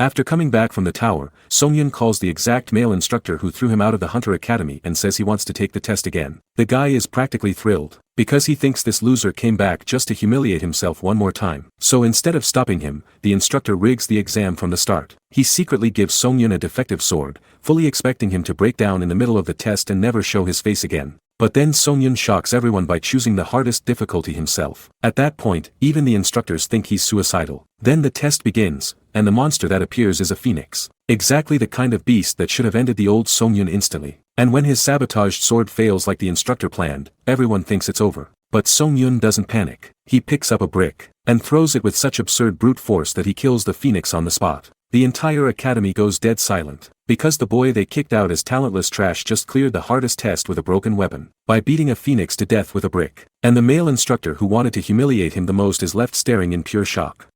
After coming back from the tower, Songyun calls the exact male instructor who threw him out of the Hunter Academy and says he wants to take the test again. The guy is practically thrilled, because he thinks this loser came back just to humiliate himself one more time. So instead of stopping him, the instructor rigs the exam from the start. He secretly gives Songyun a defective sword, fully expecting him to break down in the middle of the test and never show his face again. But then Songyun shocks everyone by choosing the hardest difficulty himself. At that point, even the instructors think he's suicidal. Then the test begins, and the monster that appears is a phoenix. Exactly the kind of beast that should have ended the old Songyun instantly. And when his sabotaged sword fails like the instructor planned, everyone thinks it's over. But Songyun doesn't panic. He picks up a brick, and throws it with such absurd brute force that he kills the phoenix on the spot. The entire academy goes dead silent, because the boy they kicked out as talentless trash just cleared the hardest test with a broken weapon, by beating a phoenix to death with a brick. And the male instructor who wanted to humiliate him the most is left staring in pure shock.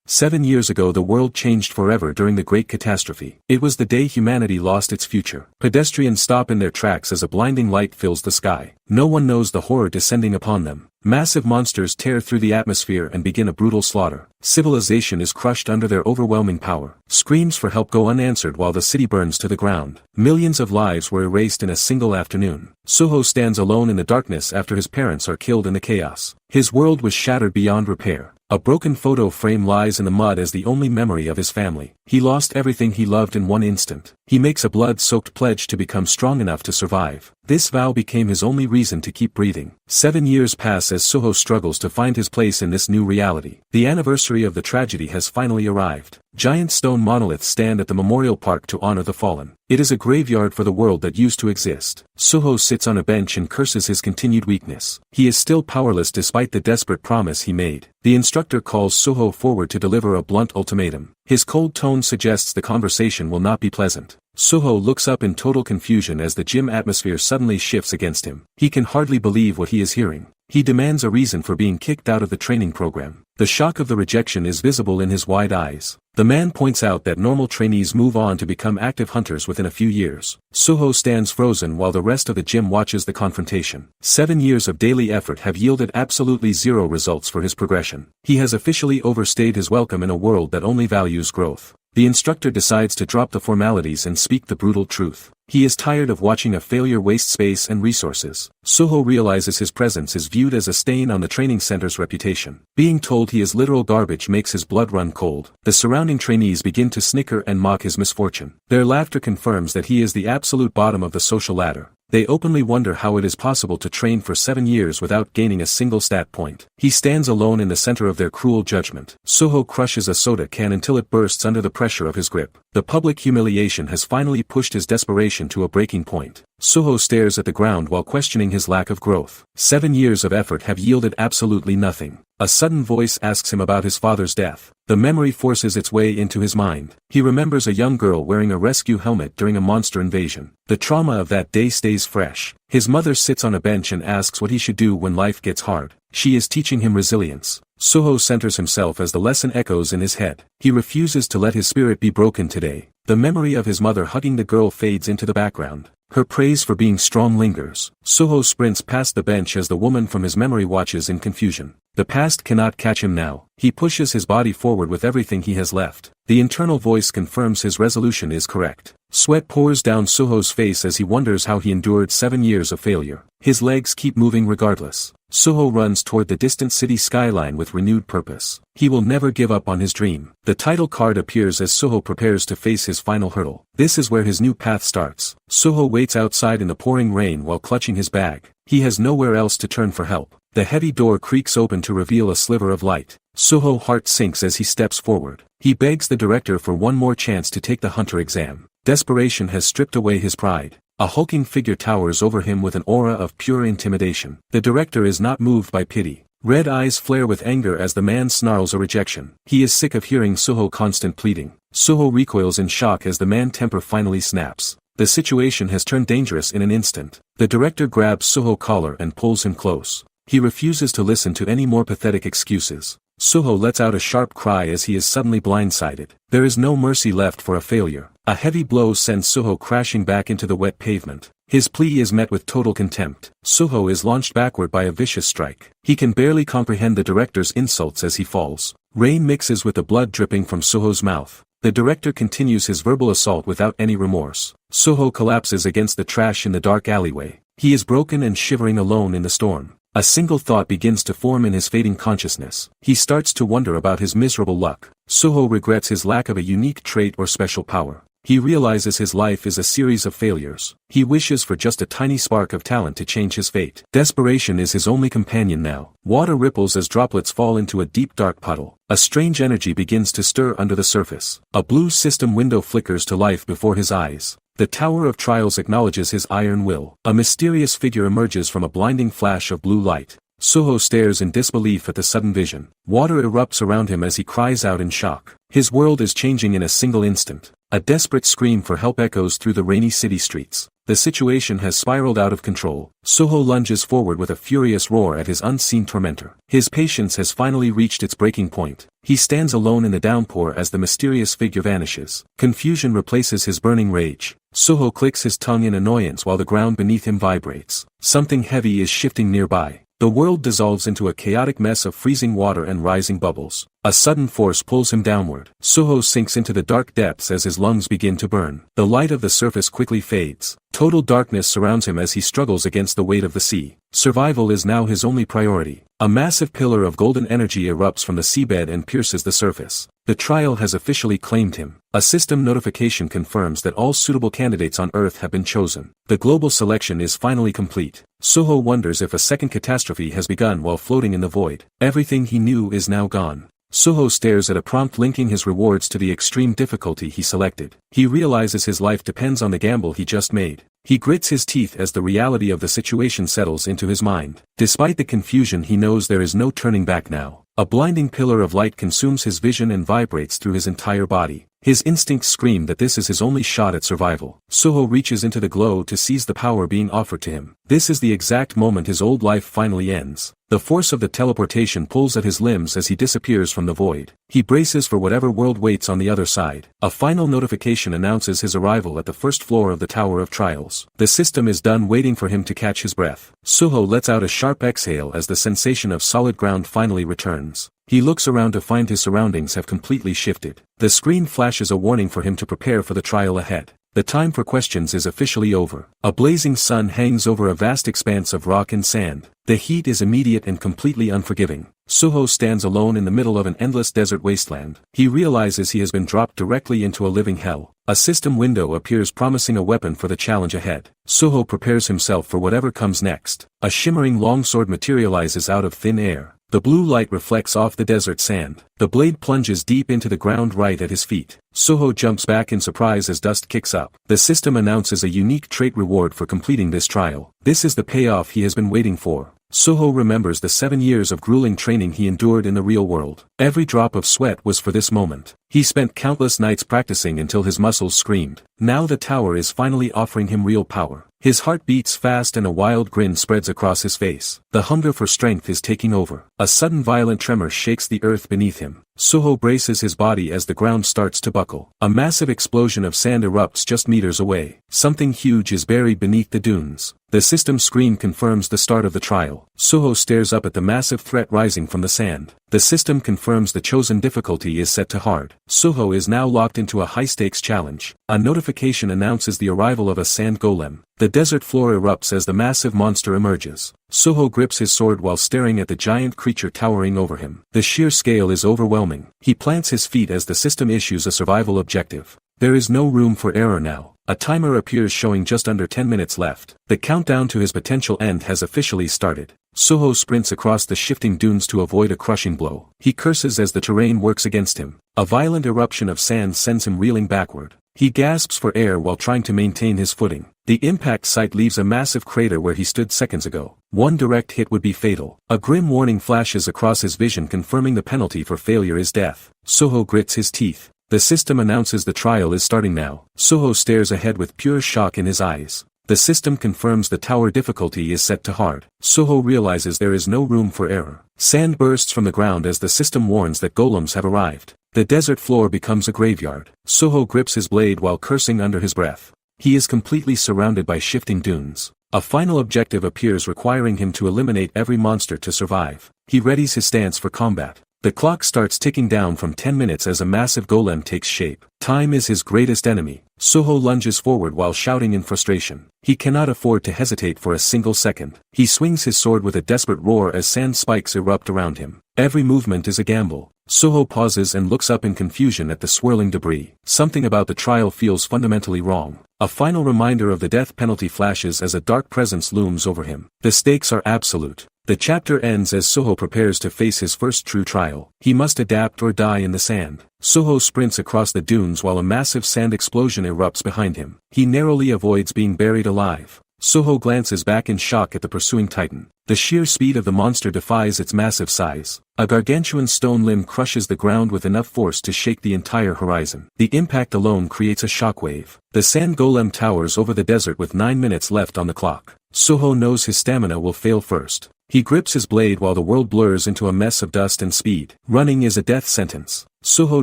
7 years ago the world changed forever during the Great Catastrophe. It was the day humanity lost its future. Pedestrians stop in their tracks as a blinding light fills the sky. No one knows the horror descending upon them. Massive monsters tear through the atmosphere and begin a brutal slaughter. Civilization is crushed under their overwhelming power. Screams for help go unanswered while the city burns to the ground. Millions of lives were erased in a single afternoon. Suho stands alone in the darkness after his parents are killed in the chaos. His world was shattered beyond repair. A broken photo frame lies in the mud as the only memory of his family. He lost everything he loved in one instant. He makes a blood-soaked pledge to become strong enough to survive. This vow became his only reason to keep breathing. 7 years pass as Suho struggles to find his place in this new reality. The anniversary of the tragedy has finally arrived. Giant stone monoliths stand at the memorial park to honor the fallen. It is a graveyard for the world that used to exist. Suho sits on a bench and curses his continued weakness. He is still powerless despite the desperate promise he made. The instructor calls Suho forward to deliver a blunt ultimatum. His cold tone suggests the conversation will not be pleasant. Suho looks up in total confusion as the gym atmosphere suddenly shifts against him. He can hardly believe what he is hearing. He demands a reason for being kicked out of the training program. The shock of the rejection is visible in his wide eyes. The man points out that normal trainees move on to become active hunters within a few years. Suho stands frozen while the rest of the gym watches the confrontation. 7 years of daily effort have yielded absolutely zero results for his progression. He has officially overstayed his welcome in a world that only values growth. The instructor decides to drop the formalities and speak the brutal truth. He is tired of watching a failure waste space and resources. Suho realizes his presence is viewed as a stain on the training center's reputation. Being told he is literal garbage makes his blood run cold. The surrounding trainees begin to snicker and mock his misfortune. Their laughter confirms that he is the absolute bottom of the social ladder. They openly wonder how it is possible to train for 7 years without gaining a single stat point. He stands alone in the center of their cruel judgment. Suho crushes a soda can until it bursts under the pressure of his grip. The public humiliation has finally pushed his desperation to a breaking point. Suho stares at the ground while questioning his lack of growth. 7 years of effort have yielded absolutely nothing. A sudden voice asks him about his father's death. The memory forces its way into his mind. He remembers a young girl wearing a rescue helmet during a monster invasion. The trauma of that day stays fresh. His mother sits on a bench and asks what he should do when life gets hard. She is teaching him resilience. Suho centers himself as the lesson echoes in his head. He refuses to let his spirit be broken today. The memory of his mother hugging the girl fades into the background. Her praise for being strong lingers. Suho sprints past the bench as the woman from his memory watches in confusion. The past cannot catch him now. He pushes his body forward with everything he has left. The internal voice confirms his resolution is correct. Sweat pours down Suho's face as he wonders how he endured 7 years of failure. His legs keep moving regardless. Suho runs toward the distant city skyline with renewed purpose. He will never give up on his dream. The title card appears as Suho prepares to face his final hurdle. This is where his new path starts. Suho waits outside in the pouring rain while clutching his bag. He has nowhere else to turn for help. The heavy door creaks open to reveal a sliver of light. Suho's heart sinks as he steps forward. He begs the director for one more chance to take the hunter exam. Desperation has stripped away his pride. A hulking figure towers over him with an aura of pure intimidation. The director is not moved by pity. Red eyes flare with anger as the man snarls a rejection. He is sick of hearing Suho's constant pleading. Suho recoils in shock as the man's temper finally snaps. The situation has turned dangerous in an instant. The director grabs Suho's collar and pulls him close. He refuses to listen to any more pathetic excuses. Suho lets out a sharp cry as he is suddenly blindsided. There is no mercy left for a failure. A heavy blow sends Suho crashing back into the wet pavement. His plea is met with total contempt. Suho is launched backward by a vicious strike. He can barely comprehend the director's insults as he falls. Rain mixes with the blood dripping from Suho's mouth. The director continues his verbal assault without any remorse. Soho collapses against the trash in the dark alleyway. He is broken and shivering alone in the storm. A single thought begins to form in his fading consciousness. He starts to wonder about his miserable luck. Soho regrets his lack of a unique trait or special power. He realizes his life is a series of failures. He wishes for just a tiny spark of talent to change his fate. Desperation is his only companion now. Water ripples as droplets fall into a deep dark puddle. A strange energy begins to stir under the surface. A blue system window flickers to life before his eyes. The Tower of Trials acknowledges his iron will. A mysterious figure emerges from a blinding flash of blue light. Soho stares in disbelief at the sudden vision. Water erupts around him as he cries out in shock. His world is changing in a single instant. A desperate scream for help echoes through the rainy city streets. The situation has spiraled out of control. Soho lunges forward with a furious roar at his unseen tormentor. His patience has finally reached its breaking point. He stands alone in the downpour as the mysterious figure vanishes. Confusion replaces his burning rage. Soho clicks his tongue in annoyance while the ground beneath him vibrates. Something heavy is shifting nearby. The world dissolves into a chaotic mess of freezing water and rising bubbles. A sudden force pulls him downward. Soho sinks into the dark depths as his lungs begin to burn. The light of the surface quickly fades. Total darkness surrounds him as he struggles against the weight of the sea. Survival is now his only priority. A massive pillar of golden energy erupts from the seabed and pierces the surface. The trial has officially claimed him. A system notification confirms that all suitable candidates on Earth have been chosen. The global selection is finally complete. Soho wonders if a second catastrophe has begun while floating in the void. Everything he knew is now gone. Soho stares at a prompt linking his rewards to the extreme difficulty he selected. He realizes his life depends on the gamble he just made. He grits his teeth as the reality of the situation settles into his mind. Despite the confusion, he knows there is no turning back now. A blinding pillar of light consumes his vision and vibrates through his entire body. His instincts scream that this is his only shot at survival. Soho reaches into the glow to seize the power being offered to him. This is the exact moment his old life finally ends. The force of the teleportation pulls at his limbs as he disappears from the void. He braces for whatever world waits on the other side. A final notification announces his arrival at the first floor of the Tower of Trials. The system is done waiting for him to catch his breath. Soho lets out a sharp exhale as the sensation of solid ground finally returns. He looks around to find his surroundings have completely shifted. The screen flashes a warning for him to prepare for the trial ahead. The time for questions is officially over. A blazing sun hangs over a vast expanse of rock and sand. The heat is immediate and completely unforgiving. Soho stands alone in the middle of an endless desert wasteland. He realizes he has been dropped directly into a living hell. A system window appears promising a weapon for the challenge ahead. Soho prepares himself for whatever comes next. A shimmering longsword materializes out of thin air. The blue light reflects off the desert sand. The blade plunges deep into the ground right at his feet. Soho jumps back in surprise as dust kicks up. The system announces a unique trait reward for completing this trial. This is the payoff he has been waiting for. Soho remembers the 7 years of grueling training he endured in the real world. Every drop of sweat was for this moment. He spent countless nights practicing until his muscles screamed. Now the tower is finally offering him real power. His heart beats fast and a wild grin spreads across his face. The hunger for strength is taking over. A sudden violent tremor shakes the earth beneath him. Soho braces his body as the ground starts to buckle. A massive explosion of sand erupts just meters away. Something huge is buried beneath the dunes. The system screen confirms the start of the trial. Soho stares up at the massive threat rising from the sand. The system confirms the chosen difficulty is set to hard. Soho is now locked into a high-stakes challenge. A notification announces the arrival of a sand golem. The desert floor erupts as the massive monster emerges. Soho grips his sword while staring at the giant creature towering over him. The sheer scale is overwhelming. He plants his feet as the system issues a survival objective. There is no room for error now. A timer appears showing just under 10 minutes left. The countdown to his potential end has officially started. Soho sprints across the shifting dunes to avoid a crushing blow. He curses as the terrain works against him. A violent eruption of sand sends him reeling backward. He gasps for air while trying to maintain his footing. The impact site leaves a massive crater where he stood seconds ago. One direct hit would be fatal. A grim warning flashes across his vision confirming the penalty for failure is death. Soho grits his teeth. The system announces the trial is starting now. Soho stares ahead with pure shock in his eyes. The system confirms the tower difficulty is set to hard. Soho realizes there is no room for error. Sand bursts from the ground as the system warns that golems have arrived. The desert floor becomes a graveyard. Soho grips his blade while cursing under his breath. He is completely surrounded by shifting dunes. A final objective appears requiring him to eliminate every monster to survive. He readies his stance for combat. The clock starts ticking down from 10 minutes as a massive golem takes shape. Time is his greatest enemy. Soho lunges forward while shouting in frustration. He cannot afford to hesitate for a single second. He swings his sword with a desperate roar as sand spikes erupt around him. Every movement is a gamble. Soho pauses and looks up in confusion at the swirling debris. Something about the trial feels fundamentally wrong. A final reminder of the death penalty flashes as a dark presence looms over him. The stakes are absolute. The chapter ends as Soho prepares to face his first true trial. He must adapt or die in the sand. Soho sprints across the dunes while a massive sand explosion erupts behind him. He narrowly avoids being buried alive. Soho glances back in shock at the pursuing titan. The sheer speed of the monster defies its massive size. A gargantuan stone limb crushes the ground with enough force to shake the entire horizon. The impact alone creates a shockwave. The sand golem towers over the desert with 9 minutes left on the clock. Soho knows his stamina will fail first. He grips his blade while the world blurs into a mess of dust and speed. Running is a death sentence. Soho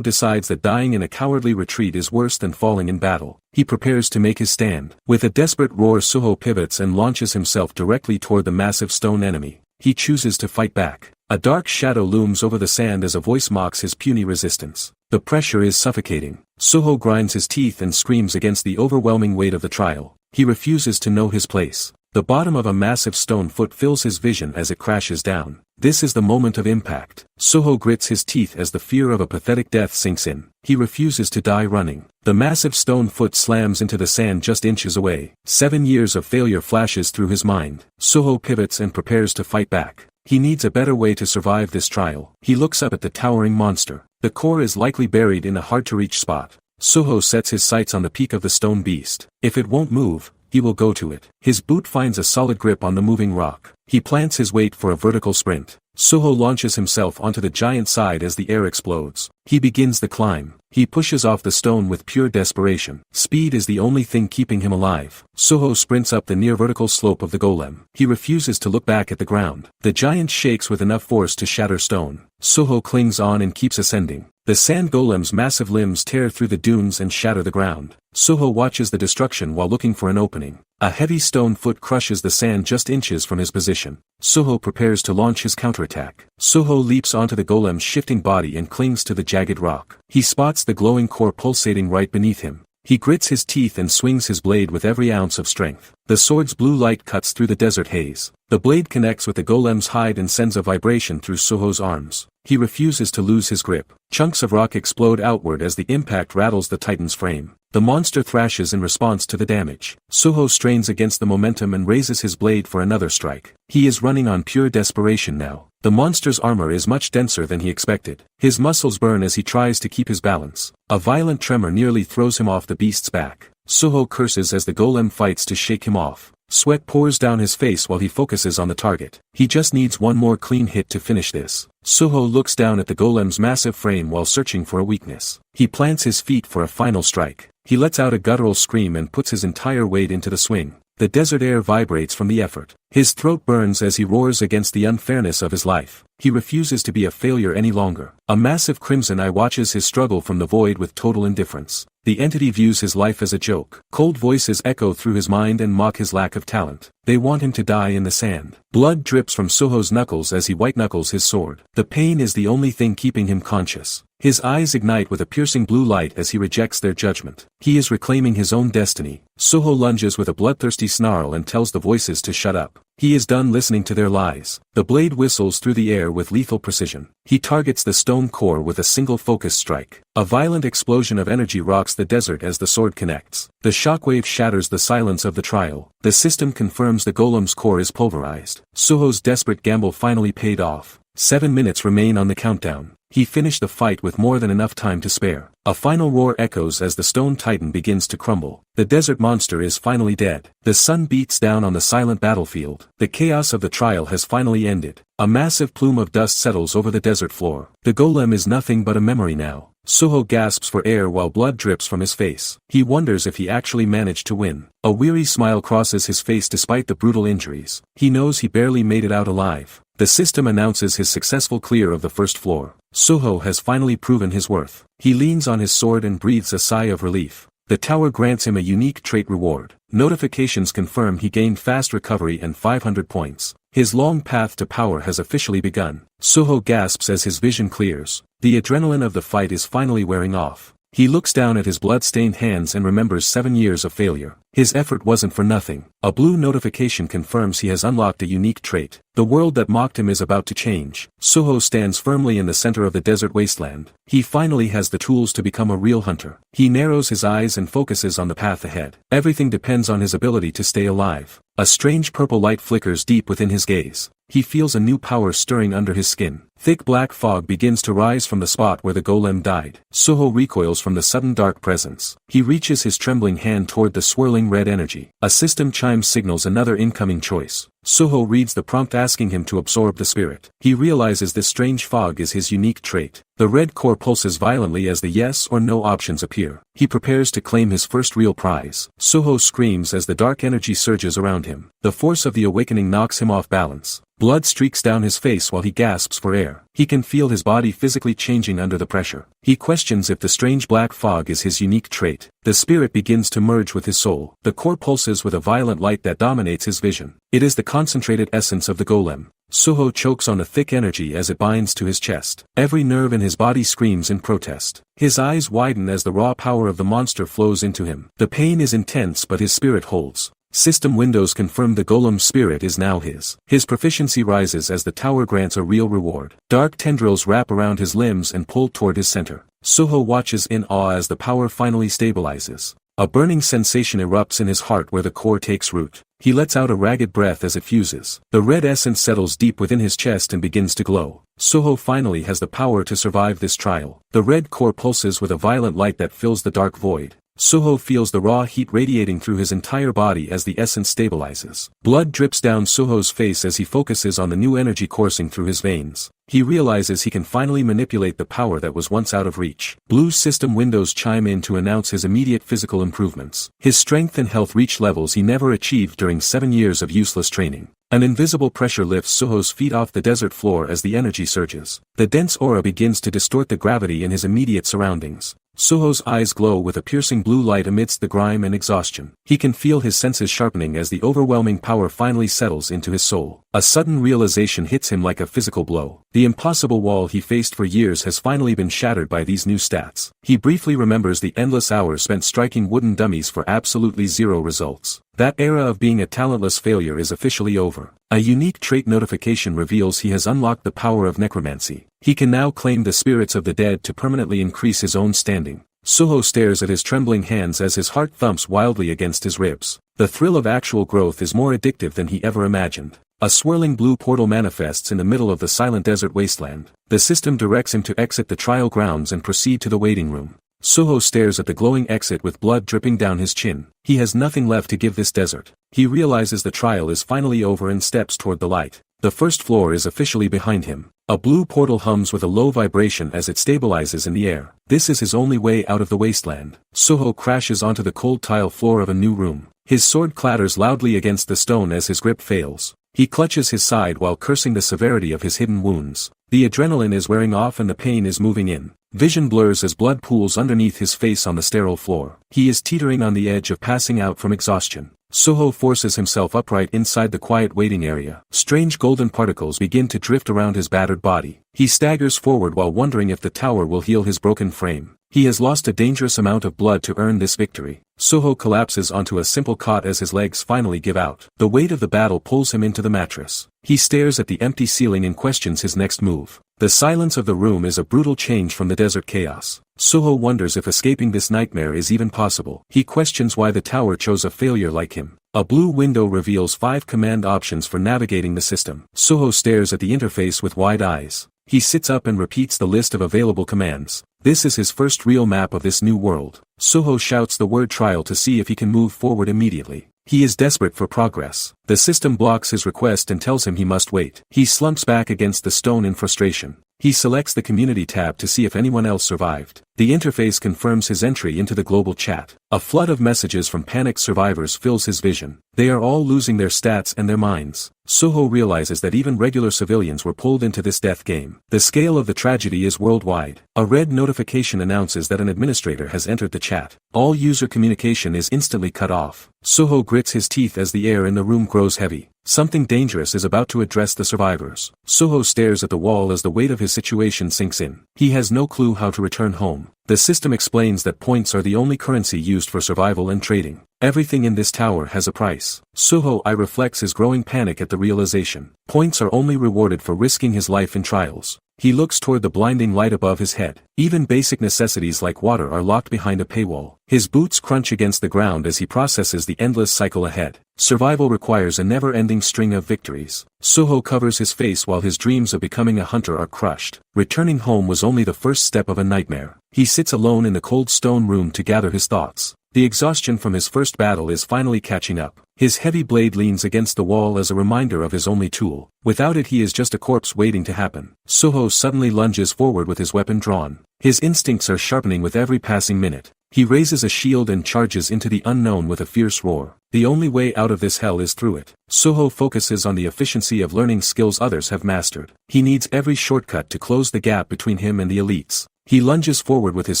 decides that dying in a cowardly retreat is worse than falling in battle. He prepares to make his stand. With a desperate roar, Soho pivots and launches himself directly toward the massive stone enemy. He chooses to fight back. A dark shadow looms over the sand as a voice mocks his puny resistance. The pressure is suffocating. Soho grinds his teeth and screams against the overwhelming weight of the trial. He refuses to know his place. The bottom of a massive stone foot fills his vision as it crashes down. This is the moment of impact. Soho grits his teeth as the fear of a pathetic death sinks in. He refuses to die running. The massive stone foot slams into the sand just inches away. 7 years of failure flashes through his mind. Soho pivots and prepares to fight back. He needs a better way to survive this trial. He looks up at the towering monster. The core is likely buried in a hard-to-reach spot. Soho sets his sights on the peak of the stone beast. If it won't move, he will go to it. His boot finds a solid grip on the moving rock. He plants his weight for a vertical sprint. Soho launches himself onto the giant side as the air explodes. He begins the climb. He pushes off the stone with pure desperation. Speed is the only thing keeping him alive. Soho sprints up the near-vertical slope of the golem. He refuses to look back at the ground. The giant shakes with enough force to shatter stone. Soho clings on and keeps ascending. The sand golem's massive limbs tear through the dunes and shatter the ground. Soho watches the destruction while looking for an opening. A heavy stone foot crushes the sand just inches from his position. Soho prepares to launch his counterattack. Soho leaps onto the golem's shifting body and clings to the jagged rock. He spots the glowing core pulsating right beneath him. He grits his teeth and swings his blade with every ounce of strength. The sword's blue light cuts through the desert haze. The blade connects with the golem's hide and sends a vibration through Soho's arms. He refuses to lose his grip. Chunks of rock explode outward as the impact rattles the titan's frame. The monster thrashes in response to the damage. Soho strains against the momentum and raises his blade for another strike. He is running on pure desperation now. The monster's armor is much denser than he expected. His muscles burn as he tries to keep his balance. A violent tremor nearly throws him off the beast's back. Soho curses as the golem fights to shake him off. Sweat pours down his face while he focuses on the target. He just needs one more clean hit to finish this. Soho looks down at the golem's massive frame while searching for a weakness. He plants his feet for a final strike. He lets out a guttural scream and puts his entire weight into the swing. The desert air vibrates from the effort. His throat burns as he roars against the unfairness of his life. He refuses to be a failure any longer. A massive crimson eye watches his struggle from the void with total indifference. The entity views his life as a joke. Cold voices echo through his mind and mock his lack of talent. They want him to die in the sand. Blood drips from Soho's knuckles as he white-knuckles his sword. The pain is the only thing keeping him conscious. His eyes ignite with a piercing blue light as he rejects their judgment. He is reclaiming his own destiny. Soho lunges with a bloodthirsty snarl and tells the voices to shut up. He is done listening to their lies. The blade whistles through the air with lethal precision. He targets the stone core with a single focus strike. A violent explosion of energy rocks the desert as the sword connects. The shockwave shatters the silence of the trial. The system confirms the golem's core is pulverized. Soho's desperate gamble finally paid off. 7 minutes remain on the countdown. He finished the fight with more than enough time to spare. A final roar echoes as the stone titan begins to crumble. The desert monster is finally dead. The sun beats down on the silent battlefield. The chaos of the trial has finally ended. A massive plume of dust settles over the desert floor. The golem is nothing but a memory now. Soho gasps for air while blood drips from his face. He wonders if he actually managed to win. A weary smile crosses his face despite the brutal injuries. He knows he barely made it out alive. The system announces his successful clear of the first floor. Soho has finally proven his worth. He leans on his sword and breathes a sigh of relief. The tower grants him a unique trait reward. Notifications confirm he gained fast recovery and 500 points. His long path to power has officially begun. Suho gasps as his vision clears. The adrenaline of the fight is finally wearing off. He looks down at his blood-stained hands and remembers 7 years of failure. His effort wasn't for nothing. A blue notification confirms he has unlocked a unique trait. The world that mocked him is about to change. Suho stands firmly in the center of the desert wasteland. He finally has the tools to become a real hunter. He narrows his eyes and focuses on the path ahead. Everything depends on his ability to stay alive. A strange purple light flickers deep within his gaze. He feels a new power stirring under his skin. Thick black fog begins to rise from the spot where the golem died. Suho recoils from the sudden dark presence. He reaches his trembling hand toward the swirling red energy. A system chime signals another incoming choice. Suho reads the prompt asking him to absorb the spirit. He realizes this strange fog is his unique trait. The red core pulses violently as the yes or no options appear. He prepares to claim his first real prize. Suho screams as the dark energy surges around him. The force of the awakening knocks him off balance. Blood streaks down his face while he gasps for air. He can feel his body physically changing under the pressure. He questions if the strange black fog is his unique trait. The spirit begins to merge with his soul. The core pulses with a violent light that dominates his vision. It is the concentrated essence of the golem. Suho chokes on the thick energy as it binds to his chest. Every nerve in his body screams in protest. His eyes widen as the raw power of the monster flows into him. The pain is intense but his spirit holds. System windows confirm the golem's spirit is now his. His proficiency rises as the tower grants a real reward. Dark tendrils wrap around his limbs and pull toward his center. Suho watches in awe as the power finally stabilizes. A burning sensation erupts in his heart where the core takes root. He lets out a ragged breath as it fuses. The red essence settles deep within his chest and begins to glow. Suho finally has the power to survive this trial. The red core pulses with a violent light that fills the dark void. Suho feels the raw heat radiating through his entire body as the essence stabilizes. Blood drips down Suho's face as he focuses on the new energy coursing through his veins. He realizes he can finally manipulate the power that was once out of reach. Blue system windows chime in to announce his immediate physical improvements. His strength and health reach levels he never achieved during 7 years of useless training. An invisible pressure lifts Suho's feet off the desert floor as the energy surges. The dense aura begins to distort the gravity in his immediate surroundings. Suho's eyes glow with a piercing blue light amidst the grime and exhaustion. He can feel his senses sharpening as the overwhelming power finally settles into his soul. A sudden realization hits him like a physical blow. The impossible wall he faced for years has finally been shattered by these new stats. He briefly remembers the endless hours spent striking wooden dummies for absolutely zero results. That era of being a talentless failure is officially over. A unique trait notification reveals he has unlocked the power of necromancy. He can now claim the spirits of the dead to permanently increase his own standing. Suho stares at his trembling hands as his heart thumps wildly against his ribs. The thrill of actual growth is more addictive than he ever imagined. A swirling blue portal manifests in the middle of the silent desert wasteland. The system directs him to exit the trial grounds and proceed to the waiting room. Suho stares at the glowing exit with blood dripping down his chin. He has nothing left to give this desert. He realizes the trial is finally over and steps toward the light. The first floor is officially behind him. A blue portal hums with a low vibration as it stabilizes in the air. This is his only way out of the wasteland. Suho crashes onto the cold tile floor of a new room. His sword clatters loudly against the stone as his grip fails. He clutches his side while cursing the severity of his hidden wounds. The adrenaline is wearing off and the pain is moving in. Vision blurs as blood pools underneath his face on the sterile floor. He is teetering on the edge of passing out from exhaustion. Suho forces himself upright inside the quiet waiting area. Strange golden particles begin to drift around his battered body. He staggers forward while wondering if the tower will heal his broken frame. He has lost a dangerous amount of blood to earn this victory. Suho collapses onto a simple cot as his legs finally give out. The weight of the battle pulls him into the mattress. He stares at the empty ceiling and questions his next move. The silence of the room is a brutal change from the desert chaos. Suho wonders if escaping this nightmare is even possible. He questions why the tower chose a failure like him. A blue window reveals 5 command options for navigating the system. Suho stares at the interface with wide eyes. He sits up and repeats the list of available commands. This is his first real map of this new world. Suho shouts the word trial to see if he can move forward immediately. He is desperate for progress. The system blocks his request and tells him he must wait. He slumps back against the stone in frustration. He selects the community tab to see if anyone else survived. The interface confirms his entry into the global chat. A flood of messages from panicked survivors fills his vision. They are all losing their stats and their minds. Suho realizes that even regular civilians were pulled into this death game. The scale of the tragedy is worldwide. A red notification announces that an administrator has entered the chat. All user communication is instantly cut off. Suho grits his teeth as the air in the room grows heavy. Something dangerous is about to address the survivors. Suho stares at the wall as the weight of his situation sinks in. He has no clue how to return home. The system explains that points are the only currency used for survival and trading. Everything in this tower has a price. Suho reflects his growing panic at the realization. Points are only rewarded for risking his life in trials. He looks toward the blinding light above his head. Even basic necessities like water are locked behind a paywall. His boots crunch against the ground as he processes the endless cycle ahead. Survival requires a never-ending string of victories. Suho covers his face while his dreams of becoming a hunter are crushed. Returning home was only the first step of a nightmare. He sits alone in the cold stone room to gather his thoughts. The exhaustion from his first battle is finally catching up. His heavy blade leans against the wall as a reminder of his only tool. Without it he is just a corpse waiting to happen. Suho suddenly lunges forward with his weapon drawn. His instincts are sharpening with every passing minute. He raises a shield and charges into the unknown with a fierce roar. The only way out of this hell is through it. Suho focuses on the efficiency of learning skills others have mastered. He needs every shortcut to close the gap between him and the elites. He lunges forward with his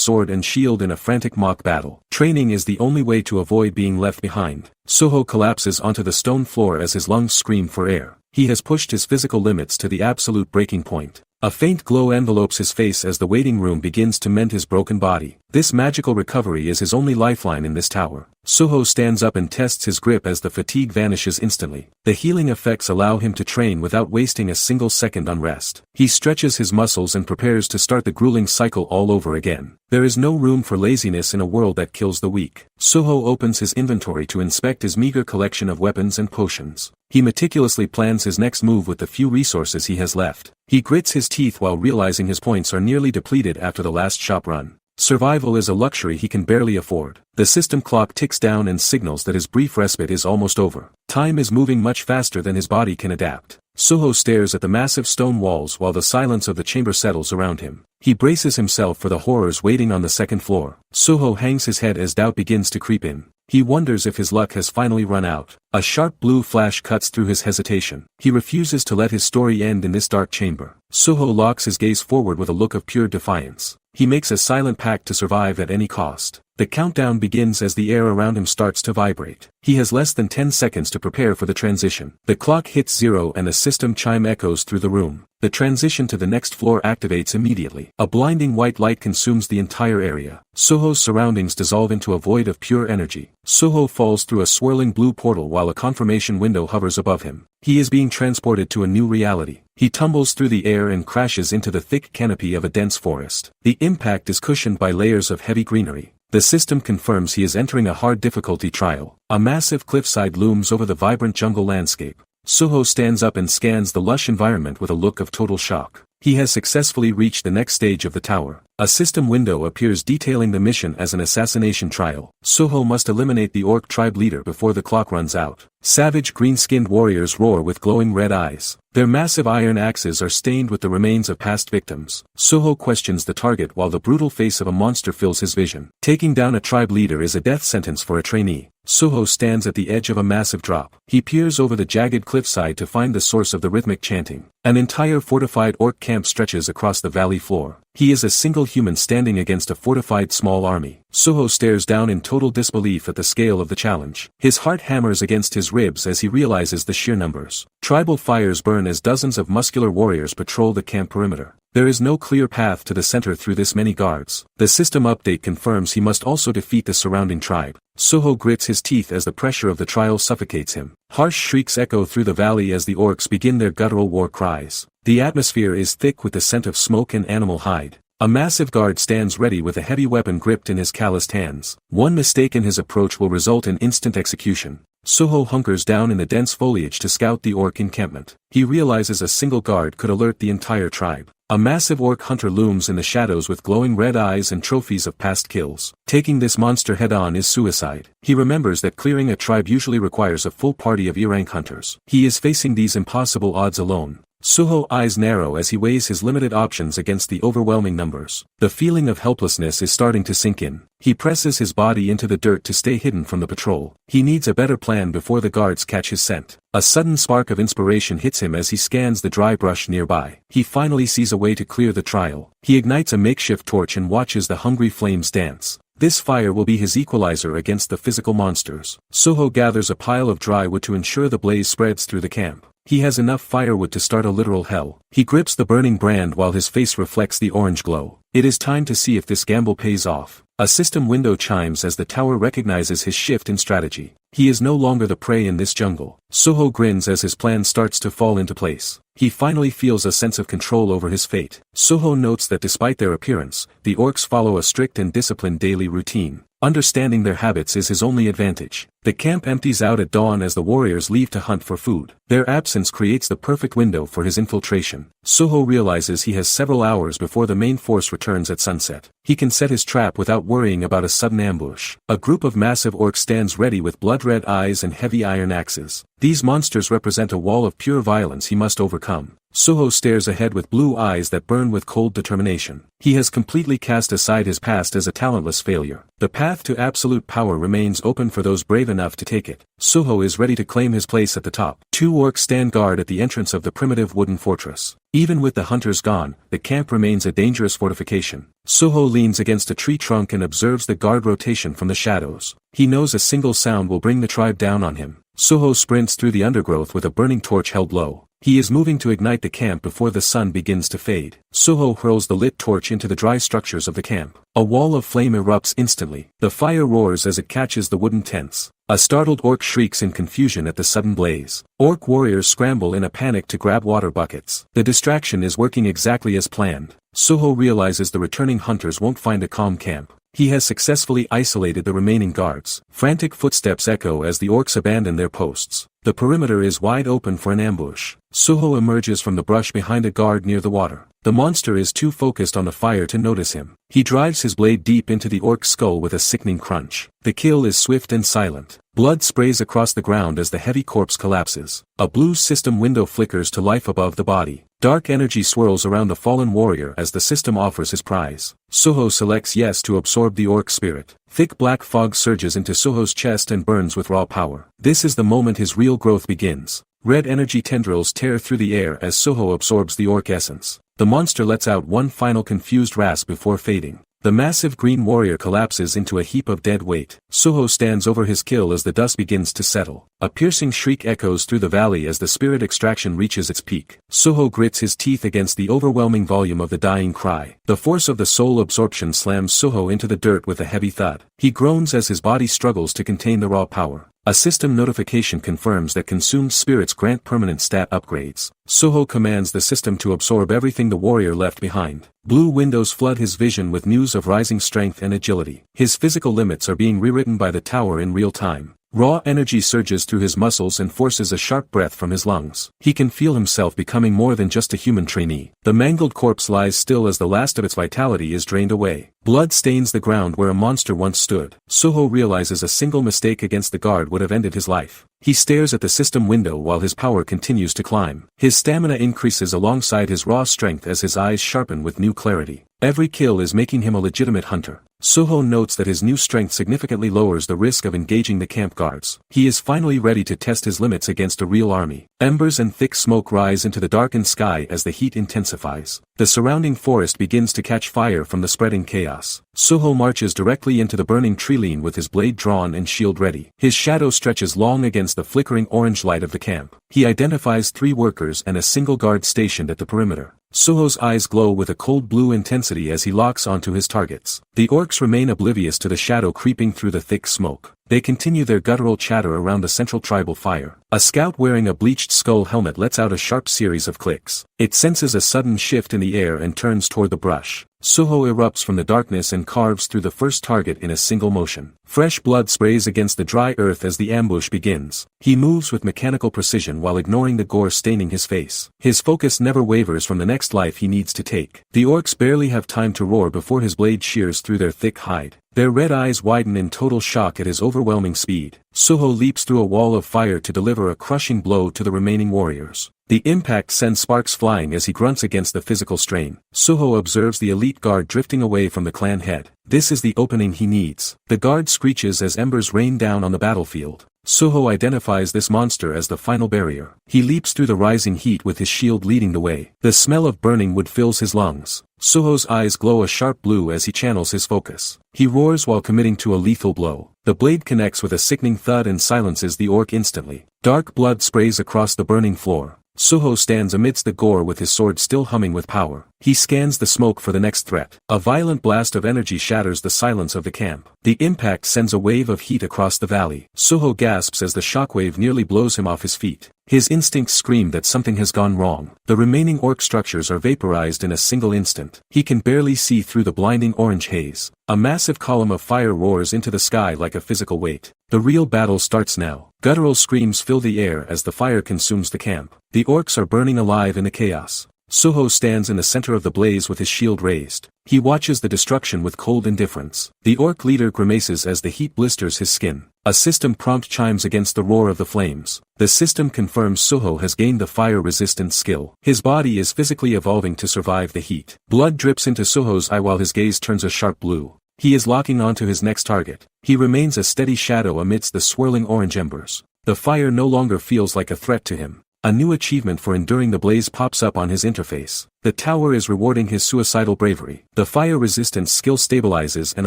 sword and shield in a frantic mock battle. Training is the only way to avoid being left behind. Suho collapses onto the stone floor as his lungs scream for air. He has pushed his physical limits to the absolute breaking point. A faint glow envelopes his face as the waiting room begins to mend his broken body. This magical recovery is his only lifeline in this tower. Suho stands up and tests his grip as the fatigue vanishes instantly. The healing effects allow him to train without wasting a single second on rest. He stretches his muscles and prepares to start the grueling cycle all over again. There is no room for laziness in a world that kills the weak. Suho opens his inventory to inspect his meager collection of weapons and potions. He meticulously plans his next move with the few resources he has left. He grits his teeth while realizing his points are nearly depleted after the last shop run. Survival is a luxury he can barely afford. The system clock ticks down and signals that his brief respite is almost over. Time is moving much faster than his body can adapt. Suho stares at the massive stone walls while the silence of the chamber settles around him. He braces himself for the horrors waiting on the second floor. Suho hangs his head as doubt begins to creep in. He wonders if his luck has finally run out. A sharp blue flash cuts through his hesitation. He refuses to let his story end in this dark chamber. Suho locks his gaze forward with a look of pure defiance. He makes a silent pact to survive at any cost. The countdown begins as the air around him starts to vibrate. He has less than 10 seconds to prepare for the transition. The clock hits 0 and a system chime echoes through the room. The transition to the next floor activates immediately. A blinding white light consumes the entire area. Suho's surroundings dissolve into a void of pure energy. Suho falls through a swirling blue portal while a confirmation window hovers above him. He is being transported to a new reality. He tumbles through the air and crashes into the thick canopy of a dense forest. The impact is cushioned by layers of heavy greenery. The system confirms he is entering a hard difficulty trial. A massive cliffside looms over the vibrant jungle landscape. Suho stands up and scans the lush environment with a look of total shock. He has successfully reached the next stage of the tower. A system window appears detailing the mission as an assassination trial. Suho must eliminate the orc tribe leader before the clock runs out. Savage green-skinned warriors roar with glowing red eyes. Their massive iron axes are stained with the remains of past victims. Suho questions the target while the brutal face of a monster fills his vision. Taking down a tribe leader is a death sentence for a trainee. Suho stands at the edge of a massive drop. He peers over the jagged cliffside to find the source of the rhythmic chanting. An entire fortified orc camp stretches across the valley floor. He is a single human standing against a fortified small army. Suho stares down in total disbelief at the scale of the challenge. His heart hammers against his ribs as he realizes the sheer numbers. Tribal fires burn as dozens of muscular warriors patrol the camp perimeter. There is no clear path to the center through this many guards. The system update confirms he must also defeat the surrounding tribe. Suho grits his teeth as the pressure of the trial suffocates him. Harsh shrieks echo through the valley as the orcs begin their guttural war cries. The atmosphere is thick with the scent of smoke and animal hide. A massive guard stands ready with a heavy weapon gripped in his calloused hands. One mistake in his approach will result in instant execution. Suho hunkers down in the dense foliage to scout the orc encampment. He realizes a single guard could alert the entire tribe. A massive orc hunter looms in the shadows with glowing red eyes and trophies of past kills. Taking this monster head-on is suicide. He remembers that clearing a tribe usually requires a full party of E-rank hunters. He is facing these impossible odds alone. Suho's eyes narrow as he weighs his limited options against the overwhelming numbers. The feeling of helplessness is starting to sink in. He presses his body into the dirt to stay hidden from the patrol. He needs a better plan before the guards catch his scent. A sudden spark of inspiration hits him as he scans the dry brush nearby. He finally sees a way to clear the trial. He ignites a makeshift torch and watches the hungry flames dance. This fire will be his equalizer against the physical monsters. Soho gathers a pile of dry wood to ensure the blaze spreads through the camp. He has enough firewood to start a literal hell. He grips the burning brand while his face reflects the orange glow. It is time to see if this gamble pays off. A system window chimes as the tower recognizes his shift in strategy. He is no longer the prey in this jungle. Soho grins as his plan starts to fall into place. He finally feels a sense of control over his fate. Soho notes that despite their appearance, the orcs follow a strict and disciplined daily routine. Understanding their habits is his only advantage. The camp empties out at dawn as the warriors leave to hunt for food. Their absence creates the perfect window for his infiltration. Soho realizes he has several hours before the main force returns at sunset. He can set his trap without worrying about a sudden ambush. A group of massive orcs stands ready with blood-red eyes and heavy iron axes. These monsters represent a wall of pure violence he must overcome. Soho stares ahead with blue eyes that burn with cold determination. He has completely cast aside his past as a talentless failure. The path to absolute power remains open for those brave enough to take it. Soho is ready to claim his place at the top. Two orcs stand guard at the entrance of the primitive wooden fortress. Even with the hunters gone, the camp remains a dangerous fortification. Soho leans against a tree trunk and observes the guard rotation from the shadows. He knows a single sound will bring the tribe down on him. Soho sprints through the undergrowth with a burning torch held low. He is moving to ignite the camp before the sun begins to fade. Soho hurls the lit torch into the dry structures of the camp. A wall of flame erupts instantly. The fire roars as it catches the wooden tents. A startled orc shrieks in confusion at the sudden blaze. Orc warriors scramble in a panic to grab water buckets. The distraction is working exactly as planned. Soho realizes the returning hunters won't find a calm camp. He has successfully isolated the remaining guards. Frantic footsteps echo as the orcs abandon their posts. The perimeter is wide open for an ambush. Soho emerges from the brush behind a guard near the water. The monster is too focused on the fire to notice him. He drives his blade deep into the orc's skull with a sickening crunch. The kill is swift and silent. Blood sprays across the ground as the heavy corpse collapses. A blue system window flickers to life above the body. Dark energy swirls around the fallen warrior as the system offers his prize. Soho selects yes to absorb the orc spirit. Thick black fog surges into Soho's chest and burns with raw power. This is the moment his real growth begins. Red energy tendrils tear through the air as Soho absorbs the orc essence. The monster lets out one final confused rasp before fading. The massive green warrior collapses into a heap of dead weight. Soho stands over his kill as the dust begins to settle. A piercing shriek echoes through the valley as the spirit extraction reaches its peak. Soho grits his teeth against the overwhelming volume of the dying cry. The force of the soul absorption slams Soho into the dirt with a heavy thud. He groans as his body struggles to contain the raw power. A system notification confirms that consumed spirits grant permanent stat upgrades. Soho commands the system to absorb everything the warrior left behind. Blue windows flood his vision with news of rising strength and agility. His physical limits are being rewritten by the tower in real time. Raw energy surges through his muscles and forces a sharp breath from his lungs. He can feel himself becoming more than just a human trainee. The mangled corpse lies still as the last of its vitality is drained away. Blood stains the ground where a monster once stood. Soho realizes a single mistake against the guard would have ended his life. He stares at the system window while his power continues to climb. His stamina increases alongside his raw strength as his eyes sharpen with new clarity. Every kill is making him a legitimate hunter. Soho notes that his new strength significantly lowers the risk of engaging the camp guards. He is finally ready to test his limits against a real army. Embers and thick smoke rise into the darkened sky as the heat intensifies. The surrounding forest begins to catch fire from the spreading chaos. Soho marches directly into the burning tree-line with his blade drawn and shield ready. His shadow stretches long against the flickering orange light of the camp. He identifies 3 workers and a single guard stationed at the perimeter. Soho's eyes glow with a cold blue intensity as he locks onto his targets. The orcs remain oblivious to the shadow creeping through the thick smoke. They continue their guttural chatter around the central tribal fire. A scout wearing a bleached skull helmet lets out a sharp series of clicks. It senses a sudden shift in the air and turns toward the brush. Soho erupts from the darkness and carves through the first target in a single motion. Fresh blood sprays against the dry earth as the ambush begins. He moves with mechanical precision while ignoring the gore staining his face. His focus never wavers from the next life he needs to take. The orcs barely have time to roar before his blade shears through their thick hide. Their red eyes widen in total shock at his overwhelming speed. Soho leaps through a wall of fire to deliver a crushing blow to the remaining warriors. The impact sends sparks flying as he grunts against the physical strain. Soho observes the elite guard drifting away from the clan head. This is the opening he needs. The guard screeches as embers rain down on the battlefield. Suho identifies this monster as the final barrier. He leaps through the rising heat with his shield leading the way. The smell of burning wood fills his lungs. Suho's eyes glow a sharp blue as he channels his focus. He roars while committing to a lethal blow. The blade connects with a sickening thud and silences the orc instantly. Dark blood sprays across the burning floor. Suho stands amidst the gore with his sword still humming with power. He scans the smoke for the next threat. A violent blast of energy shatters the silence of the camp. The impact sends a wave of heat across the valley. Suho gasps as the shockwave nearly blows him off his feet. His instincts scream that something has gone wrong. The remaining orc structures are vaporized in a single instant. He can barely see through the blinding orange haze. A massive column of fire roars into the sky like a physical weight. The real battle starts now. Guttural screams fill the air as the fire consumes the camp. The orcs are burning alive in the chaos. Suho stands in the center of the blaze with his shield raised. He watches the destruction with cold indifference. The orc leader grimaces as the heat blisters his skin. A system prompt chimes against the roar of the flames. The system confirms Suho has gained the fire-resistant skill. His body is physically evolving to survive the heat. Blood drips into Suho's eye while his gaze turns a sharp blue. He is locking onto his next target. He remains a steady shadow amidst the swirling orange embers. The fire no longer feels like a threat to him. A new achievement for enduring the blaze pops up on his interface. The tower is rewarding his suicidal bravery. The fire-resistant skill stabilizes and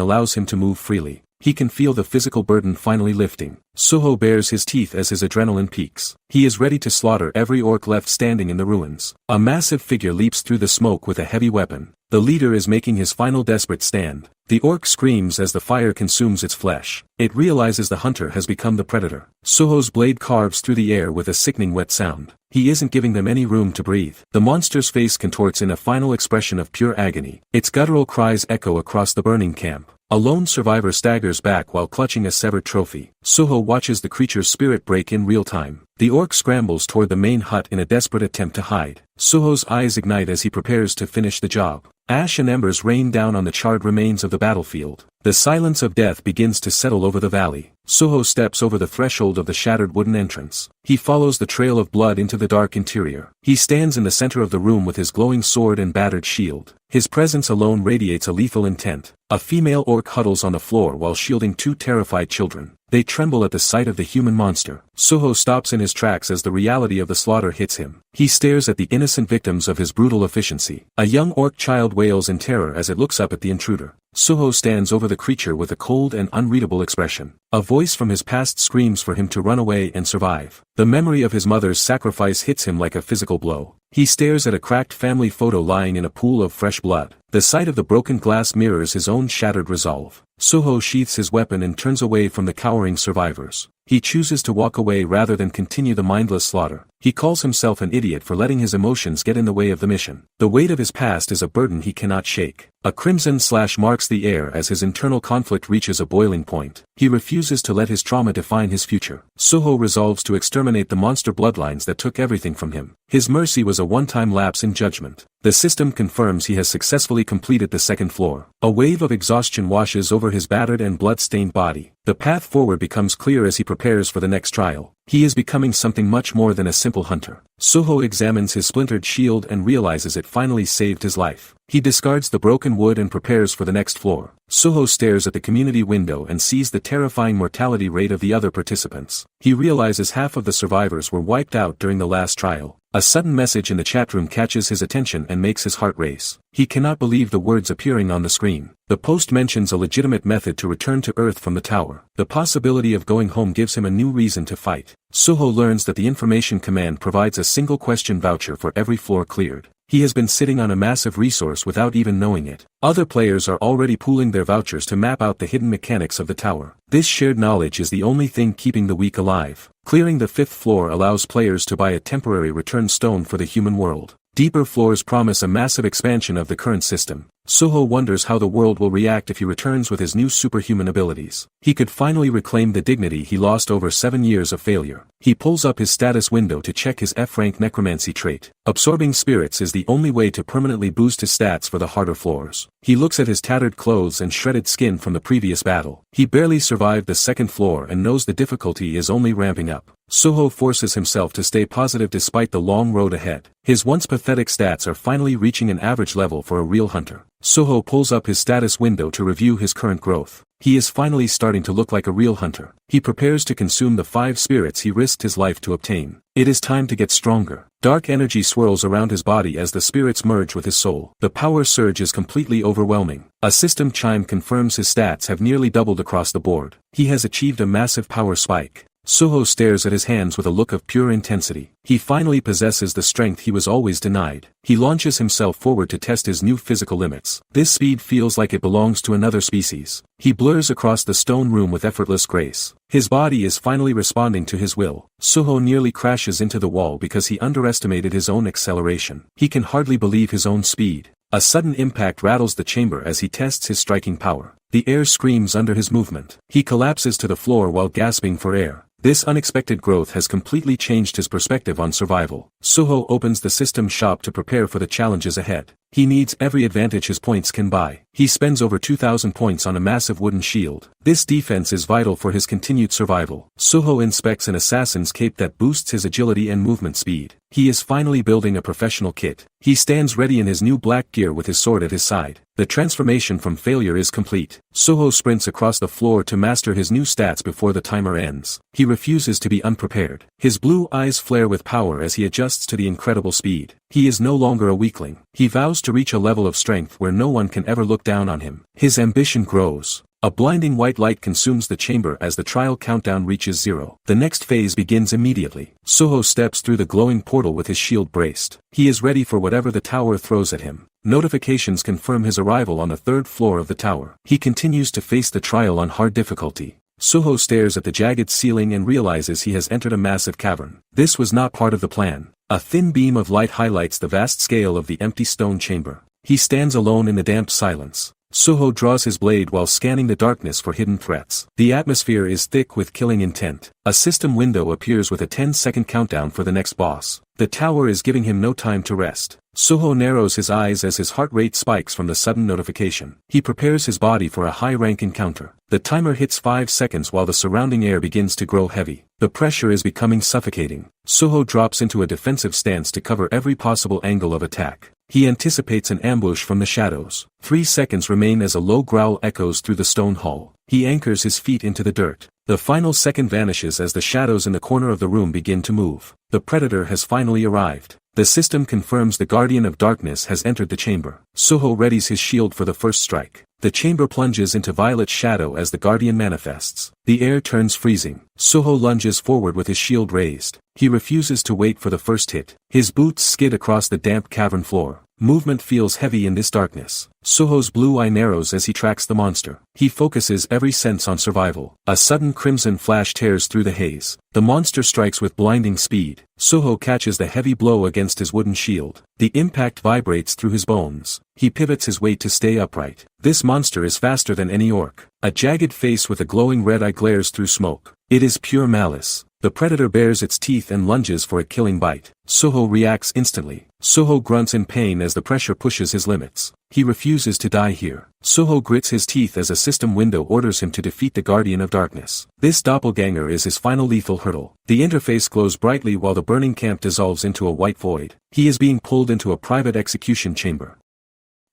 allows him to move freely. He can feel the physical burden finally lifting. Suho bares his teeth as his adrenaline peaks. He is ready to slaughter every orc left standing in the ruins. A massive figure leaps through the smoke with a heavy weapon. The leader is making his final desperate stand. The orc screams as the fire consumes its flesh. It realizes the hunter has become the predator. Suho's blade carves through the air with a sickening wet sound. He isn't giving them any room to breathe. The monster's face contorts in a final expression of pure agony. Its guttural cries echo across the burning camp. A lone survivor staggers back while clutching a severed trophy. Suho watches the creature's spirit break in real time. The orc scrambles toward the main hut in a desperate attempt to hide. Suho's eyes ignite as he prepares to finish the job. Ash and embers rain down on the charred remains of the battlefield. The silence of death begins to settle over the valley. Suho steps over the threshold of the shattered wooden entrance. He follows the trail of blood into the dark interior. He stands in the center of the room with his glowing sword and battered shield. His presence alone radiates a lethal intent. A female orc huddles on the floor while shielding two terrified children. They tremble at the sight of the human monster. Suho stops in his tracks as the reality of the slaughter hits him. He stares at the innocent victims of his brutal efficiency. A young orc child wails in terror as it looks up at the intruder. Suho stands over the creature with a cold and unreadable expression. A voice from his past screams for him to run away and survive. The memory of his mother's sacrifice hits him like a physical blow. He stares at a cracked family photo lying in a pool of fresh blood. The sight of the broken glass mirrors his own shattered resolve. Suho sheaths his weapon and turns away from the cowering survivors. He chooses to walk away rather than continue the mindless slaughter. He calls himself an idiot for letting his emotions get in the way of the mission. The weight of his past is a burden he cannot shake. A crimson slash marks the air as his internal conflict reaches a boiling point. He refuses to let his trauma define his future. Suho resolves to exterminate the monster bloodlines that took everything from him. His mercy was a one-time lapse in judgment. The system confirms he has successfully completed the second floor. A wave of exhaustion washes over his battered and blood-stained body. The path forward becomes clear as he prepares for the next trial. He is becoming something much more than a simple hunter. Suho examines his splintered shield and realizes it finally saved his life. He discards the broken wood and prepares for the next floor. Suho stares at the community window and sees the terrifying mortality rate of the other participants. He realizes half of the survivors were wiped out during the last trial. A sudden message in the chat room catches his attention and makes his heart race. He cannot believe the words appearing on the screen. The post mentions a legitimate method to return to Earth from the tower. The possibility of going home gives him a new reason to fight. Suho learns that the information command provides a single question voucher for every floor cleared. He has been sitting on a massive resource without even knowing it. Other players are already pooling their vouchers to map out the hidden mechanics of the tower. This shared knowledge is the only thing keeping the weak alive. Clearing the fifth floor allows players to buy a temporary return stone for the human world. Deeper floors promise a massive expansion of the current system. Suho wonders how the world will react if he returns with his new superhuman abilities. He could finally reclaim the dignity he lost over 7 years of failure. He pulls up his status window to check his F-rank necromancy trait. Absorbing spirits is the only way to permanently boost his stats for the harder floors. He looks at his tattered clothes and shredded skin from the previous battle. He barely survived the second floor and knows the difficulty is only ramping up. Suho forces himself to stay positive despite the long road ahead. His once pathetic stats are finally reaching an average level for a real hunter. Soho pulls up his status window to review his current growth. He is finally starting to look like a real hunter. He prepares to consume the 5 spirits he risked his life to obtain. It is time to get stronger. Dark energy swirls around his body as the spirits merge with his soul. The power surge is completely overwhelming. A system chime confirms his stats have nearly doubled across the board. He has achieved a massive power spike. Soho stares at his hands with a look of pure intensity. He finally possesses the strength he was always denied. He launches himself forward to test his new physical limits. This speed feels like it belongs to another species. He blurs across the stone room with effortless grace. His body is finally responding to his will. Soho nearly crashes into the wall because he underestimated his own acceleration. He can hardly believe his own speed. A sudden impact rattles the chamber as he tests his striking power. The air screams under his movement. He collapses to the floor while gasping for air. This unexpected growth has completely changed his perspective on survival. Soho opens the system shop to prepare for the challenges ahead. He needs every advantage his points can buy. He spends over 2,000 points on a massive wooden shield. This defense is vital for his continued survival. Soho inspects an assassin's cape that boosts his agility and movement speed. He is finally building a professional kit. He stands ready in his new black gear with his sword at his side. The transformation from failure is complete. Soho sprints across the floor to master his new stats before the timer ends. He refuses to be unprepared. His blue eyes flare with power as he adjusts to the incredible speed. He is no longer a weakling. He vows to reach a level of strength where no one can ever look down on him. His ambition grows. A blinding white light consumes the chamber as the trial countdown reaches 0. The next phase begins immediately. Soho steps through the glowing portal with his shield braced. He is ready for whatever the tower throws at him. Notifications confirm his arrival on the 3rd floor of the tower. He continues to face the trial on hard difficulty. Soho stares at the jagged ceiling and realizes he has entered a massive cavern. This was not part of the plan. A thin beam of light highlights the vast scale of the empty stone chamber. He stands alone in the damp silence. Soho draws his blade while scanning the darkness for hidden threats. The atmosphere is thick with killing intent. A system window appears with a 10-second countdown for the next boss. The tower is giving him no time to rest. Soho narrows his eyes as his heart rate spikes from the sudden notification. He prepares his body for a high-rank encounter. The timer hits 5 seconds while the surrounding air begins to grow heavy. The pressure is becoming suffocating. Soho drops into a defensive stance to cover every possible angle of attack. He anticipates an ambush from the shadows. 3 seconds remain as a low growl echoes through the stone hall. He anchors his feet into the dirt. The final second vanishes as the shadows in the corner of the room begin to move. The predator has finally arrived. The system confirms the Guardian of Darkness has entered the chamber. Soho readies his shield for the first strike. The chamber plunges into violet shadow as the Guardian manifests. The air turns freezing. Soho lunges forward with his shield raised. He refuses to wait for the first hit. His boots skid across the damp cavern floor. Movement feels heavy in this darkness. Soho's blue eye narrows as he tracks the monster. He focuses every sense on survival. A sudden crimson flash tears through the haze. The monster strikes with blinding speed. Soho catches the heavy blow against his wooden shield. The impact vibrates through his bones. He pivots his weight to stay upright. This monster is faster than any orc. A jagged face with a glowing red eye glares through smoke. It is pure malice. The predator bares its teeth and lunges for a killing bite. Soho reacts instantly. Soho grunts in pain as the pressure pushes his limits. He refuses to die here. Soho grits his teeth as a system window orders him to defeat the Guardian of Darkness. This doppelganger is his final lethal hurdle. The interface glows brightly while the burning camp dissolves into a white void. He is being pulled into a private execution chamber.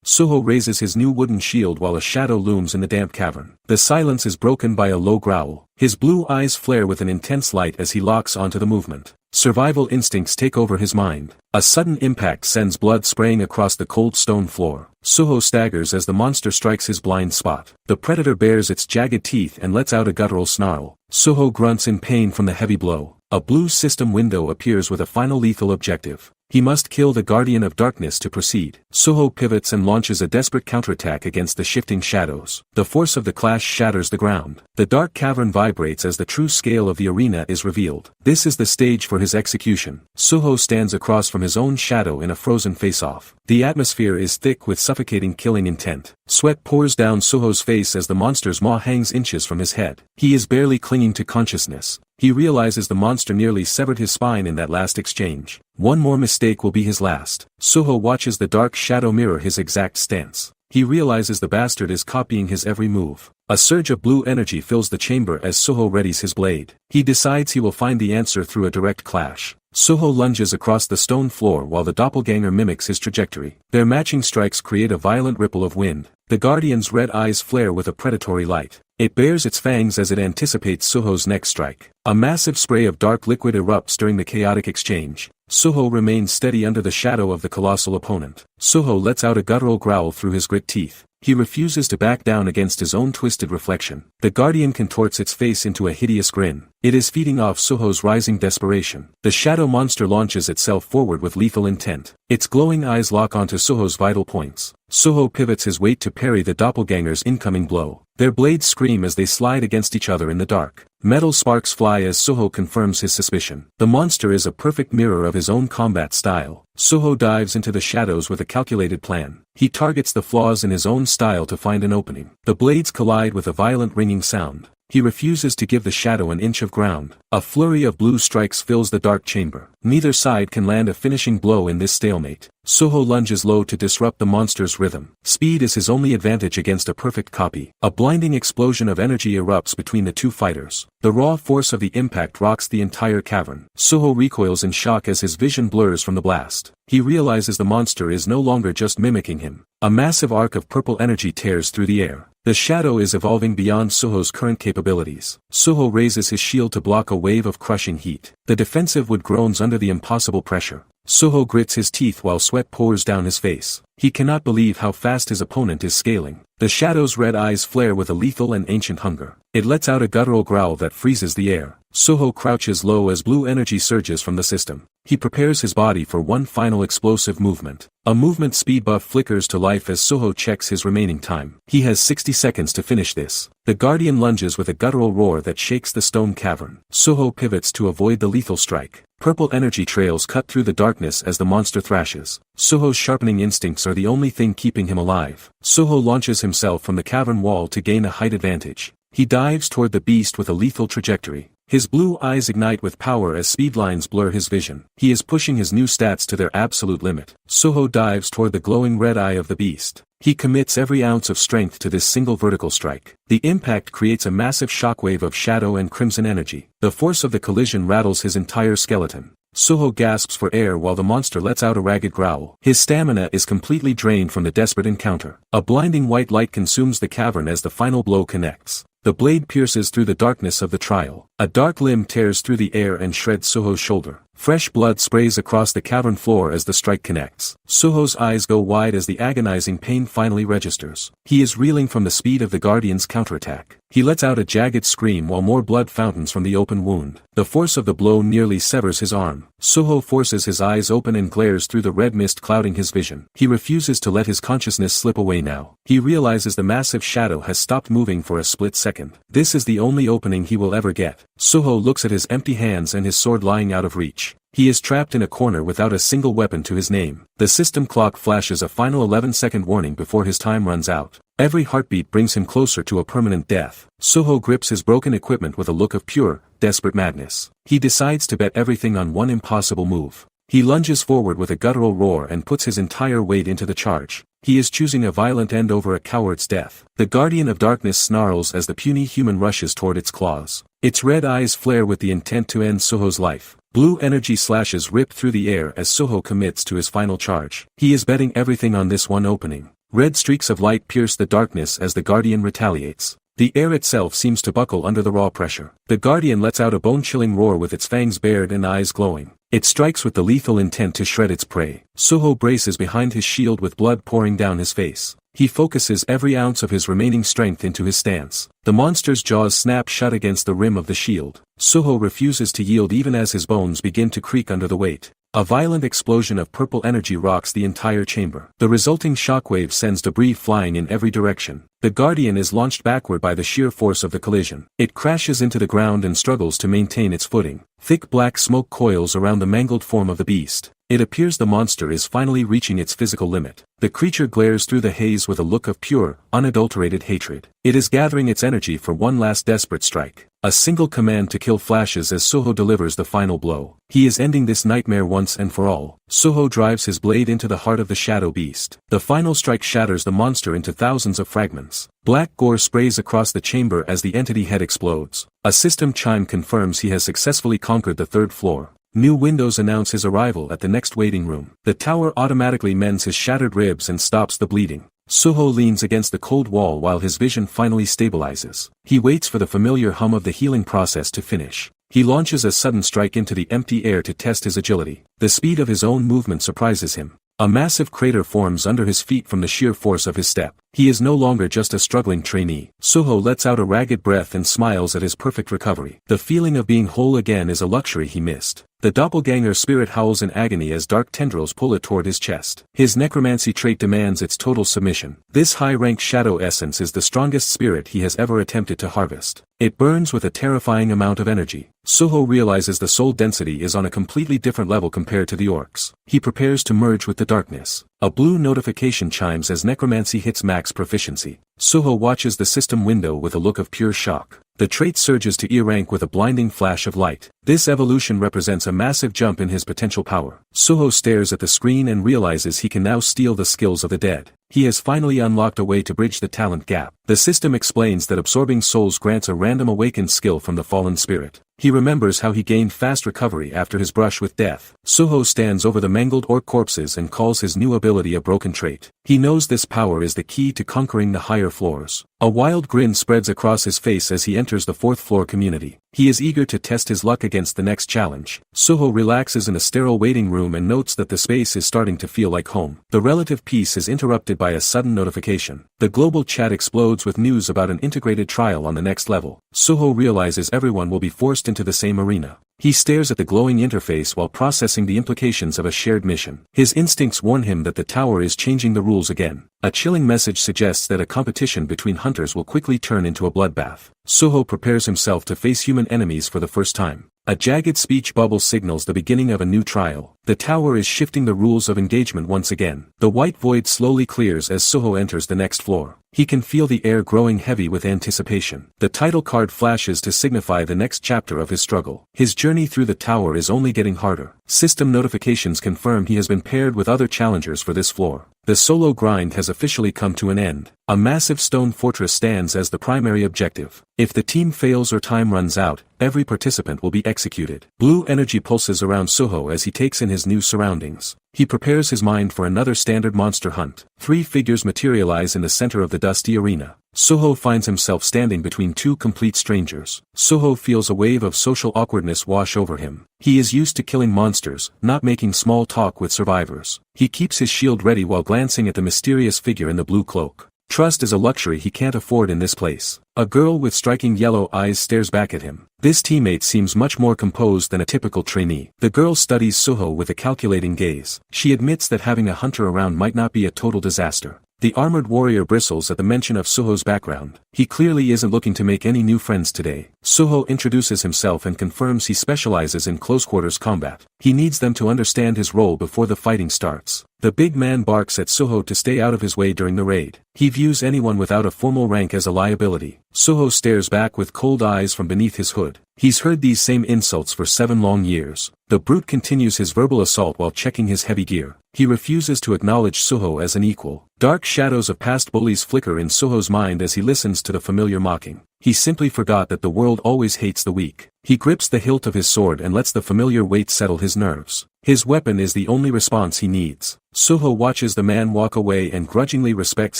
Soho raises his new wooden shield while a shadow looms in the damp cavern. The silence is broken by a low growl. His blue eyes flare with an intense light as he locks onto the movement. Survival instincts take over his mind. A sudden impact sends blood spraying across the cold stone floor. Soho staggers as the monster strikes his blind spot. The predator bares its jagged teeth and lets out a guttural snarl. Soho grunts in pain from the heavy blow. A blue system window appears with a final lethal objective. He must kill the Guardian of Darkness to proceed. Soho pivots and launches a desperate counterattack against the shifting shadows. The force of the clash shatters the ground. The dark cavern vibrates as the true scale of the arena is revealed. This is the stage for his execution. Soho stands across from his own shadow in a frozen face-off. The atmosphere is thick with suffocating killing intent. Sweat pours down Soho's face as the monster's maw hangs inches from his head. He is barely clinging to consciousness. He realizes the monster nearly severed his spine in that last exchange. One more mistake will be his last. Soho watches the dark shadow mirror his exact stance. He realizes the bastard is copying his every move. A surge of blue energy fills the chamber as Soho readies his blade. He decides he will find the answer through a direct clash. Soho lunges across the stone floor while the doppelganger mimics his trajectory. Their matching strikes create a violent ripple of wind. The Guardian's red eyes flare with a predatory light. It bares its fangs as it anticipates Soho's next strike. A massive spray of dark liquid erupts during the chaotic exchange. Soho remains steady under the shadow of the colossal opponent. Soho lets out a guttural growl through his grit teeth. He refuses to back down against his own twisted reflection. The Guardian contorts its face into a hideous grin. It is feeding off Soho's rising desperation. The shadow monster launches itself forward with lethal intent. Its glowing eyes lock onto Soho's vital points. Soho pivots his weight to parry the doppelganger's incoming blow. Their blades scream as they slide against each other in the dark. Metal sparks fly as Soho confirms his suspicion. The monster is a perfect mirror of his own combat style. Soho dives into the shadows with a calculated plan. He targets the flaws in his own style to find an opening. The blades collide with a violent ringing sound. He refuses to give the shadow an inch of ground. A flurry of blue strikes fills the dark chamber. Neither side can land a finishing blow in this stalemate. Soho lunges low to disrupt the monster's rhythm. Speed is his only advantage against a perfect copy. A blinding explosion of energy erupts between the two fighters. The raw force of the impact rocks the entire cavern. Soho recoils in shock as his vision blurs from the blast. He realizes the monster is no longer just mimicking him. A massive arc of purple energy tears through the air. The shadow is evolving beyond Soho's current capabilities. Soho raises his shield to block a wave of crushing heat. The defensive wood groans under the impossible pressure. Soho grits his teeth while sweat pours down his face. He cannot believe how fast his opponent is scaling. The shadow's red eyes flare with a lethal and ancient hunger. It lets out a guttural growl that freezes the air. Soho crouches low as blue energy surges from the system. He prepares his body for one final explosive movement. A movement speed buff flickers to life as Soho checks his remaining time. He has 60 seconds to finish this. The Guardian lunges with a guttural roar that shakes the stone cavern. Soho pivots to avoid the lethal strike. Purple energy trails cut through the darkness as the monster thrashes. Soho's sharpening instincts are the only thing keeping him alive. Soho launches himself from the cavern wall to gain a height advantage. He dives toward the beast with a lethal trajectory. His blue eyes ignite with power as speed lines blur his vision. He is pushing his new stats to their absolute limit. Soho dives toward the glowing red eye of the beast. He commits every ounce of strength to this single vertical strike. The impact creates a massive shockwave of shadow and crimson energy. The force of the collision rattles his entire skeleton. Soho gasps for air while the monster lets out a ragged growl. His stamina is completely drained from the desperate encounter. A blinding white light consumes the cavern as the final blow connects. The blade pierces through the darkness of the trial. A dark limb tears through the air and shreds Soho's shoulder. Fresh blood sprays across the cavern floor as the strike connects. Soho's eyes go wide as the agonizing pain finally registers. He is reeling from the speed of the Guardian's counterattack. He lets out a jagged scream while more blood fountains from the open wound. The force of the blow nearly severs his arm. Soho forces his eyes open and glares through the red mist clouding his vision. He refuses to let his consciousness slip away now. He realizes the massive shadow has stopped moving for a split second. This is the only opening he will ever get. Soho looks at his empty hands and his sword lying out of reach. He is trapped in a corner without a single weapon to his name. The system clock flashes a final 11-second warning before his time runs out. Every heartbeat brings him closer to a permanent death. Soho grips his broken equipment with a look of pure, desperate madness. He decides to bet everything on one impossible move. He lunges forward with a guttural roar and puts his entire weight into the charge. He is choosing a violent end over a coward's death. The Guardian of Darkness snarls as the puny human rushes toward its claws. Its red eyes flare with the intent to end Soho's life. Blue energy slashes rip through the air as Soho commits to his final charge. He is betting everything on this one opening. Red streaks of light pierce the darkness as the Guardian retaliates. The air itself seems to buckle under the raw pressure. The Guardian lets out a bone-chilling roar with its fangs bared and eyes glowing. It strikes with the lethal intent to shred its prey. Soho braces behind his shield with blood pouring down his face. He focuses every ounce of his remaining strength into his stance. The monster's jaws snap shut against the rim of the shield. Soho refuses to yield even as his bones begin to creak under the weight. A violent explosion of purple energy rocks the entire chamber. The resulting shockwave sends debris flying in every direction. The Guardian is launched backward by the sheer force of the collision. It crashes into the ground and struggles to maintain its footing. Thick black smoke coils around the mangled form of the beast. It appears the monster is finally reaching its physical limit. The creature glares through the haze with a look of pure, unadulterated hatred. It is gathering its energy for one last desperate strike. A single command to kill flashes as Soho delivers the final blow. He is ending this nightmare once and for all. Soho drives his blade into the heart of the shadow beast. The final strike shatters the monster into thousands of fragments. Black gore sprays across the chamber as the entity head explodes. A system chime confirms he has successfully conquered the third floor. New windows announce his arrival at the next waiting room. The tower automatically mends his shattered ribs and stops the bleeding. Suho leans against the cold wall while his vision finally stabilizes. He waits for the familiar hum of the healing process to finish. He launches a sudden strike into the empty air to test his agility. The speed of his own movement surprises him. A massive crater forms under his feet from the sheer force of his step. He is no longer just a struggling trainee. Suho lets out a ragged breath and smiles at his perfect recovery. The feeling of being whole again is a luxury he missed. The doppelganger spirit howls in agony as dark tendrils pull it toward his chest. His necromancy trait demands its total submission. This high-rank shadow essence is the strongest spirit he has ever attempted to harvest. It burns with a terrifying amount of energy. Suho realizes the soul density is on a completely different level compared to the orcs. He prepares to merge with the darkness. A blue notification chimes as necromancy hits max proficiency. Suho watches the system window with a look of pure shock. The trait surges to E rank with a blinding flash of light. This evolution represents a massive jump in his potential power. Suho stares at the screen and realizes he can now steal the skills of the dead. He has finally unlocked a way to bridge the talent gap. The system explains that absorbing souls grants a random awakened skill from the fallen spirit. He remembers how he gained fast recovery after his brush with death. Suho stands over the mangled orc corpses and calls his new ability a broken trait. He knows this power is the key to conquering the higher floors. A wild grin spreads across his face as he enters the 4th floor community. He is eager to test his luck against the next challenge. Suho relaxes in a sterile waiting room and notes that the space is starting to feel like home. The relative peace is interrupted by a sudden notification. The global chat explodes with news about an integrated trial on the next level. Suho realizes everyone will be forced into the same arena. He stares at the glowing interface while processing the implications of a shared mission. His instincts warn him that the tower is changing the rules again. A chilling message suggests that a competition between hunters will quickly turn into a bloodbath. Suho prepares himself to face human enemies for the first time. A jagged speech bubble signals the beginning of a new trial. The tower is shifting the rules of engagement once again. The white void slowly clears as Suho enters the next floor. He can feel the air growing heavy with anticipation. The title card flashes to signify the next chapter of his struggle. His journey through the tower is only getting harder. System notifications confirm he has been paired with other challengers for this floor. The solo grind has officially come to an end. A massive stone fortress stands as the primary objective. If the team fails or time runs out, every participant will be executed. Blue energy pulses around Suho as he takes in his new surroundings. He prepares his mind for another standard monster hunt. 3 figures materialize in the center of the dusty arena. Suho finds himself standing between 2 complete strangers. Suho feels a wave of social awkwardness wash over him. He is used to killing monsters, not making small talk with survivors. He keeps his shield ready while glancing at the mysterious figure in the blue cloak. Trust is a luxury he can't afford in this place. A girl with striking yellow eyes stares back at him. This teammate seems much more composed than a typical trainee. The girl studies Suho with a calculating gaze. She admits that having a hunter around might not be a total disaster. The armored warrior bristles at the mention of Suho's background. He clearly isn't looking to make any new friends today. Suho introduces himself and confirms he specializes in close-quarters combat. He needs them to understand his role before the fighting starts. The big man barks at Suho to stay out of his way during the raid. He views anyone without a formal rank as a liability. Suho stares back with cold eyes from beneath his hood. He's heard these same insults for 7 long years. The brute continues his verbal assault while checking his heavy gear. He refuses to acknowledge Suho as an equal. Dark shadows of past bullies flicker in Suho's mind as he listens to the familiar mocking. He simply forgot that the world always hates the weak. He grips the hilt of his sword and lets the familiar weight settle his nerves. His weapon is the only response he needs. Suho watches the man walk away and grudgingly respects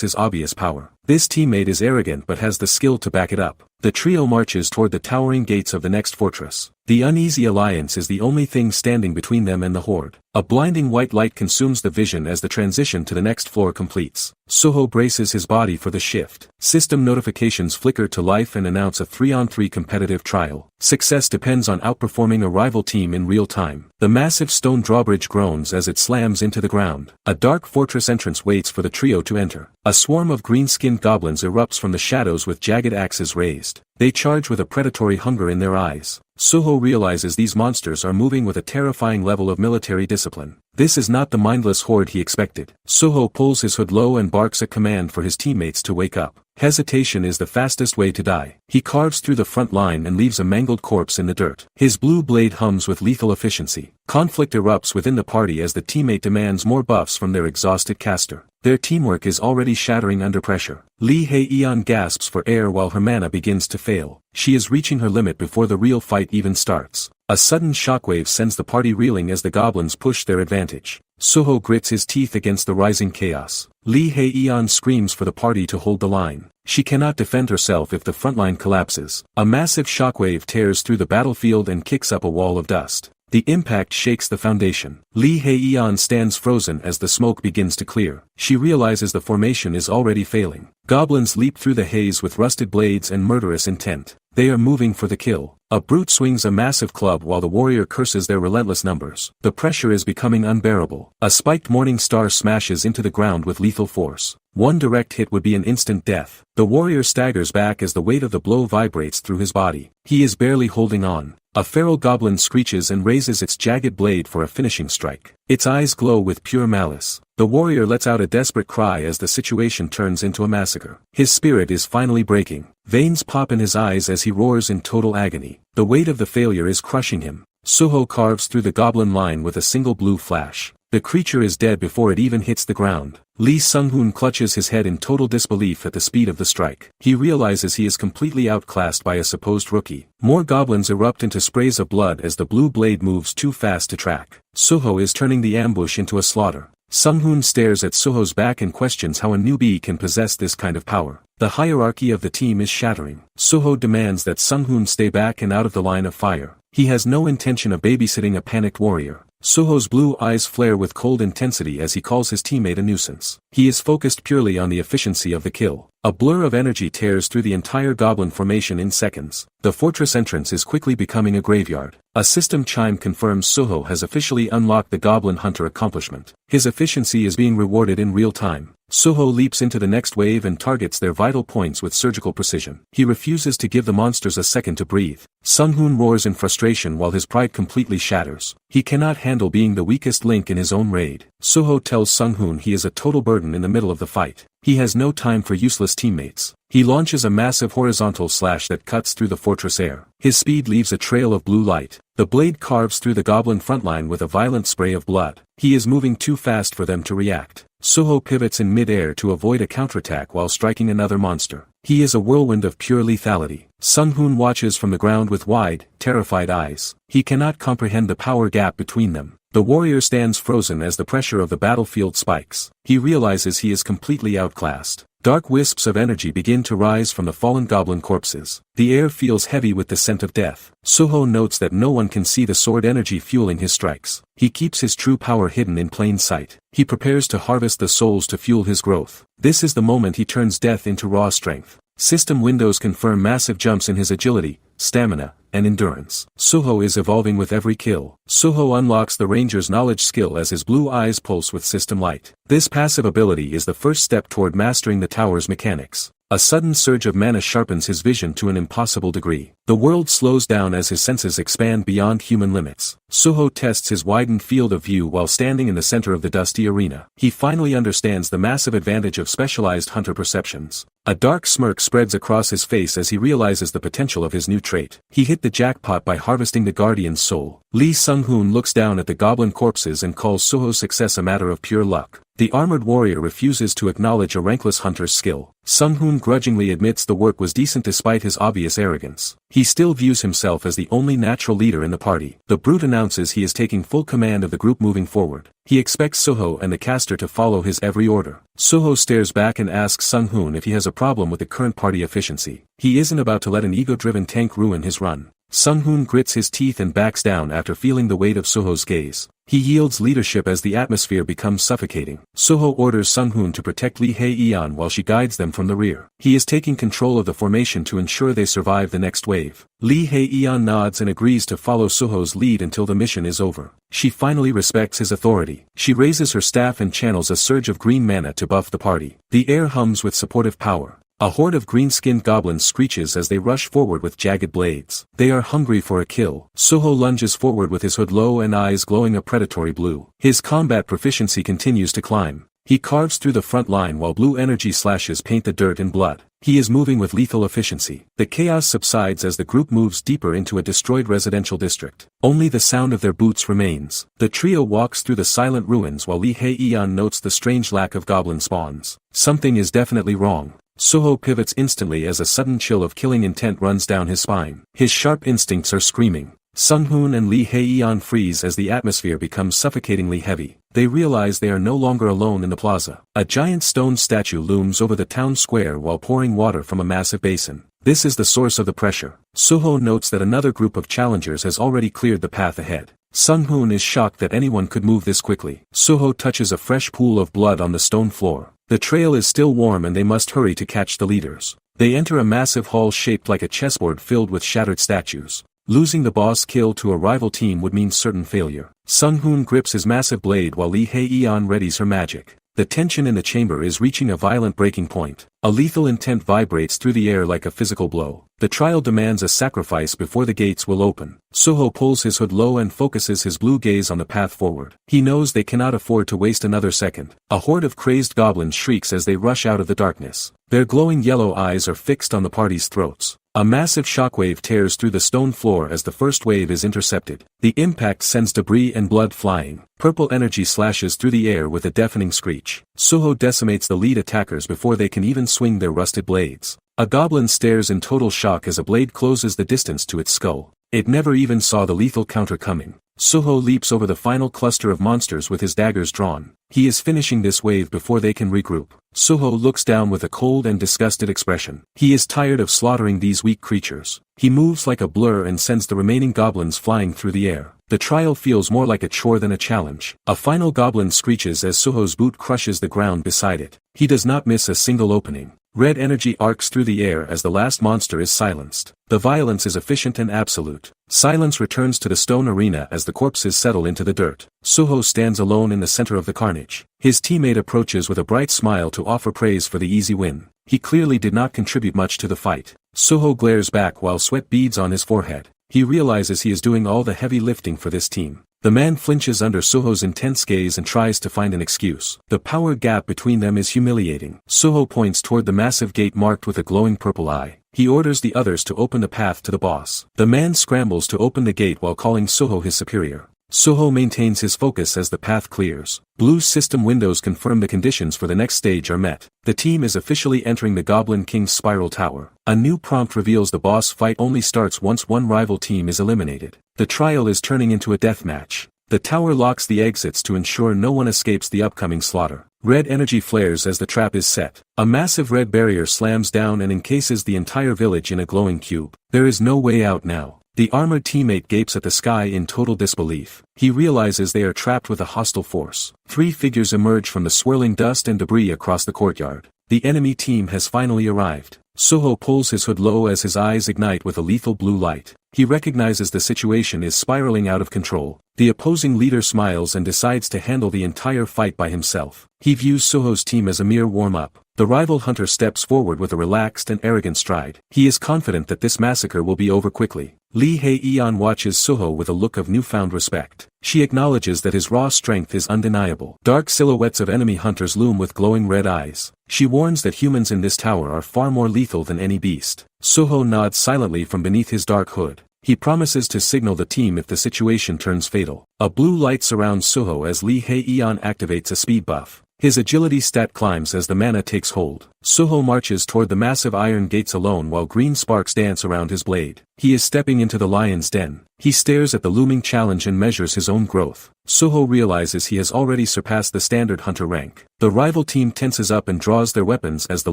his obvious power. This teammate is arrogant but has the skill to back it up. The trio marches toward the towering gates of the next fortress. The uneasy alliance is the only thing standing between them and the horde. A blinding white light consumes the vision as the transition to the next floor completes. Suho braces his body for the shift. System notifications flicker to life and announce a 3-on-3 competitive trial. Success depends on outperforming a rival team in real time. The massive stone drawbridge groans as it slams into the ground. A dark fortress entrance waits for the trio to enter. A swarm of green-skinned goblins erupts from the shadows with jagged axes raised. They charge with a predatory hunger in their eyes. Suho realizes these monsters are moving with a terrifying level of military discipline. This is not the mindless horde he expected. Suho pulls his hood low and barks a command for his teammates to wake up. Hesitation is the fastest way to die. He carves through the front line and leaves a mangled corpse in the dirt. His blue blade hums with lethal efficiency. Conflict erupts within the party as the teammate demands more buffs from their exhausted caster. Their teamwork is already shattering under pressure. Lee Hae-eon gasps for air while her mana begins to fail. She is reaching her limit before the real fight even starts. A sudden shockwave sends the party reeling as the goblins push their advantage. Soho grits his teeth against the rising chaos. Lee Hae-yeon screams for the party to hold the line. She cannot defend herself if the front line collapses. A massive shockwave tears through the battlefield and kicks up a wall of dust. The impact shakes the foundation. Lee Hae-yeon stands frozen as the smoke begins to clear. She realizes the formation is already failing. Goblins leap through the haze with rusted blades and murderous intent. They are moving for the kill. A brute swings a massive club while the warrior curses their relentless numbers. The pressure is becoming unbearable. A spiked morning star smashes into the ground with lethal force. One direct hit would be an instant death. The warrior staggers back as the weight of the blow vibrates through his body. He is barely holding on. A feral goblin screeches and raises its jagged blade for a finishing strike. Its eyes glow with pure malice. The warrior lets out a desperate cry as the situation turns into a massacre. His spirit is finally breaking. Veins pop in his eyes as he roars in total agony. The weight of the failure is crushing him. Soho carves through the goblin line with a single blue flash. The creature is dead before it even hits the ground. Lee Sung-hoon clutches his head in total disbelief at the speed of the strike. He realizes he is completely outclassed by a supposed rookie. More goblins erupt into sprays of blood as the blue blade moves too fast to track. Soho is turning the ambush into a slaughter. Sung-hoon stares at Soho's back and questions how a newbie can possess this kind of power. The hierarchy of the team is shattering. Soho demands that Sung-hoon stay back and out of the line of fire. He has no intention of babysitting a panicked warrior. Soho's blue eyes flare with cold intensity as he calls his teammate a nuisance. He is focused purely on the efficiency of the kill. A blur of energy tears through the entire goblin formation in seconds. The fortress entrance is quickly becoming a graveyard. A system chime confirms Soho has officially unlocked the Goblin Hunter accomplishment. His efficiency is being rewarded in real time. Soho leaps into the next wave and targets their vital points with surgical precision. He refuses to give the monsters a second to breathe. Sung-hoon roars in frustration while his pride completely shatters. He cannot handle being the weakest link in his own raid. Soho tells Sung-hoon he is a total burden in the middle of the fight. He has no time for useless teammates. He launches a massive horizontal slash that cuts through the fortress air. His speed leaves a trail of blue light. The blade carves through the goblin frontline with a violent spray of blood. He is moving too fast for them to react. Soho pivots in mid-air to avoid a counterattack while striking another monster. He is a whirlwind of pure lethality. Sung-hoon watches from the ground with wide, terrified eyes. He cannot comprehend the power gap between them. The warrior stands frozen as the pressure of the battlefield spikes. He realizes he is completely outclassed. Dark wisps of energy begin to rise from the fallen goblin corpses. The air feels heavy with the scent of death. Soho notes that no one can see the sword energy fueling his strikes. He keeps his true power hidden in plain sight. He prepares to harvest the souls to fuel his growth. This is the moment he turns death into raw strength. System windows confirm massive jumps in his agility, stamina, and endurance. Soho is evolving with every kill. Soho unlocks the ranger's knowledge skill as his blue eyes pulse with system light. This passive ability is the first step toward mastering the tower's mechanics. A sudden surge of mana sharpens his vision to an impossible degree. The world slows down as his senses expand beyond human limits. Soho tests his widened field of view while standing in the center of the dusty arena. He finally understands the massive advantage of specialized hunter perceptions. A dark smirk spreads across his face as he realizes the potential of his new trait. He hit the jackpot by harvesting the guardian's soul. Lee Sung-hoon looks down at the goblin corpses and calls Soho's success a matter of pure luck. The armored warrior refuses to acknowledge a rankless hunter's skill. Sung-hoon grudgingly admits the work was decent despite his obvious arrogance. He still views himself as the only natural leader in the party. The brute announces he is taking full command of the group moving forward. He expects Soho and the caster to follow his every order. Soho stares back and asks Sung-hoon if he has a problem with the current party efficiency. He isn't about to let an ego-driven tank ruin his run. Sung-hoon grits his teeth and backs down after feeling the weight of Soho's gaze. He yields leadership as the atmosphere becomes suffocating. Soho orders Sung-hoon to protect Lee Hae-yeon while she guides them from the rear. He is taking control of the formation to ensure they survive the next wave. Lee Hae-yeon nods and agrees to follow Soho's lead until the mission is over. She finally respects his authority. She raises her staff and channels a surge of green mana to buff the party. The air hums with supportive power. A horde of green-skinned goblins screeches as they rush forward with jagged blades. They are hungry for a kill. Soho lunges forward with his hood low and eyes glowing a predatory blue. His combat proficiency continues to climb. He carves through the front line while blue energy slashes paint the dirt in blood. He is moving with lethal efficiency. The chaos subsides as the group moves deeper into a destroyed residential district. Only the sound of their boots remains. The trio walks through the silent ruins while Lee Hae-yeon notes the strange lack of goblin spawns. Something is definitely wrong. Soho pivots instantly as a sudden chill of killing intent runs down his spine. His sharp instincts are screaming. Sunghoon and Lee Hae-yeon freeze as the atmosphere becomes suffocatingly heavy. They realize they are no longer alone in the plaza. A giant stone statue looms over the town square while pouring water from a massive basin. This is the source of the pressure. Suho notes that another group of challengers has already cleared the path ahead. Sunghoon is shocked that anyone could move this quickly. Suho touches a fresh pool of blood on the stone floor. The trail is still warm and they must hurry to catch the leaders. They enter a massive hall shaped like a chessboard filled with shattered statues. Losing the boss kill to a rival team would mean certain failure. Sunghoon grips his massive blade while Lee Hae-yeon readies her magic. The tension in the chamber is reaching a violent breaking point. A lethal intent vibrates through the air like a physical blow. The trial demands a sacrifice before the gates will open. Suho pulls his hood low and focuses his blue gaze on the path forward. He knows they cannot afford to waste another second. A horde of crazed goblins shrieks as they rush out of the darkness. Their glowing yellow eyes are fixed on the party's throats. A massive shockwave tears through the stone floor as the first wave is intercepted. The impact sends debris and blood flying. Purple energy slashes through the air with a deafening screech. Suho decimates the lead attackers before they can even swing their rusted blades. A goblin stares in total shock as a blade closes the distance to its skull. It never even saw the lethal counter coming. Suho leaps over the final cluster of monsters with his daggers drawn. He is finishing this wave before they can regroup. Suho looks down with a cold and disgusted expression. He is tired of slaughtering these weak creatures. He moves like a blur and sends the remaining goblins flying through the air. The trial feels more like a chore than a challenge. A final goblin screeches as Suho's boot crushes the ground beside it. He does not miss a single opening. Red energy arcs through the air as the last monster is silenced. The violence is efficient and absolute. Silence returns to the stone arena as the corpses settle into the dirt. Suho stands alone in the center of the carnage. His teammate approaches with a bright smile to offer praise for the easy win. He clearly did not contribute much to the fight. Suho glares back while sweat beads on his forehead. He realizes he is doing all the heavy lifting for this team. The man flinches under Suho's intense gaze and tries to find an excuse. The power gap between them is humiliating. Suho points toward the massive gate marked with a glowing purple eye. He orders the others to open the path to the boss. The man scrambles to open the gate while calling Suho his superior. Suho maintains his focus as the path clears. Blue's system windows confirm the conditions for the next stage are met. The team is officially entering the Goblin King's spiral tower. A new prompt reveals the boss fight only starts once one rival team is eliminated. The trial is turning into a deathmatch. The tower locks the exits to ensure no one escapes the upcoming slaughter. Red energy flares as the trap is set. A massive red barrier slams down and encases the entire village in a glowing cube. There is no way out now. The armored teammate gapes at the sky in total disbelief. He realizes they are trapped with a hostile force. 3 figures emerge from the swirling dust and debris across the courtyard. The enemy team has finally arrived. Suho pulls his hood low as his eyes ignite with a lethal blue light. He recognizes the situation is spiraling out of control. The opposing leader smiles and decides to handle the entire fight by himself. He views Suho's team as a mere warm-up. The rival hunter steps forward with a relaxed and arrogant stride. He is confident that this massacre will be over quickly. Lee Hae-yeon watches Suho with a look of newfound respect. She acknowledges that his raw strength is undeniable. Dark silhouettes of enemy hunters loom with glowing red eyes. She warns that humans in this tower are far more lethal than any beast. Suho nods silently from beneath his dark hood. He promises to signal the team if the situation turns fatal. A blue light surrounds Suho as Lee Hae-yeon activates a speed buff. His agility stat climbs as the mana takes hold. Suho marches toward the massive iron gates alone while green sparks dance around his blade. He is stepping into the lion's den. He stares at the looming challenge and measures his own growth. Suho realizes he has already surpassed the standard hunter rank. The rival team tenses up and draws their weapons as the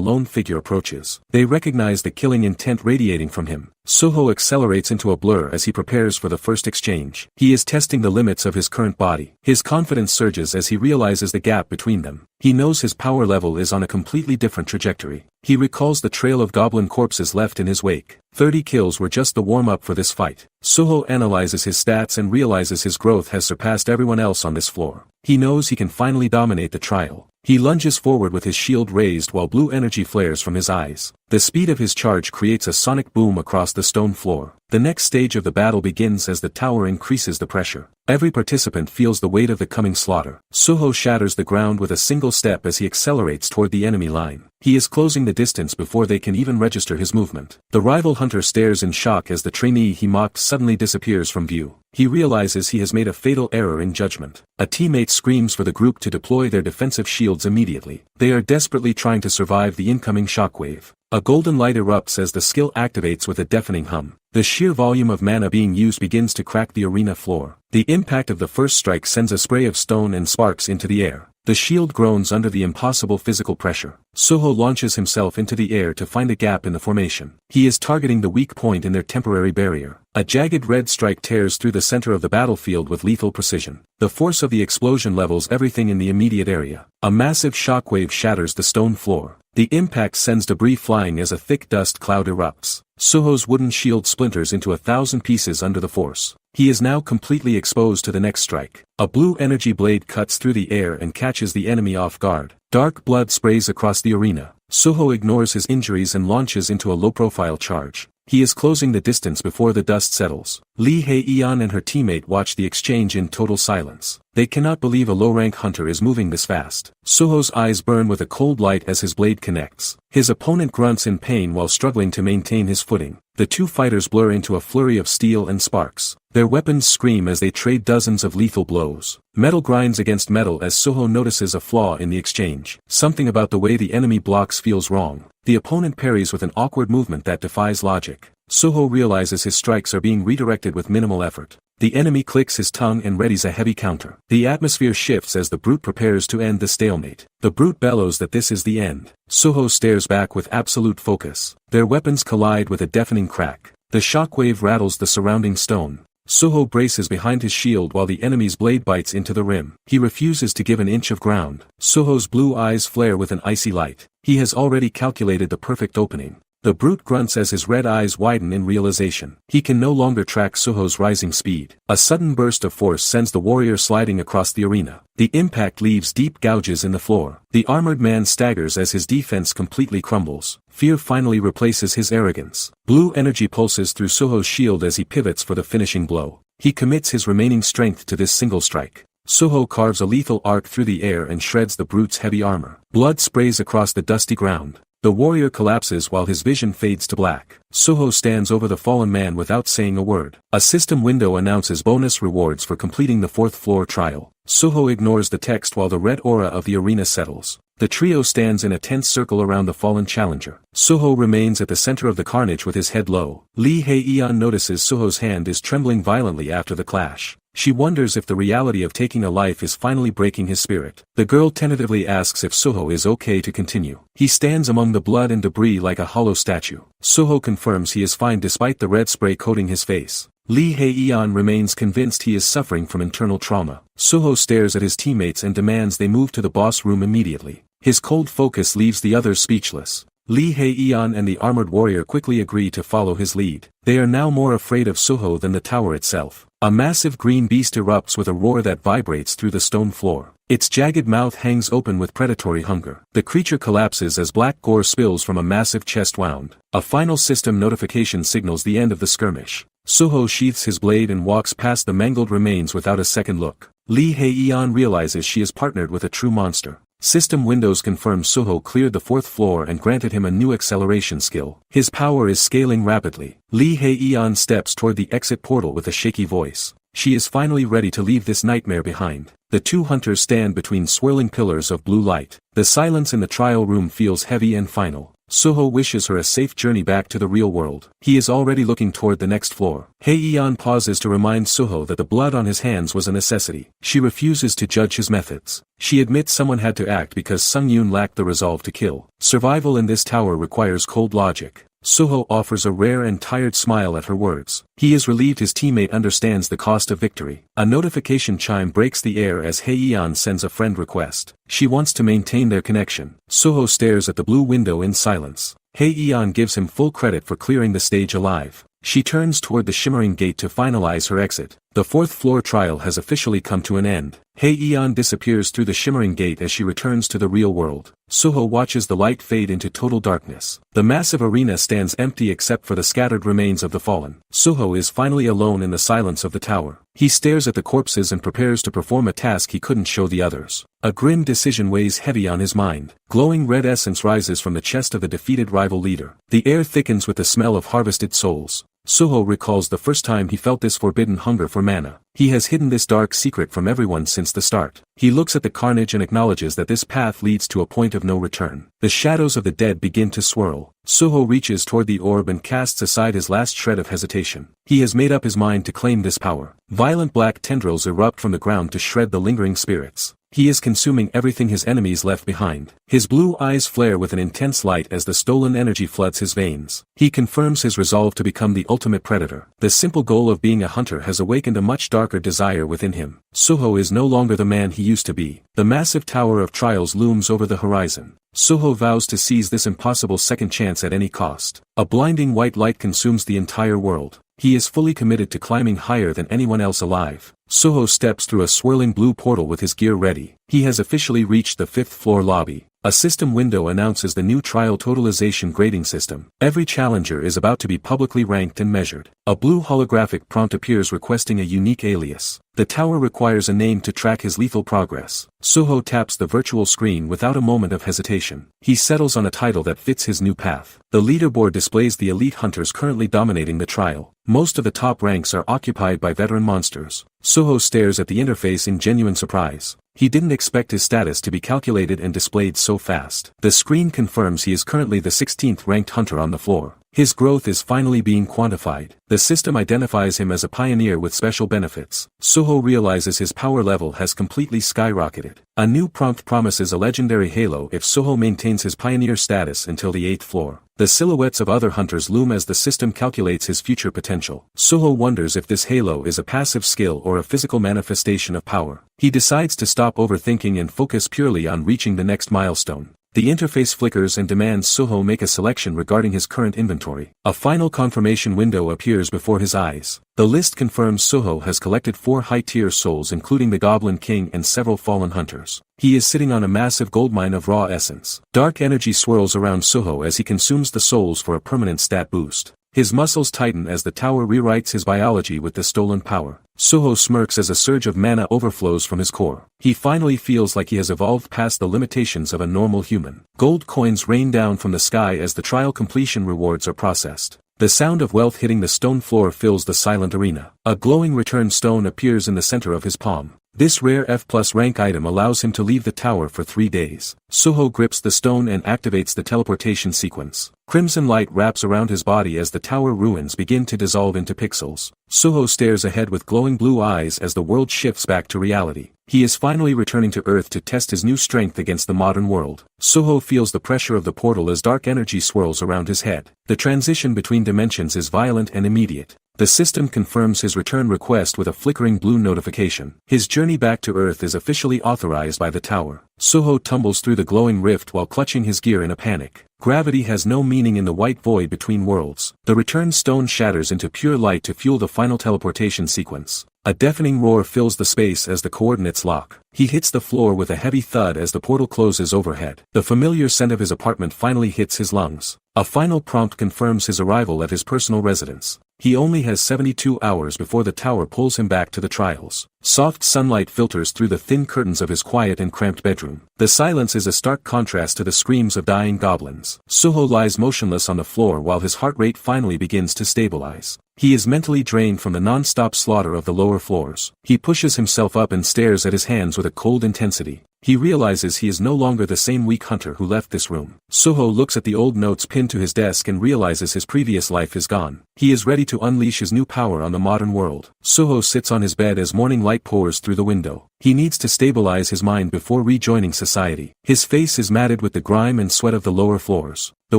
lone figure approaches. They recognize the killing intent radiating from him. Suho accelerates into a blur as he prepares for the first exchange. He is testing the limits of his current body. His confidence surges as he realizes the gap between them. He knows his power level is on a completely different trajectory. He recalls the trail of goblin corpses left in his wake. 30 kills were just the warm-up for this fight. Suho analyzes his stats and realizes his growth has surpassed everyone else on this floor. He knows he can finally dominate the trial. He lunges forward with his shield raised while blue energy flares from his eyes. The speed of his charge creates a sonic boom across the stone floor. The next stage of the battle begins as the tower increases the pressure. Every participant feels the weight of the coming slaughter. Suho shatters the ground with a single step as he accelerates toward the enemy line. He is closing the distance before they can even register his movement. The rival hunter stares in shock as the trainee he mocked suddenly disappears from view. He realizes he has made a fatal error in judgment. A teammate screams for the group to deploy their defensive shields immediately. They are desperately trying to survive the incoming shockwave. A golden light erupts as the skill activates with a deafening hum. The sheer volume of mana being used begins to crack the arena floor. The impact of the first strike sends a spray of stone and sparks into the air. The shield groans under the impossible physical pressure. Soho launches himself into the air to find a gap in the formation. He is targeting the weak point in their temporary barrier. A jagged red strike tears through the center of the battlefield with lethal precision. The force of the explosion levels everything in the immediate area. A massive shockwave shatters the stone floor. The impact sends debris flying as a thick dust cloud erupts. Soho's wooden shield splinters into 1,000 pieces under the force. He is now completely exposed to the next strike. A blue energy blade cuts through the air and catches the enemy off guard. Dark blood sprays across the arena. Soho ignores his injuries and launches into a low-profile charge. He is closing the distance before the dust settles. Lee Hae-eon and her teammate watch the exchange in total silence. They cannot believe a low-rank hunter is moving this fast. Soho's eyes burn with a cold light as his blade connects. His opponent grunts in pain while struggling to maintain his footing. The two fighters blur into a flurry of steel and sparks. Their weapons scream as they trade dozens of lethal blows. Metal grinds against metal as Soho notices a flaw in the exchange. Something about the way the enemy blocks feels wrong. The opponent parries with an awkward movement that defies logic. Soho realizes his strikes are being redirected with minimal effort. The enemy clicks his tongue and readies a heavy counter. The atmosphere shifts as the brute prepares to end the stalemate. The brute bellows that this is the end. Soho stares back with absolute focus. Their weapons collide with a deafening crack. The shockwave rattles the surrounding stone. Soho braces behind his shield while the enemy's blade bites into the rim. He refuses to give an inch of ground. Soho's blue eyes flare with an icy light. He has already calculated the perfect opening. The brute grunts as his red eyes widen in realization. He can no longer track Soho's rising speed. A sudden burst of force sends the warrior sliding across the arena. The impact leaves deep gouges in the floor. The armored man staggers as his defense completely crumbles. Fear finally replaces his arrogance. Blue energy pulses through Soho's shield as he pivots for the finishing blow. He commits his remaining strength to this single strike. Soho carves a lethal arc through the air and shreds the brute's heavy armor. Blood sprays across the dusty ground. The warrior collapses while his vision fades to black. Soho stands over the fallen man without saying a word. A system window announces bonus rewards for completing the 4th floor trial. Soho ignores the text while the red aura of the arena settles. The trio stands in a tense circle around the fallen challenger. Soho remains at the center of the carnage with his head low. Lee Hae-eon notices Soho's hand is trembling violently after the clash. She wonders if the reality of taking a life is finally breaking his spirit. The girl tentatively asks if Soho is okay to continue. He stands among the blood and debris like a hollow statue. Soho confirms he is fine despite the red spray coating his face. Lee Hae-eon remains convinced he is suffering from internal trauma. Soho stares at his teammates and demands they move to the boss room immediately. His cold focus leaves the others speechless. Lee Hae-eon and the armored warrior quickly agree to follow his lead. They are now more afraid of Soho than the tower itself. A massive green beast erupts with a roar that vibrates through the stone floor. Its jagged mouth hangs open with predatory hunger. The creature collapses as black gore spills from a massive chest wound. A final system notification signals the end of the skirmish. Soho sheaths his blade and walks past the mangled remains without a second look. Lee Hae-eon realizes she is partnered with a true monster. System windows confirm Soho cleared the 4th floor and granted him a new acceleration skill. His power is scaling rapidly. Lee Hae-eon steps toward the exit portal with a shaky voice. She is finally ready to leave this nightmare behind. The two hunters stand between swirling pillars of blue light. The silence in the trial room feels heavy and final. Soho wishes her a safe journey back to the real world. He is already looking toward the next floor. Hae-eon pauses to remind Soho that the blood on his hands was a necessity. She refuses to judge his methods. She admits someone had to act because Sung-yoon lacked the resolve to kill. Survival in this tower requires cold logic. Soho offers a rare and tired smile at her words. He is relieved his teammate understands the cost of victory. A notification chime breaks the air as Hae-eon sends a friend request. She wants to maintain their connection. Soho stares at the blue window in silence. Hae-eon gives him full credit for clearing the stage alive. She turns toward the shimmering gate to finalize her exit. The 4th floor trial has officially come to an end. Hae-eon disappears through the shimmering gate as she returns to the real world. Suho watches the light fade into total darkness. The massive arena stands empty except for the scattered remains of the fallen. Suho is finally alone in the silence of the tower. He stares at the corpses and prepares to perform a task he couldn't show the others. A grim decision weighs heavy on his mind. Glowing red essence rises from the chest of the defeated rival leader. The air thickens with the smell of harvested souls. Suho recalls the first time he felt this forbidden hunger for mana. He has hidden this dark secret from everyone since the start. He looks at the carnage and acknowledges that this path leads to a point of no return. The shadows of the dead begin to swirl. Suho reaches toward the orb and casts aside his last shred of hesitation. He has made up his mind to claim this power. Violent black tendrils erupt from the ground to shred the lingering spirits. He is consuming everything his enemies left behind. His blue eyes flare with an intense light as the stolen energy floods his veins. He confirms his resolve to become the ultimate predator. The simple goal of being a hunter has awakened a much darker desire within him. Suho is no longer the man he used to be. The massive tower of trials looms over the horizon. Suho vows to seize this impossible second chance at any cost. A blinding white light consumes the entire world. He is fully committed to climbing higher than anyone else alive. Suho steps through a swirling blue portal with his gear ready. He has officially reached the 5th floor lobby. A system window announces the new trial totalization grading system. Every challenger is about to be publicly ranked and measured. A blue holographic prompt appears requesting a unique alias. The tower requires a name to track his lethal progress. Suho taps the virtual screen without a moment of hesitation. He settles on a title that fits his new path. The leaderboard displays the elite hunters currently dominating the trial. Most of the top ranks are occupied by veteran monsters. Suho stares at the interface in genuine surprise. He didn't expect his status to be calculated and displayed so fast. The screen confirms he is currently the 16th ranked hunter on the floor. His growth is finally being quantified. The system identifies him as a pioneer with special benefits. Suho realizes his power level has completely skyrocketed. A new prompt promises a legendary halo if Suho maintains his pioneer status until the 8th floor. The silhouettes of other hunters loom as the system calculates his future potential. Suho wonders if this halo is a passive skill or a physical manifestation of power. He decides to stop overthinking and focus purely on reaching the next milestone. The interface flickers and demands Suho make a selection regarding his current inventory. A final confirmation window appears before his eyes. The list confirms Suho has collected 4 high-tier souls including the Goblin King and several fallen hunters. He is sitting on a massive goldmine of raw essence. Dark energy swirls around Suho as he consumes the souls for a permanent stat boost. His muscles tighten as the tower rewrites his biology with the stolen power. Suho smirks as a surge of mana overflows from his core. He finally feels like he has evolved past the limitations of a normal human. Gold coins rain down from the sky as the trial completion rewards are processed. The sound of wealth hitting the stone floor fills the silent arena. A glowing return stone appears in the center of his palm. This rare F+ rank item allows him to leave the tower for 3 days. Suho grips the stone and activates the teleportation sequence. Crimson light wraps around his body as the tower ruins begin to dissolve into pixels. Suho stares ahead with glowing blue eyes as the world shifts back to reality. He is finally returning to Earth to test his new strength against the modern world. Suho feels the pressure of the portal as dark energy swirls around his head. The transition between dimensions is violent and immediate. The system confirms his return request with a flickering blue notification. His journey back to Earth is officially authorized by the tower. Suho tumbles through the glowing rift while clutching his gear in a panic. Gravity has no meaning in the white void between worlds. The return stone shatters into pure light to fuel the final teleportation sequence. A deafening roar fills the space as the coordinates lock. He hits the floor with a heavy thud as the portal closes overhead. The familiar scent of his apartment finally hits his lungs. A final prompt confirms his arrival at his personal residence. He only has 72 hours before the tower pulls him back to the trials. Soft sunlight filters through the thin curtains of his quiet and cramped bedroom. The silence is a stark contrast to the screams of dying goblins. Suho lies motionless on the floor while his heart rate finally begins to stabilize. He is mentally drained from the non-stop slaughter of the lower floors. He pushes himself up and stares at his hands with a cold intensity. He realizes he is no longer the same weak hunter who left this room. Suho looks at the old notes pinned to his desk and realizes his previous life is gone. He is ready to unleash his new power on the modern world. Suho sits on his bed as morning light pours through the window. He needs to stabilize his mind before rejoining society. His face is matted with the grime and sweat of the lower floors. The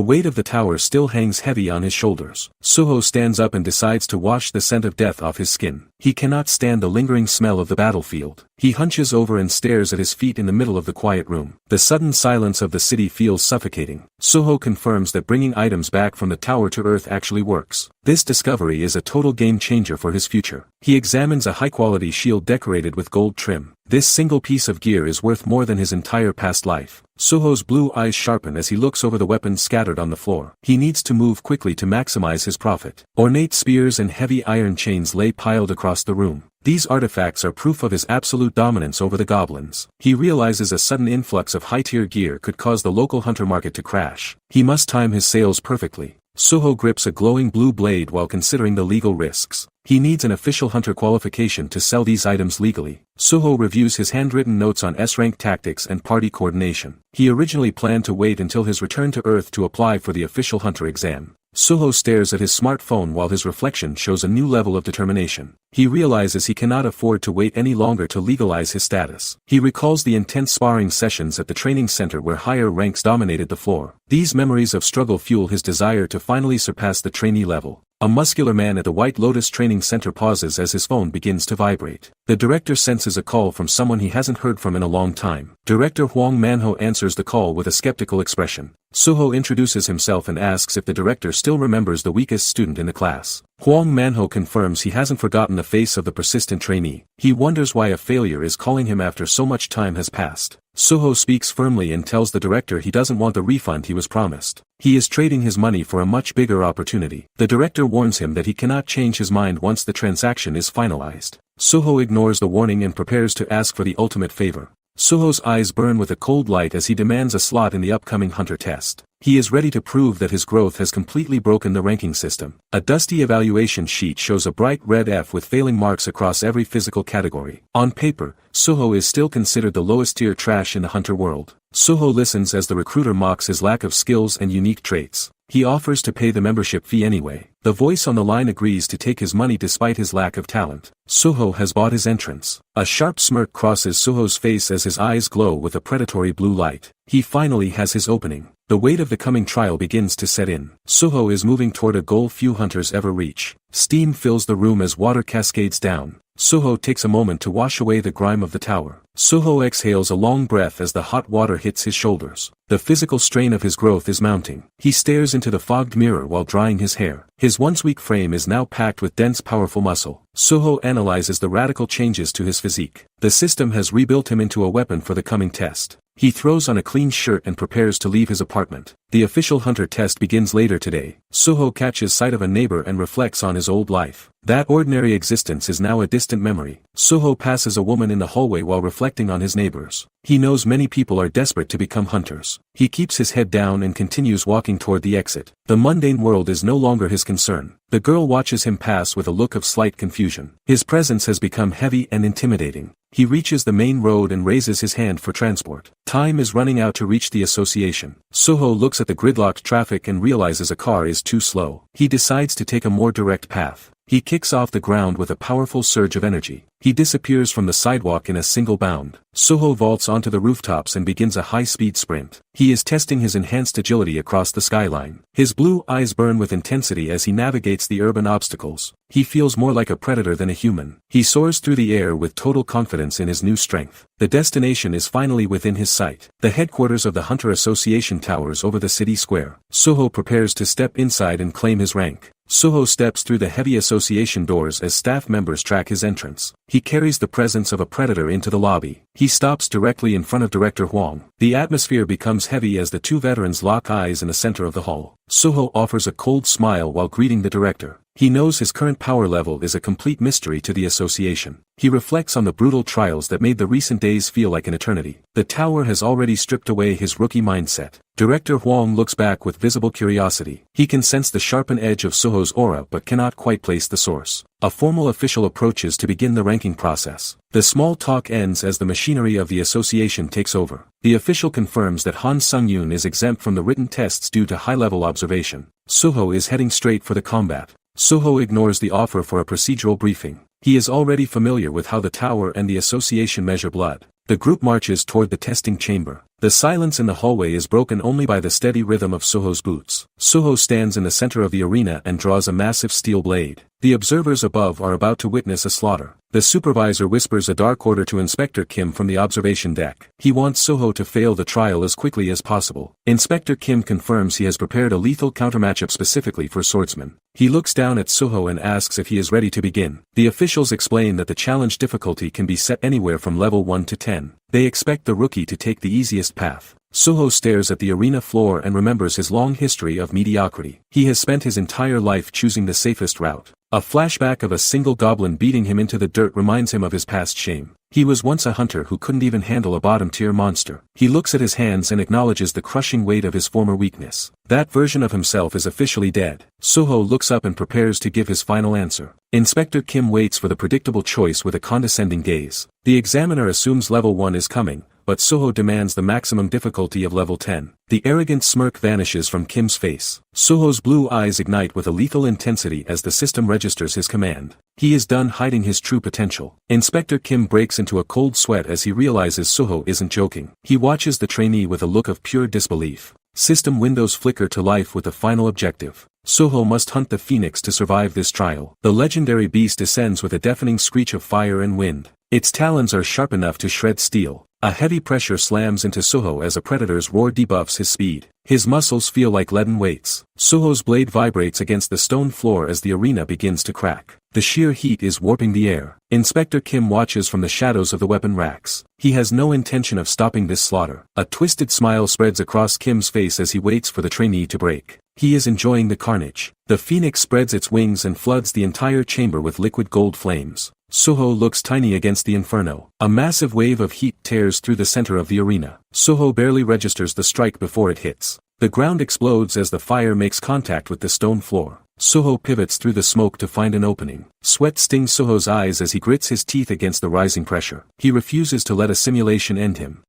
weight of the tower still hangs heavy on his shoulders. Suho stands up and decides to wash the scent of death off his skin. He cannot stand the lingering smell of the battlefield. He hunches over and stares at his feet in the middle of the quiet room. The sudden silence of the city feels suffocating. Suho confirms that bringing items back from the tower to Earth actually works. This discovery is a total game changer for his future. He examines a high-quality shield decorated with gold trim. This single piece of gear is worth more than his entire past life. Suho's blue eyes sharpen as he looks over the weapons scattered on the floor. He needs to move quickly to maximize his profit. Ornate spears and heavy iron chains lay piled across the room. These artifacts are proof of his absolute dominance over the goblins. He realizes a sudden influx of high-tier gear could cause the local hunter market to crash. He must time his sales perfectly. Suho grips a glowing blue blade while considering the legal risks. He needs an official hunter qualification to sell these items legally. Suho reviews his handwritten notes on S-rank tactics and party coordination. He originally planned to wait until his return to Earth to apply for the official hunter exam. Suho stares at his smartphone while his reflection shows a new level of determination. He realizes he cannot afford to wait any longer to legalize his status. He recalls the intense sparring sessions at the training center where higher ranks dominated the floor. These memories of struggle fuel his desire to finally surpass the trainee level. A muscular man at the White Lotus Training Center pauses as his phone begins to vibrate. The director senses a call from someone he hasn't heard from in a long time. Director Huang Manhwa answers the call with a skeptical expression. Suho introduces himself and asks if the director still remembers the weakest student in the class. Huang Manhwa confirms he hasn't forgotten the face of the persistent trainee. He wonders why a failure is calling him after so much time has passed. Suho speaks firmly and tells the director he doesn't want the refund he was promised. He is trading his money for a much bigger opportunity. The director warns him that he cannot change his mind once the transaction is finalized. Suho ignores the warning and prepares to ask for the ultimate favor. Suho's eyes burn with a cold light as he demands a slot in the upcoming hunter test. He is ready to prove that his growth has completely broken the ranking system. A dusty evaluation sheet shows a bright red F with failing marks across every physical category. On paper, Suho is still considered the lowest tier trash in the hunter world. Suho listens as the recruiter mocks his lack of skills and unique traits. He offers to pay the membership fee anyway. The voice on the line agrees to take his money despite his lack of talent. Suho has bought his entrance. A sharp smirk crosses Suho's face as his eyes glow with a predatory blue light. He finally has his opening. The weight of the coming trial begins to set in. Suho is moving toward a goal few hunters ever reach. Steam fills the room as water cascades down. Suho takes a moment to wash away the grime of the tower. Suho exhales a long breath as the hot water hits his shoulders. The physical strain of his growth is mounting. He stares into the fogged mirror while drying his hair. His once weak frame is now packed with dense powerful muscle. Suho analyzes the radical changes to his physique. The system has rebuilt him into a weapon for the coming test. He throws on a clean shirt and prepares to leave his apartment. The official hunter test begins later today. Suho catches sight of a neighbor and reflects on his old life. That ordinary existence is now a distant memory. Suho passes a woman in the hallway while reflecting on his neighbors. He knows many people are desperate to become hunters. He keeps his head down and continues walking toward the exit. The mundane world is no longer his concern. The girl watches him pass with a look of slight confusion. His presence has become heavy and intimidating. He reaches the main road and raises his hand for transport. Time is running out to reach the association. Suho looks at the gridlocked traffic and realizes a car is too slow. He decides to take a more direct path. He kicks off the ground with a powerful surge of energy. He disappears from the sidewalk in a single bound. Suho vaults onto the rooftops and begins a high-speed sprint. He is testing his enhanced agility across the skyline. His blue eyes burn with intensity as he navigates the urban obstacles. He feels more like a predator than a human. He soars through the air with total confidence in his new strength. The destination is finally within his sight. The headquarters of the Hunter Association towers over the city square. Suho prepares to step inside and claim his rank. Suho steps through the heavy association doors as staff members track his entrance. He carries the presence of a predator into the lobby. He stops directly in front of Director Huang. The atmosphere becomes heavy as the two veterans lock eyes in the center of the hall. Suho offers a cold smile while greeting the director. He knows his current power level is a complete mystery to the association. He reflects on the brutal trials that made the recent days feel like an eternity. The tower has already stripped away his rookie mindset. Director Huang looks back with visible curiosity. He can sense the sharpened edge of Suho's aura but cannot quite place the source. A formal official approaches to begin the ranking process. The small talk ends as the machinery of the association takes over. The official confirms that Han Sung-yoon is exempt from the written tests due to high-level observation. Suho is heading straight for the combat. Suho ignores the offer for a procedural briefing. He is already familiar with how the tower and the association measure blood. The group marches toward the testing chamber. The silence in the hallway is broken only by the steady rhythm of Soho's boots. Soho stands in the center of the arena and draws a massive steel blade. The observers above are about to witness a slaughter. The supervisor whispers a dark order to Inspector Kim from the observation deck. He wants Soho to fail the trial as quickly as possible. Inspector Kim confirms he has prepared a lethal countermatchup specifically for swordsmen. He looks down at Soho and asks if he is ready to begin. The officials explain that the challenge difficulty can be set anywhere from level 1 to 10. They expect the rookie to take the easiest path. Soho stares at the arena floor and remembers his long history of mediocrity. He has spent his entire life choosing the safest route. A flashback of a single goblin beating him into the dirt reminds him of his past shame. He was once a hunter who couldn't even handle a bottom-tier monster. He looks at his hands and acknowledges the crushing weight of his former weakness. That version of himself is officially dead. Soho looks up and prepares to give his final answer. Inspector Kim waits for the predictable choice with a condescending gaze. The examiner assumes level 1 is coming, but Soho demands the maximum difficulty of level 10. The arrogant smirk vanishes from Kim's face. Soho's blue eyes ignite with a lethal intensity as the system registers his command. He is done hiding his true potential. Inspector Kim breaks into a cold sweat as he realizes Soho isn't joking. He watches the trainee with a look of pure disbelief. System windows flicker to life with the final objective. Soho must hunt the phoenix to survive this trial. The legendary beast descends with a deafening screech of fire and wind. Its talons are sharp enough to shred steel. A heavy pressure slams into Soho as a predator's roar debuffs his speed. His muscles feel like leaden weights. Soho's blade vibrates against the stone floor as the arena begins to crack. The sheer heat is warping the air. Inspector Kim watches from the shadows of the weapon racks. He has no intention of stopping this slaughter. A twisted smile spreads across Kim's face as he waits for the trainee to break. He is enjoying the carnage. The phoenix spreads its wings and floods the entire chamber with liquid gold flames. Soho looks tiny against the inferno. A massive wave of heat tears through the center of the arena. Soho barely registers the strike before it hits. The ground explodes as the fire makes contact with the stone floor. Soho pivots through the smoke to find an opening. Sweat stings Soho's eyes as he grits his teeth against the rising pressure. He refuses to let a simulation end him.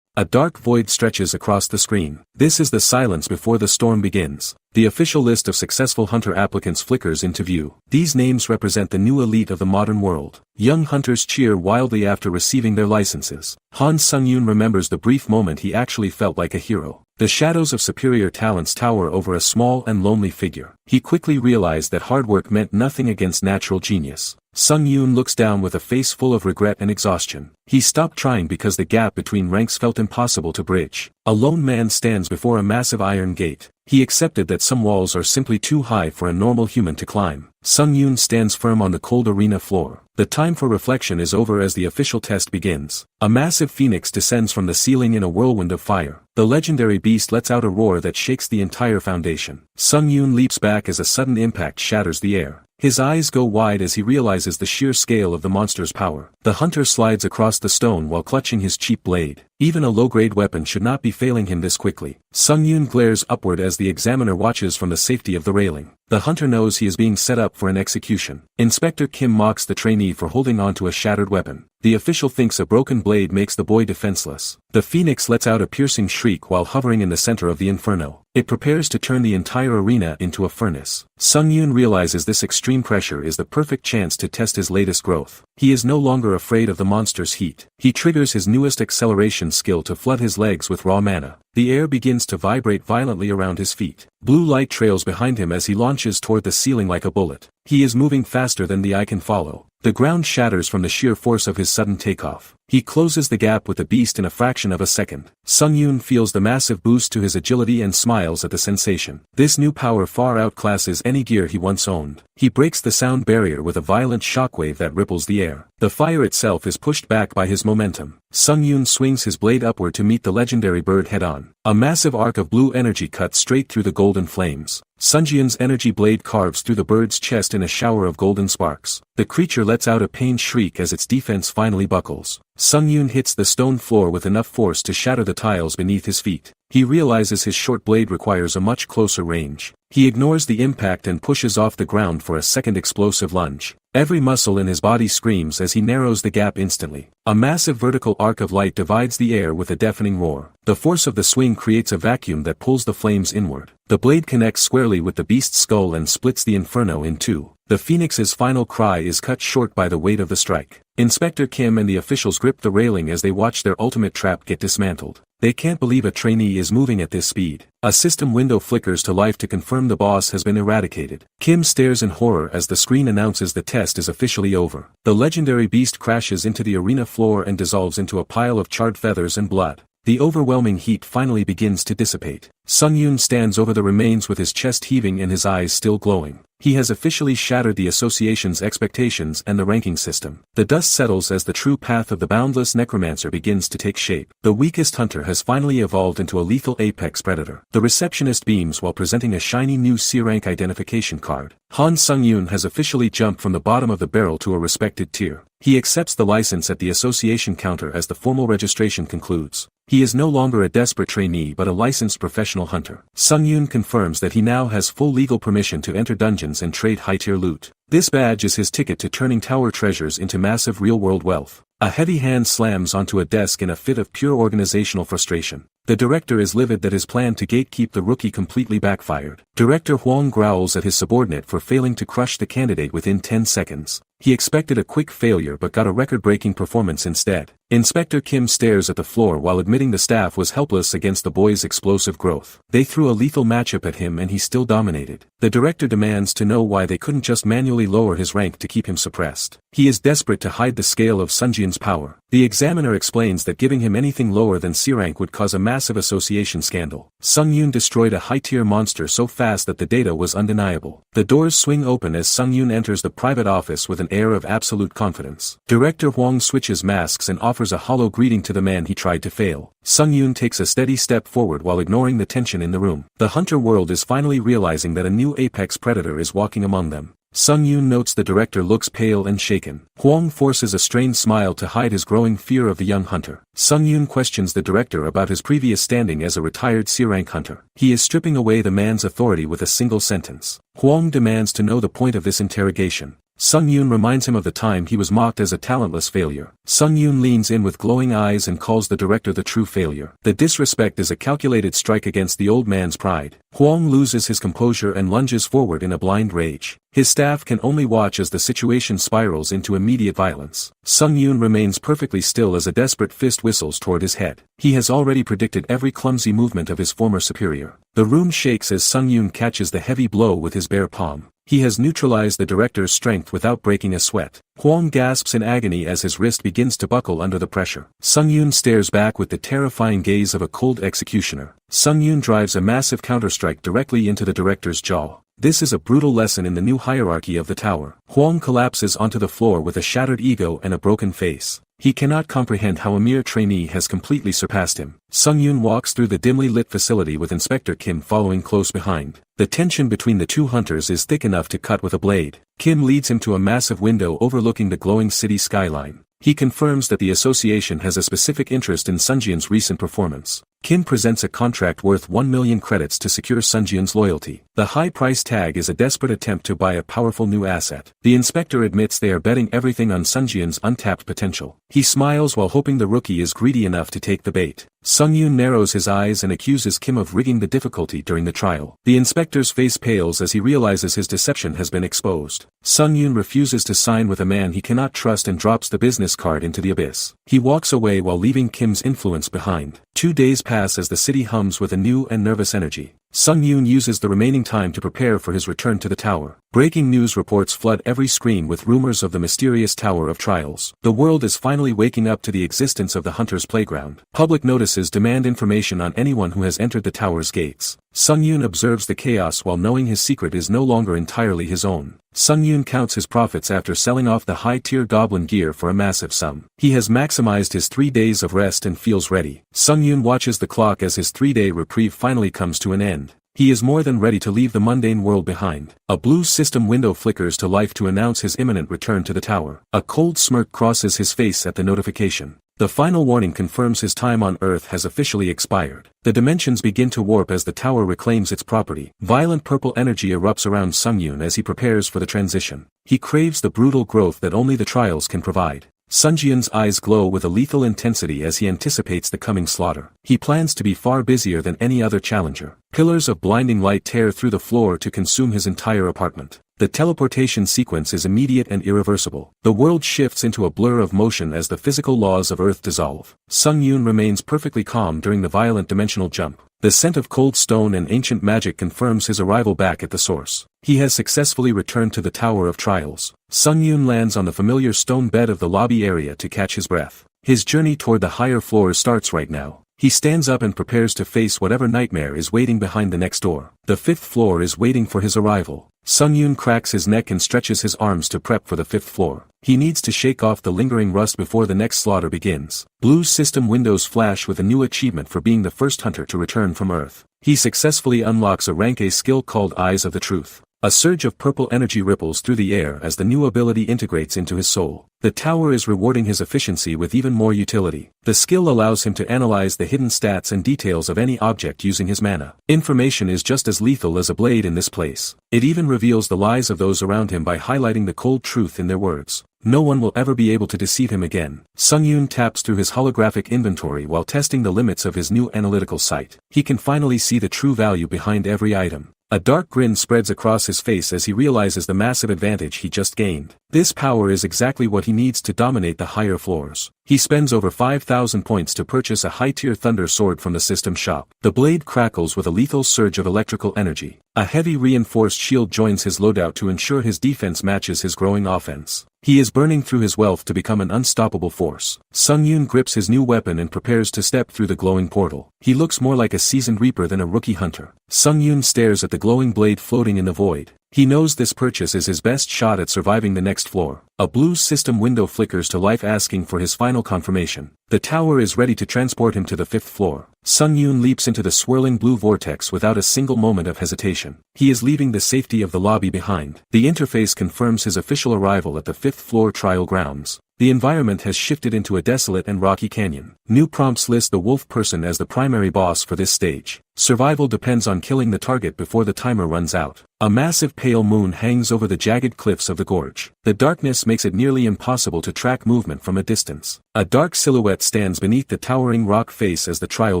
A dark void stretches across the screen. This is the silence before the storm begins. The official list of successful hunter applicants flickers into view. These names represent the new elite of the modern world. Young hunters cheer wildly after receiving their licenses. Han Sung-yoon remembers the brief moment he actually felt like a hero. The shadows of superior talents tower over a small and lonely figure. He quickly realized that hard work meant nothing against natural genius. Sung-yoon looks down with a face full of regret and exhaustion. He stopped trying because the gap between ranks felt impossible to bridge. A lone man stands before a massive iron gate. He accepted that some walls are simply too high for a normal human to climb. Sung-yoon stands firm on the cold arena floor. The time for reflection is over as the official test begins. A massive phoenix descends from the ceiling in a whirlwind of fire. The legendary beast lets out a roar that shakes the entire foundation. Sung-yoon leaps back as a sudden impact shatters the air. His eyes go wide as he realizes the sheer scale of the monster's power. The hunter slides across the stone while clutching his cheap blade. Even a low-grade weapon should not be failing him this quickly. Sung-yoon glares upward as the examiner watches from the safety of the railing. The hunter knows he is being set up for an execution. Inspector Kim mocks the trainee for holding on to a shattered weapon. The official thinks a broken blade makes the boy defenseless. The phoenix lets out a piercing shriek while hovering in the center of the inferno. It prepares to turn the entire arena into a furnace. Sung-yoon realizes this extreme pressure is the perfect chance to test his latest growth. He is no longer afraid of the monster's heat. He triggers his newest acceleration skill to flood his legs with raw mana. The air begins to vibrate violently around his feet. Blue light trails behind him as he launches toward the ceiling like a bullet. He is moving faster than the eye can follow. The ground shatters from the sheer force of his sudden takeoff. He closes the gap with the beast in a fraction of a second. Sung-yoon feels the massive boost to his agility and smiles at the sensation. This new power far outclasses any gear he once owned. He breaks the sound barrier with a violent shockwave that ripples the air. The fire itself is pushed back by his momentum. Sung-yoon swings his blade upward to meet the legendary bird head-on. A massive arc of blue energy cuts straight through the golden flames. Sung-yoon's energy blade carves through the bird's chest in a shower of golden sparks. The creature lets out a pained shriek as its defense finally buckles. Sung-yoon hits the stone floor with enough force to shatter the tiles beneath his feet. He realizes his short blade requires a much closer range. He ignores the impact and pushes off the ground for a second explosive lunge. Every muscle in his body screams as he narrows the gap instantly. A massive vertical arc of light divides the air with a deafening roar. The force of the swing creates a vacuum that pulls the flames inward. The blade connects squarely with the beast's skull and splits the inferno in two. The Phoenix's final cry is cut short by the weight of the strike. Inspector Kim and the officials grip the railing as they watch their ultimate trap get dismantled. They can't believe a trainee is moving at this speed. A system window flickers to life to confirm the boss has been eradicated. Kim stares in horror as the screen announces the test is officially over. The legendary beast crashes into the arena floor and dissolves into a pile of charred feathers and blood. The overwhelming heat finally begins to dissipate. Sung-yoon stands over the remains with his chest heaving and his eyes still glowing. He has officially shattered the association's expectations and the ranking system. The dust settles as the true path of the boundless necromancer begins to take shape. The weakest hunter has finally evolved into a lethal apex predator. The receptionist beams while presenting a shiny new C-rank identification card. Han Sung-yoon has officially jumped from the bottom of the barrel to a respected tier. He accepts the license at the association counter as the formal registration concludes. He is no longer a desperate trainee but a licensed professional hunter. Sung-yoon confirms that he now has full legal permission to enter dungeons and trade high-tier loot. This badge is his ticket to turning tower treasures into massive real-world wealth. A heavy hand slams onto a desk in a fit of pure organizational frustration. The director is livid that his plan to gatekeep the rookie completely backfired. Director Hwang growls at his subordinate for failing to crush the candidate within 10 seconds. He expected a quick failure but got a record-breaking performance instead. Inspector Kim stares at the floor while admitting the staff was helpless against the boy's explosive growth. They threw a lethal matchup at him and he still dominated. The director demands to know why they couldn't just manually lower his rank to keep him suppressed. He is desperate to hide the scale of Sunjin's power. The examiner explains that giving him anything lower than C rank would cause a massive association scandal. Sung-yoon destroyed a high-tier monster so fast that the data was undeniable. The doors swing open as Sung-yoon enters the private office with an air of absolute confidence. Director Hwang switches masks and offers a hollow greeting to the man he tried to fail. Sung-yoon takes a steady step forward while ignoring the tension in the room. The hunter world is finally realizing that a new apex predator is walking among them. Sung-yoon notes the director looks pale and shaken. Hwang forces a strained smile to hide his growing fear of the young hunter. Sung-yoon questions the director about his previous standing as a retired C-rank hunter. He is stripping away the man's authority with a single sentence. Hwang demands to know the point of this interrogation. Sung-yoon reminds him of the time he was mocked as a talentless failure. Sung-yoon leans in with glowing eyes and calls the director the true failure. The disrespect is a calculated strike against the old man's pride. Hwang loses his composure and lunges forward in a blind rage. His staff can only watch as the situation spirals into immediate violence. Sung-yoon remains perfectly still as a desperate fist whistles toward his head. He has already predicted every clumsy movement of his former superior. The room shakes as Sung-yoon catches the heavy blow with his bare palm. He has neutralized the director's strength without breaking a sweat. Hwang gasps in agony as his wrist begins to buckle under the pressure. Sung-yoon stares back with the terrifying gaze of a cold executioner. Sung-yoon drives a massive counterstrike directly into the director's jaw. This is a brutal lesson in the new hierarchy of the tower. Hwang collapses onto the floor with a shattered ego and a broken face. He cannot comprehend how a mere trainee has completely surpassed him. Sung-yoon walks through the dimly lit facility with Inspector Kim following close behind. The tension between the two hunters is thick enough to cut with a blade. Kim leads him to a massive window overlooking the glowing city skyline. He confirms that the association has a specific interest in Sunjin's recent performance. Kim presents a contract worth 1 million credits to secure Sunjin's loyalty. The high price tag is a desperate attempt to buy a powerful new asset. The inspector admits they are betting everything on Sunjin's untapped potential. He smiles while hoping the rookie is greedy enough to take the bait. Sung-yoon narrows his eyes and accuses Kim of rigging the difficulty during the trial. The inspector's face pales as he realizes his deception has been exposed. Sung-yoon refuses to sign with a man he cannot trust and drops the business card into the abyss. He walks away while leaving Kim's influence behind. 2 days pass as the city hums with a new and nervous energy. Sung-yoon uses the remaining time to prepare for his return to the tower. Breaking news reports flood every screen with rumors of the mysterious Tower of Trials. The world is finally waking up to the existence of the Hunter's Playground. Public notices demand information on anyone who has entered the tower's gates. Sung-yoon observes the chaos while knowing his secret is no longer entirely his own. Sung-yoon counts his profits after selling off the high-tier goblin gear for a massive sum. He has maximized his 3 days of rest and feels ready. Sung-yoon watches the clock as his 3-day reprieve finally comes to an end. He is more than ready to leave the mundane world behind. A blue system window flickers to life to announce his imminent return to the tower. A cold smirk crosses his face at the notification. The final warning confirms his time on Earth has officially expired. The dimensions begin to warp as the tower reclaims its property. Violent purple energy erupts around Sung-yoon as he prepares for the transition. He craves the brutal growth that only the trials can provide. Sunjin's eyes glow with a lethal intensity as he anticipates the coming slaughter. He plans to be far busier than any other challenger. Pillars of blinding light tear through the floor to consume his entire apartment. The teleportation sequence is immediate and irreversible. The world shifts into a blur of motion as the physical laws of Earth dissolve. Sung Yoon remains perfectly calm during the violent dimensional jump. The scent of cold stone and ancient magic confirms his arrival back at the source. He has successfully returned to the Tower of Trials. Sung Yoon lands on the familiar stone bed of the lobby area to catch his breath. His journey toward the higher floors starts right now. He stands up and prepares to face whatever nightmare is waiting behind the next door. The 5th floor is waiting for his arrival. Sung Yoon cracks his neck and stretches his arms to prep for the 5th floor. He needs to shake off the lingering rust before the next slaughter begins. Blue's system windows flash with a new achievement for being the first hunter to return from Earth. He successfully unlocks a rank A skill called Eyes of the Truth. A surge of purple energy ripples through the air as the new ability integrates into his soul. The tower is rewarding his efficiency with even more utility. The skill allows him to analyze the hidden stats and details of any object using his mana. Information is just as lethal as a blade in this place. It even reveals the lies of those around him by highlighting the cold truth in their words. No one will ever be able to deceive him again. Sung Yoon taps through his holographic inventory while testing the limits of his new analytical sight. He can finally see the true value behind every item. A dark grin spreads across his face as he realizes the massive advantage he just gained. This power is exactly what he needs to dominate the higher floors. He spends over 5,000 points to purchase a high-tier thunder sword from the system shop. The blade crackles with a lethal surge of electrical energy. A heavy reinforced shield joins his loadout to ensure his defense matches his growing offense. He is burning through his wealth to become an unstoppable force. Sung Yoon grips his new weapon and prepares to step through the glowing portal. He looks more like a seasoned reaper than a rookie hunter. Sung Yoon stares at the glowing blade floating in the void. He knows this purchase is his best shot at surviving the next floor. A blue system window flickers to life asking for his final confirmation. The tower is ready to transport him to the 5th floor. Sung Yoon leaps into the swirling blue vortex without a single moment of hesitation. He is leaving the safety of the lobby behind. The interface confirms his official arrival at the 5th floor trial grounds. The environment has shifted into a desolate and rocky canyon. New prompts list the wolf person as the primary boss for this stage. Survival depends on killing the target before the timer runs out. A massive pale moon hangs over the jagged cliffs of the gorge. The darkness makes it nearly impossible to track movement from a distance. A dark silhouette stands beneath the towering rock face as the trial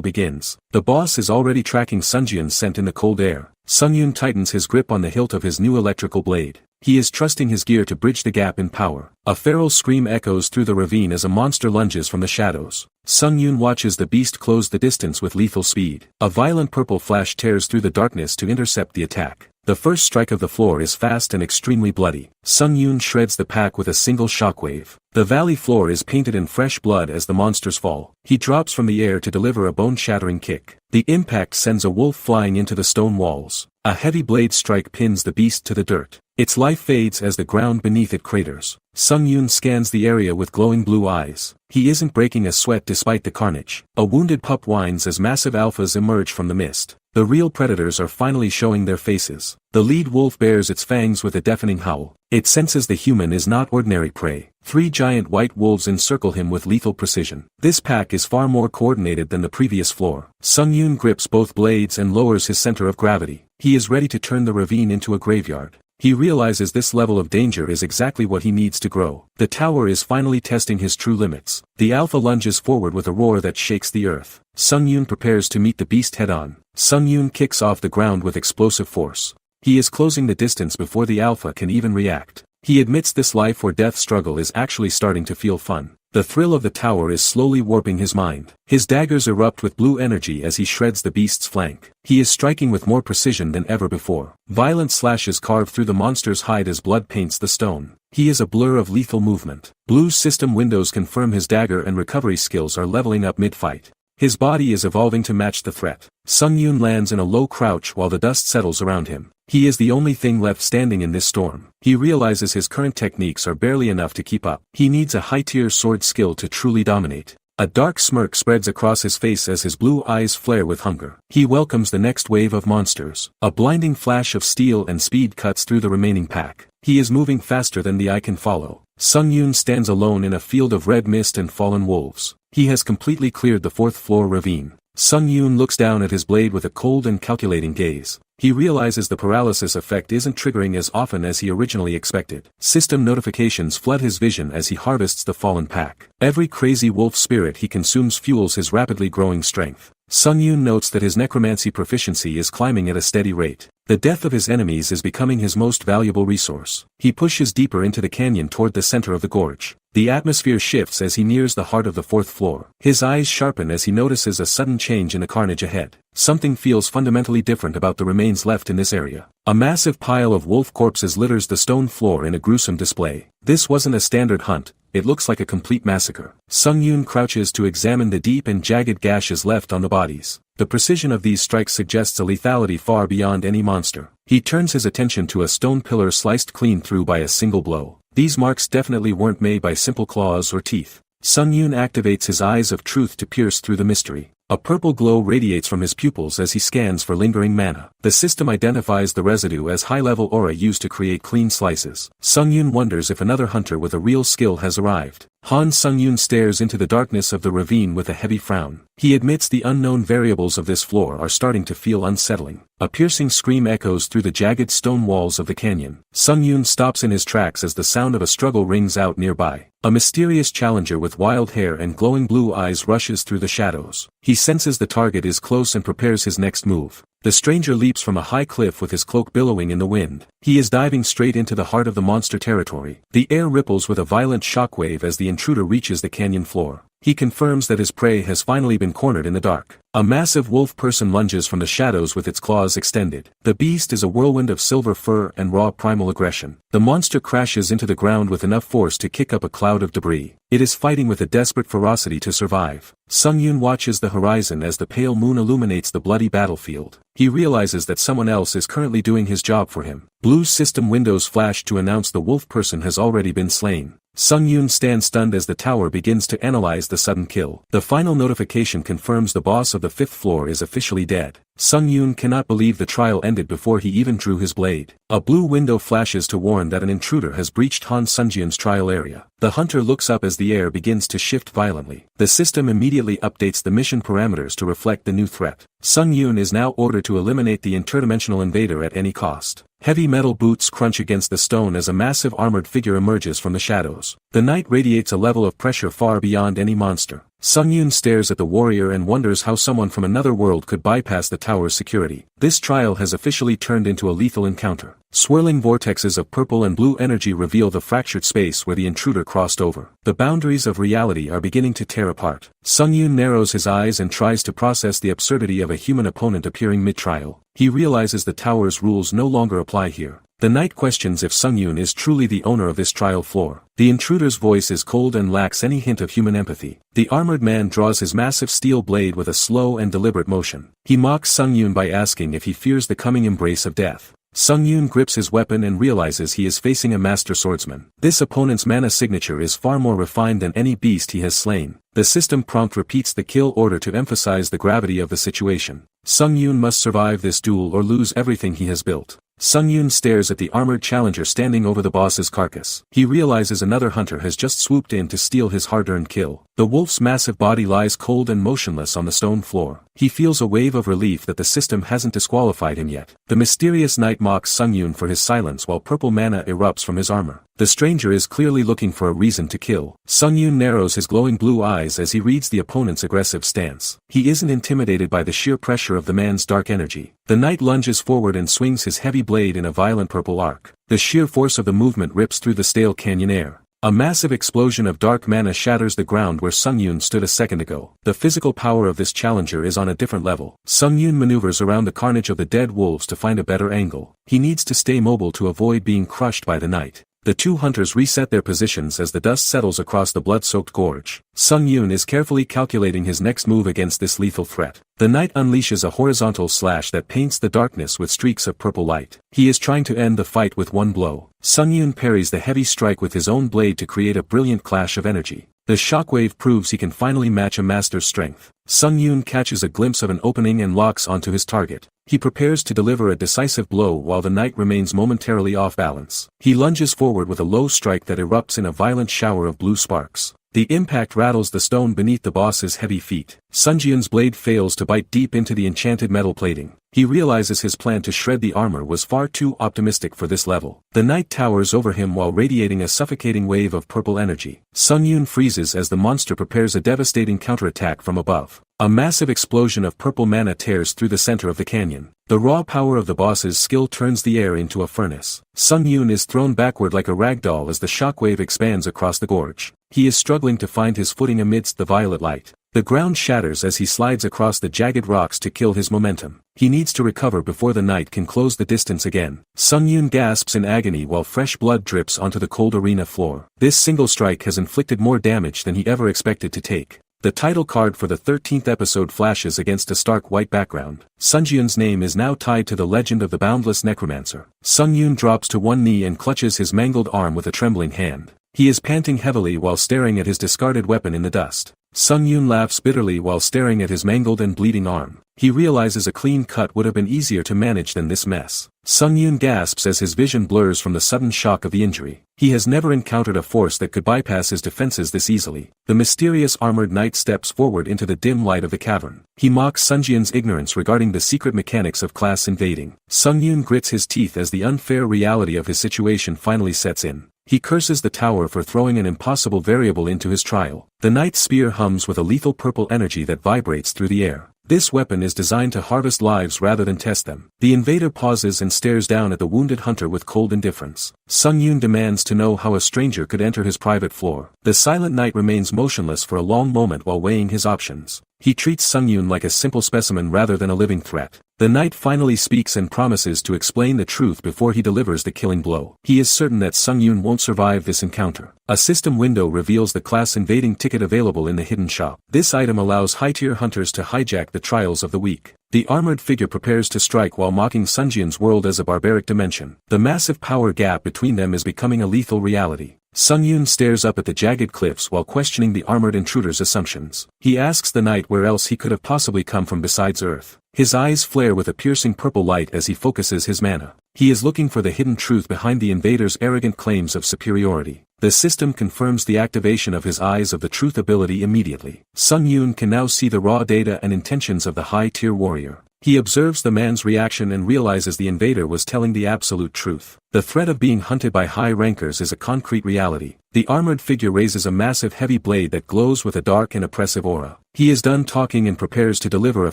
begins. The boss is already tracking Sunjun's scent in the cold air. Sung Yoon tightens his grip on the hilt of his new electrical blade. He is trusting his gear to bridge the gap in power. A feral scream echoes through the ravine as a monster lunges from the shadows. Sung Yoon watches the beast close the distance with lethal speed. A violent purple flash tears through the darkness to intercept the attack. The first strike of the floor is fast and extremely bloody. Sung Yoon shreds the pack with a single shockwave. The valley floor is painted in fresh blood as the monsters fall. He drops from the air to deliver a bone-shattering kick. The impact sends a wolf flying into the stone walls. A heavy blade strike pins the beast to the dirt. Its life fades as the ground beneath it craters. Sung Yoon scans the area with glowing blue eyes. He isn't breaking a sweat despite the carnage. A wounded pup whines as massive alphas emerge from the mist. The real predators are finally showing their faces. The lead wolf bares its fangs with a deafening howl. It senses the human is not ordinary prey. 3 giant white wolves encircle him with lethal precision. This pack is far more coordinated than the previous floor. Sung Yoon grips both blades and lowers his center of gravity. He is ready to turn the ravine into a graveyard. He realizes this level of danger is exactly what he needs to grow. The tower is finally testing his true limits. The alpha lunges forward with a roar that shakes the earth. Sung Yoon prepares to meet the beast head-on. Sung Yoon kicks off the ground with explosive force. He is closing the distance before the alpha can even react. He admits this life or death struggle is actually starting to feel fun. The thrill of the tower is slowly warping his mind. His daggers erupt with blue energy as he shreds the beast's flank. He is striking with more precision than ever before. Violent slashes carve through the monster's hide as blood paints the stone. He is a blur of lethal movement. Blue's system windows confirm his dagger and recovery skills are leveling up mid-fight. His body is evolving to match the threat. Sung Yoon lands in a low crouch while the dust settles around him. He is the only thing left standing in this storm. He realizes his current techniques are barely enough to keep up. He needs a high-tier sword skill to truly dominate. A dark smirk spreads across his face as his blue eyes flare with hunger. He welcomes the next wave of monsters. A blinding flash of steel and speed cuts through the remaining pack. He is moving faster than the eye can follow. Sung Yoon stands alone in a field of red mist and fallen wolves. He has completely cleared the 4th floor ravine. Sung Yoon looks down at his blade with a cold and calculating gaze. He realizes the paralysis effect isn't triggering as often as he originally expected. System notifications flood his vision as he harvests the fallen pack. Every crazy wolf spirit he consumes fuels his rapidly growing strength. Sung Yoon notes that his necromancy proficiency is climbing at a steady rate. The death of his enemies is becoming his most valuable resource. He pushes deeper into the canyon toward the center of the gorge. The atmosphere shifts as he nears the heart of the 4th floor. His eyes sharpen as he notices a sudden change in the carnage ahead. Something feels fundamentally different about the remains left in this area. A massive pile of wolf corpses litters the stone floor in a gruesome display. This wasn't a standard hunt, it looks like a complete massacre. Sung Yoon crouches to examine the deep and jagged gashes left on the bodies. The precision of these strikes suggests a lethality far beyond any monster. He turns his attention to a stone pillar sliced clean through by a single blow. These marks definitely weren't made by simple claws or teeth. Sung Yoon activates his eyes of truth to pierce through the mystery. A purple glow radiates from his pupils as he scans for lingering mana. The system identifies the residue as high-level aura used to create clean slices. Sung Yoon wonders if another hunter with a real skill has arrived. Sung Yoon stares into the darkness of the ravine with a heavy frown. He admits the unknown variables of this floor are starting to feel unsettling. A piercing scream echoes through the jagged stone walls of the canyon. Sung Yoon stops in his tracks as the sound of a struggle rings out nearby. A mysterious challenger with wild hair and glowing blue eyes rushes through the shadows. He senses the target is close and prepares his next move. The stranger leaps from a high cliff with his cloak billowing in the wind. He is diving straight into the heart of the monster territory. The air ripples with a violent shockwave as the intruder reaches the canyon floor. He confirms that his prey has finally been cornered in the dark. A massive wolf person lunges from the shadows with its claws extended. The beast is a whirlwind of silver fur and raw primal aggression. The monster crashes into the ground with enough force to kick up a cloud of debris. It is fighting with a desperate ferocity to survive. Sung Yoon watches the horizon as the pale moon illuminates the bloody battlefield. He realizes that someone else is currently doing his job for him. Blue system windows flash to announce the wolf person has already been slain. Sung Yoon stands stunned as the tower begins to analyze the sudden kill. The final notification confirms the boss of the 5th floor is officially dead. Sung Yoon cannot believe the trial ended before he even drew his blade. A blue window flashes to warn that an intruder has breached Han Sungjin's trial area. The hunter looks up as the air begins to shift violently. The system immediately updates the mission parameters to reflect the new threat. Sung Yoon is now ordered to eliminate the interdimensional invader at any cost. Heavy metal boots crunch against the stone as a massive armored figure emerges from the shadows. The knight radiates a level of pressure far beyond any monster. Sung Yoon stares at the warrior and wonders how someone from another world could bypass the tower's security. This trial has officially turned into a lethal encounter. Swirling vortexes of purple and blue energy reveal the fractured space where the intruder crossed over. The boundaries of reality are beginning to tear apart. Sung Yoon narrows his eyes and tries to process the absurdity of a human opponent appearing mid-trial. He realizes the tower's rules no longer apply here. The knight questions if Sung Yoon is truly the owner of this trial floor. The intruder's voice is cold and lacks any hint of human empathy. The armored man draws his massive steel blade with a slow and deliberate motion. He mocks Sung Yoon by asking if he fears the coming embrace of death. Sung Yoon grips his weapon and realizes he is facing a master swordsman. This opponent's mana signature is far more refined than any beast he has slain. The system prompt repeats the kill order to emphasize the gravity of the situation. Sung Yoon must survive this duel or lose everything he has built. Sung Yoon stares at the armored challenger standing over the boss's carcass. He realizes another hunter has just swooped in to steal his hard-earned kill. The wolf's massive body lies cold and motionless on the stone floor. He feels a wave of relief that the system hasn't disqualified him yet. The mysterious knight mocks Sung Yoon for his silence while purple mana erupts from his armor. The stranger is clearly looking for a reason to kill. Sung Yoon narrows his glowing blue eyes as he reads the opponent's aggressive stance. He isn't intimidated by the sheer pressure of the man's dark energy. The knight lunges forward and swings his heavy blade in a violent purple arc. The sheer force of the movement rips through the stale canyon air. A massive explosion of dark mana shatters the ground where Sung Yoon stood a second ago. The physical power of this challenger is on a different level. Sung Yoon maneuvers around the carnage of the dead wolves to find a better angle. He needs to stay mobile to avoid being crushed by the knight. The two hunters reset their positions as the dust settles across the blood-soaked gorge. Sung Yoon is carefully calculating his next move against this lethal threat. The knight unleashes a horizontal slash that paints the darkness with streaks of purple light. He is trying to end the fight with one blow. Sung Yoon parries the heavy strike with his own blade to create a brilliant clash of energy. The shockwave proves he can finally match a master's strength. Sung Yoon catches a glimpse of an opening and locks onto his target. He prepares to deliver a decisive blow while the knight remains momentarily off balance. He lunges forward with a low strike that erupts in a violent shower of blue sparks. The impact rattles the stone beneath the boss's heavy feet. Sungjin's blade fails to bite deep into the enchanted metal plating. He realizes his plan to shred the armor was far too optimistic for this level. The knight towers over him while radiating a suffocating wave of purple energy. Sung Yoon freezes as the monster prepares a devastating counterattack from above. A massive explosion of purple mana tears through the center of the canyon. The raw power of the boss's skill turns the air into a furnace. Sung Yoon is thrown backward like a ragdoll as the shockwave expands across the gorge. He is struggling to find his footing amidst the violet light. The ground shatters as he slides across the jagged rocks to kill his momentum. He needs to recover before the knight can close the distance again. Sung Yoon gasps in agony while fresh blood drips onto the cold arena floor. This single strike has inflicted more damage than he ever expected to take. The title card for the 13th episode flashes against a stark white background. Sungyun's name is now tied to the legend of the boundless necromancer. Sung Yoon drops to one knee and clutches his mangled arm with a trembling hand. He is panting heavily while staring at his discarded weapon in the dust. Sung Yoon laughs bitterly while staring at his mangled and bleeding arm. He realizes a clean cut would have been easier to manage than this mess. Sung Yoon gasps as his vision blurs from the sudden shock of the injury. He has never encountered a force that could bypass his defenses this easily. The mysterious armored knight steps forward into the dim light of the cavern. He mocks Sungyun's ignorance regarding the secret mechanics of class invading. Sung Yoon grits his teeth as the unfair reality of his situation finally sets in. He curses the tower for throwing an impossible variable into his trial. The knight's spear hums with a lethal purple energy that vibrates through the air. This weapon is designed to harvest lives rather than test them. The invader pauses and stares down at the wounded hunter with cold indifference. Sung Yoon demands to know how a stranger could enter his private floor. The silent knight remains motionless for a long moment while weighing his options. He treats Sung Yoon like a simple specimen rather than a living threat. The knight finally speaks and promises to explain the truth before he delivers the killing blow. He is certain that Sung Yoon won't survive this encounter. A system window reveals the class invading ticket available in the hidden shop. This item allows high-tier hunters to hijack the trials of the week. The armored figure prepares to strike while mocking Sungyun's world as a barbaric dimension. The massive power gap between them is becoming a lethal reality. Sung Yoon stares up at the jagged cliffs while questioning the armored intruder's assumptions. He asks the knight where else he could have possibly come from besides Earth. His eyes flare with a piercing purple light as he focuses his mana. He is looking for the hidden truth behind the invader's arrogant claims of superiority. The system confirms the activation of his Eyes of the Truth ability immediately. Sung Yoon can now see the raw data and intentions of the high-tier warrior. He observes the man's reaction and realizes the invader was telling the absolute truth. The threat of being hunted by high rankers is a concrete reality. The armored figure raises a massive heavy blade that glows with a dark and oppressive aura. He is done talking and prepares to deliver a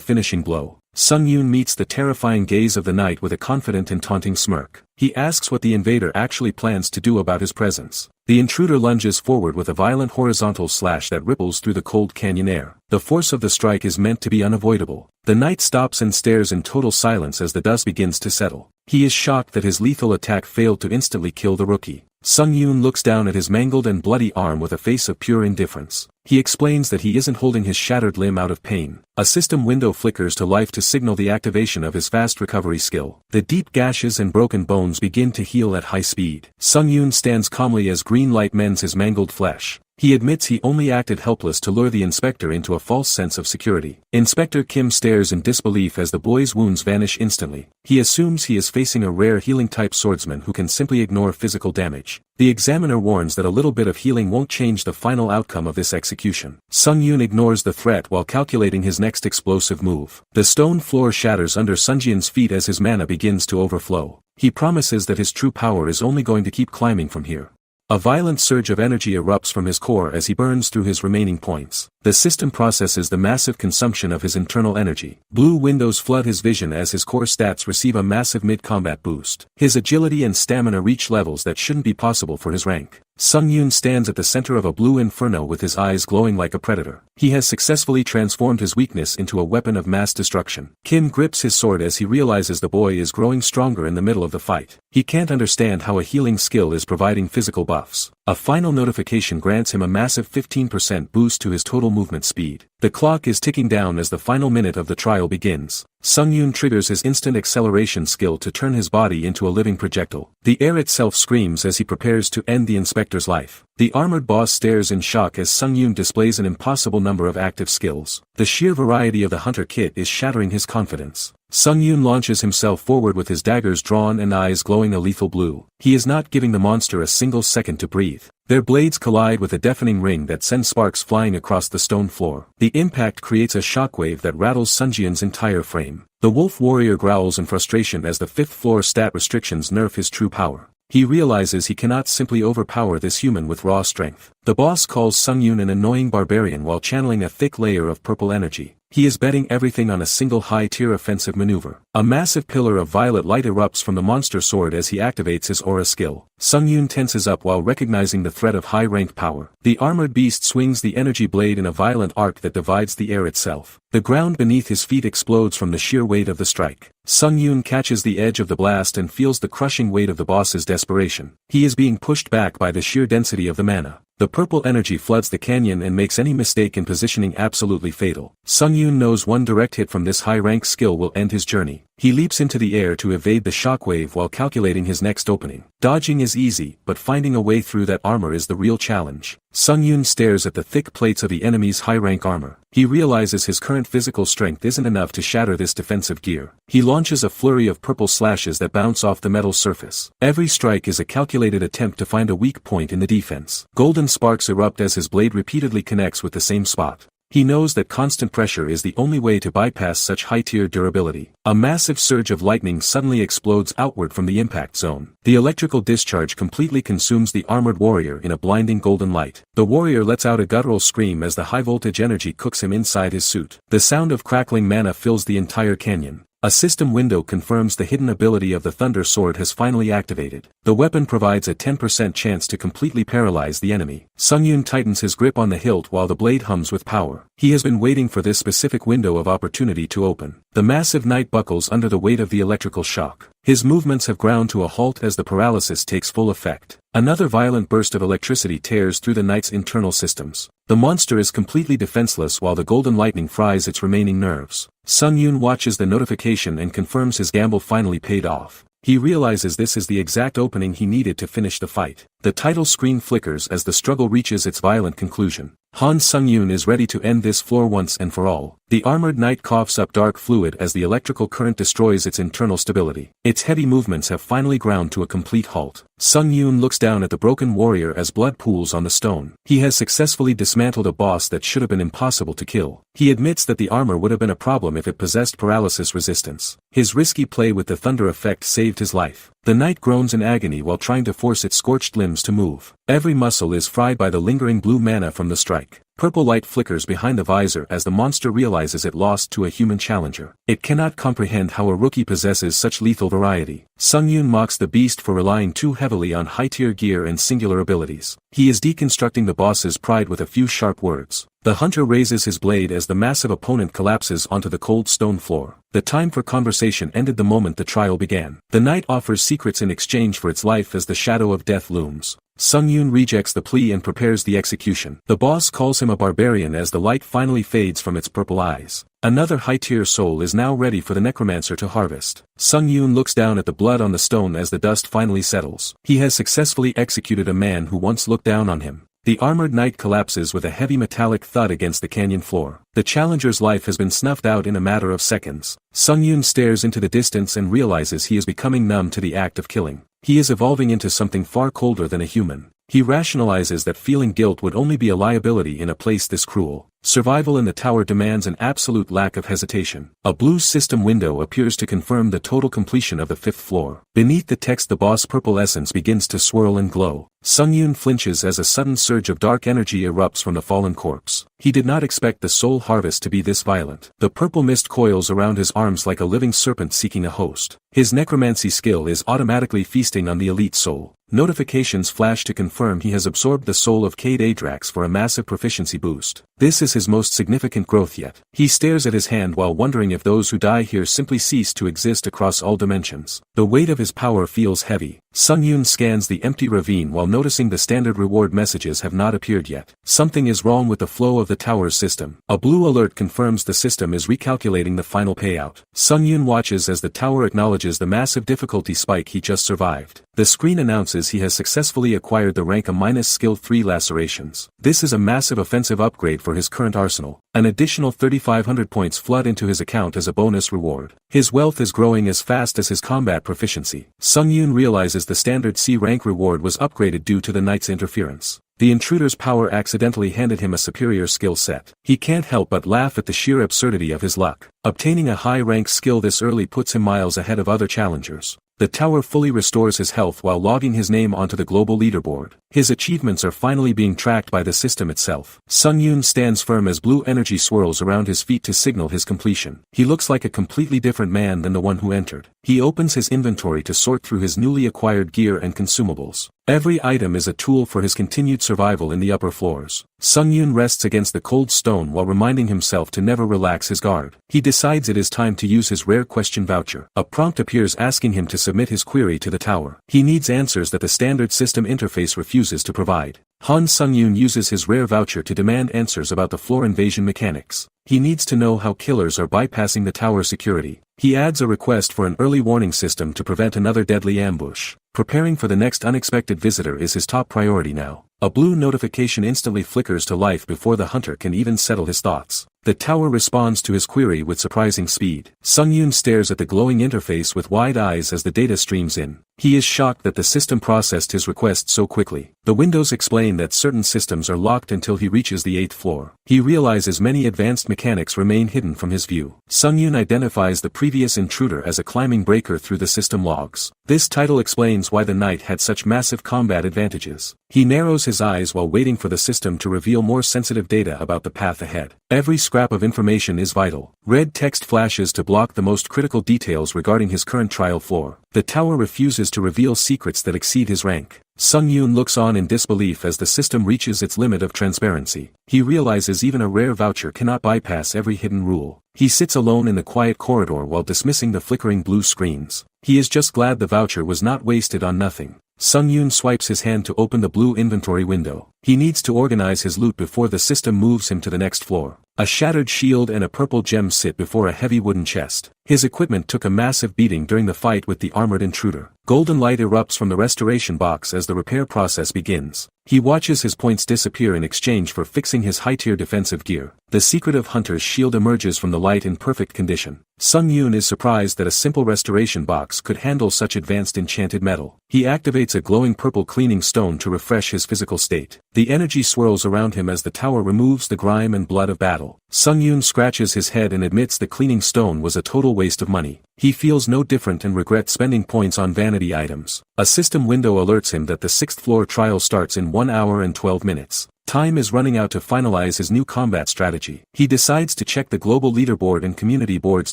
finishing blow. Sung Yoon meets the terrifying gaze of the knight with a confident and taunting smirk. He asks what the invader actually plans to do about his presence. The intruder lunges forward with a violent horizontal slash that ripples through the cold canyon air. The force of the strike is meant to be unavoidable. The knight stops and stares in total silence as the dust begins to settle. He is shocked that his lethal attack failed to instantly kill the rookie. Sung Yoon looks down at his mangled and bloody arm with a face of pure indifference. He explains that he isn't holding his shattered limb out of pain. A system window flickers to life to signal the activation of his fast recovery skill. The deep gashes and broken bones begin to heal at high speed. Sung Yoon stands calmly as green light mends his mangled flesh. He admits he only acted helpless to lure the inspector into a false sense of security. Inspector Kim stares in disbelief as the boy's wounds vanish instantly. He assumes he is facing a rare healing-type swordsman who can simply ignore physical damage. The examiner warns that a little bit of healing won't change the final outcome of this execution. Sung Yoon ignores the threat while calculating his next explosive move. The stone floor shatters under Sungjin's feet as his mana begins to overflow. He promises that his true power is only going to keep climbing from here. A violent surge of energy erupts from his core as he burns through his remaining points. The system processes the massive consumption of his internal energy. Blue windows flood his vision as his core stats receive a massive mid-combat boost. His agility and stamina reach levels that shouldn't be possible for his rank. Sung Yoon stands at the center of a blue inferno with his eyes glowing like a predator. He has successfully transformed his weakness into a weapon of mass destruction. Kim grips his sword as he realizes the boy is growing stronger in the middle of the fight. He can't understand how a healing skill is providing physical buffs. A final notification grants him a massive 15% boost to his total movement speed. The clock is ticking down as the final minute of the trial begins. Sung Yoon triggers his instant acceleration skill to turn his body into a living projectile. The air itself screams as he prepares to end the inspector's life. The armored boss stares in shock as Sung Yoon displays an impossible number of active skills. The sheer variety of the hunter kit is shattering his confidence. Sung Yoon launches himself forward with his daggers drawn and eyes glowing a lethal blue. He is not giving the monster a single second to breathe. Their blades collide with a deafening ring that sends sparks flying across the stone floor. The impact creates a shockwave that rattles Sunjian's entire frame. The wolf warrior growls in frustration as the 5th floor stat restrictions nerf his true power. He realizes he cannot simply overpower this human with raw strength. The boss calls Sung Yoon an annoying barbarian while channeling a thick layer of purple energy. He is betting everything on a single high-tier offensive maneuver. A massive pillar of violet light erupts from the monster sword as he activates his aura skill. Sungyun tenses up while recognizing the threat of high-ranked power. The armored beast swings the energy blade in a violent arc that divides the air itself. The ground beneath his feet explodes from the sheer weight of the strike. Sungyun catches the edge of the blast and feels the crushing weight of the boss's desperation. He is being pushed back by the sheer density of the mana. The purple energy floods the canyon and makes any mistake in positioning absolutely fatal. Sungyun knows one direct hit from this high-rank skill will end his journey. He leaps into the air to evade the shockwave while calculating his next opening. Dodging is easy, but finding a way through that armor is the real challenge. Sungyun stares at the thick plates of the enemy's high-rank armor. He realizes his current physical strength isn't enough to shatter this defensive gear. He launches a flurry of purple slashes that bounce off the metal surface. Every strike is a calculated attempt to find a weak point in the defense. Golden sparks erupt as his blade repeatedly connects with the same spot. He knows that constant pressure is the only way to bypass such high-tier durability. A massive surge of lightning suddenly explodes outward from the impact zone. The electrical discharge completely consumes the armored warrior in a blinding golden light. The warrior lets out a guttural scream as the high-voltage energy cooks him inside his suit. The sound of crackling mana fills the entire canyon. A system window confirms the hidden ability of the Thunder Sword has finally activated. The weapon provides a 10% chance to completely paralyze the enemy. Sungyun tightens his grip on the hilt while the blade hums with power. He has been waiting for this specific window of opportunity to open. The massive knight buckles under the weight of the electrical shock. His movements have ground to a halt as the paralysis takes full effect. Another violent burst of electricity tears through the knight's internal systems. The monster is completely defenseless while the golden lightning fries its remaining nerves. Sungyun watches the notification and confirms his gamble finally paid off. He realizes this is the exact opening he needed to finish the fight. The title screen flickers as the struggle reaches its violent conclusion. Han Sungyun is ready to end this floor once and for all. The armored knight coughs up dark fluid as the electrical current destroys its internal stability. Its heavy movements have finally ground to a complete halt. Sungyun looks down at the broken warrior as blood pools on the stone. He has successfully dismantled a boss that should have been impossible to kill. He admits that the armor would have been a problem if it possessed paralysis resistance. His risky play with the thunder effect saved his life. The knight groans in agony while trying to force its scorched limbs to move. Every muscle is fried by the lingering blue mana from the strike. Purple light flickers behind the visor as the monster realizes it lost to a human challenger. It cannot comprehend how a rookie possesses such lethal variety. Sungyun mocks the beast for relying too heavily on high-tier gear and singular abilities. He is deconstructing the boss's pride with a few sharp words. The hunter raises his blade as the massive opponent collapses onto the cold stone floor. The time for conversation ended the moment the trial began. The knight offers secrets in exchange for its life as the shadow of death looms. Sungyun rejects the plea and prepares the execution. The boss calls him a barbarian as the light finally fades from its purple eyes. Another high-tier soul is now ready for the necromancer to harvest. Sungyun looks down at the blood on the stone as the dust finally settles. He has successfully executed a man who once looked down on him. The armored knight collapses with a heavy metallic thud against the canyon floor. The challenger's life has been snuffed out in a matter of seconds. Sungyun stares into the distance and realizes he is becoming numb to the act of killing. He is evolving into something far colder than a human. He rationalizes that feeling guilt would only be a liability in a place this cruel. Survival in the tower demands an absolute lack of hesitation. A blue system window appears to confirm the total completion of the 5th floor. Beneath the text the boss purple essence begins to swirl and glow. Sungyun flinches as a sudden surge of dark energy erupts from the fallen corpse. He did not expect the soul harvest to be this violent. The purple mist coils around his arms like a living serpent seeking a host. His necromancy skill is automatically feasting on the elite soul. Notifications flash to confirm he has absorbed the soul of Cade Adrax for a massive proficiency boost. This is his most significant growth yet. He stares at his hand while wondering if those who die here simply cease to exist across all dimensions. The weight of his power feels heavy. Sungyun scans the empty ravine while noticing the standard reward messages have not appeared yet. Something is wrong with the flow of the tower's system. A blue alert confirms the system is recalculating the final payout. Sungyun watches as the tower acknowledges the massive difficulty spike he just survived. The screen announces he has successfully acquired the rank A- skill 3 lacerations. This is a massive offensive upgrade for his current arsenal. An additional 3,500 points flood into his account as a bonus reward. His wealth is growing as fast as his combat proficiency. Sungyun realizes the standard C rank reward was upgraded due to the knight's interference. The intruder's power accidentally handed him a superior skill set. He can't help but laugh at the sheer absurdity of his luck. Obtaining a high rank skill this early puts him miles ahead of other challengers. The tower fully restores his health while logging his name onto the global leaderboard. His achievements are finally being tracked by the system itself. Sung Yoon stands firm as blue energy swirls around his feet to signal his completion. He looks like a completely different man than the one who entered. He opens his inventory to sort through his newly acquired gear and consumables. Every item is a tool for his continued survival in the upper floors. Sung Yoon rests against the cold stone while reminding himself to never relax his guard. He decides it is time to use his rare question voucher. A prompt appears asking him to submit his query to the tower. He needs answers that the standard system interface refuses to provide. Sung Yoon uses his rare voucher to demand answers about the floor invasion mechanics. He needs to know how killers are bypassing the tower security. He adds a request for an early warning system to prevent another deadly ambush. Preparing for the next unexpected visitor is his top priority now. A blue notification instantly flickers to life before the hunter can even settle his thoughts. The tower responds to his query with surprising speed. Sung Yoon stares at the glowing interface with wide eyes as the data streams in. He is shocked that the system processed his request so quickly. The windows explain that certain systems are locked until he reaches the 8th floor. He realizes many advanced mechanics remain hidden from his view. Sung Yoon identifies the previous intruder as a climbing breaker through the system logs. This title explains why the knight had such massive combat advantages. He narrows his eyes while waiting for the system to reveal more sensitive data about the path ahead. Every scrap of information is vital. Red text flashes to block the most critical details regarding his current trial floor. The tower refuses to reveal secrets that exceed his rank. Sung Yoon looks on in disbelief as the system reaches its limit of transparency. He realizes even a rare voucher cannot bypass every hidden rule. He sits alone in the quiet corridor while dismissing the flickering blue screens. He is just glad the voucher was not wasted on nothing. Sung Yoon swipes his hand to open the blue inventory window. He needs to organize his loot before the system moves him to the next floor. A shattered shield and a purple gem sit before a heavy wooden chest. His equipment took a massive beating during the fight with the armored intruder. Golden light erupts from the restoration box as the repair process begins. He watches his points disappear in exchange for fixing his high-tier defensive gear. The secretive hunter's shield emerges from the light in perfect condition. Sung Yoon is surprised that a simple restoration box could handle such advanced enchanted metal. He activates a glowing purple cleaning stone to refresh his physical state. The energy swirls around him as the tower removes the grime and blood of battle. Sung Yoon scratches his head and admits the cleaning stone was a total waste of money. He feels no different and regrets spending points on vanity items. A system window alerts him that the 6th floor trial starts in 1 hour and 12 minutes. Time is running out to finalize his new combat strategy. He decides to check the global leaderboard and community boards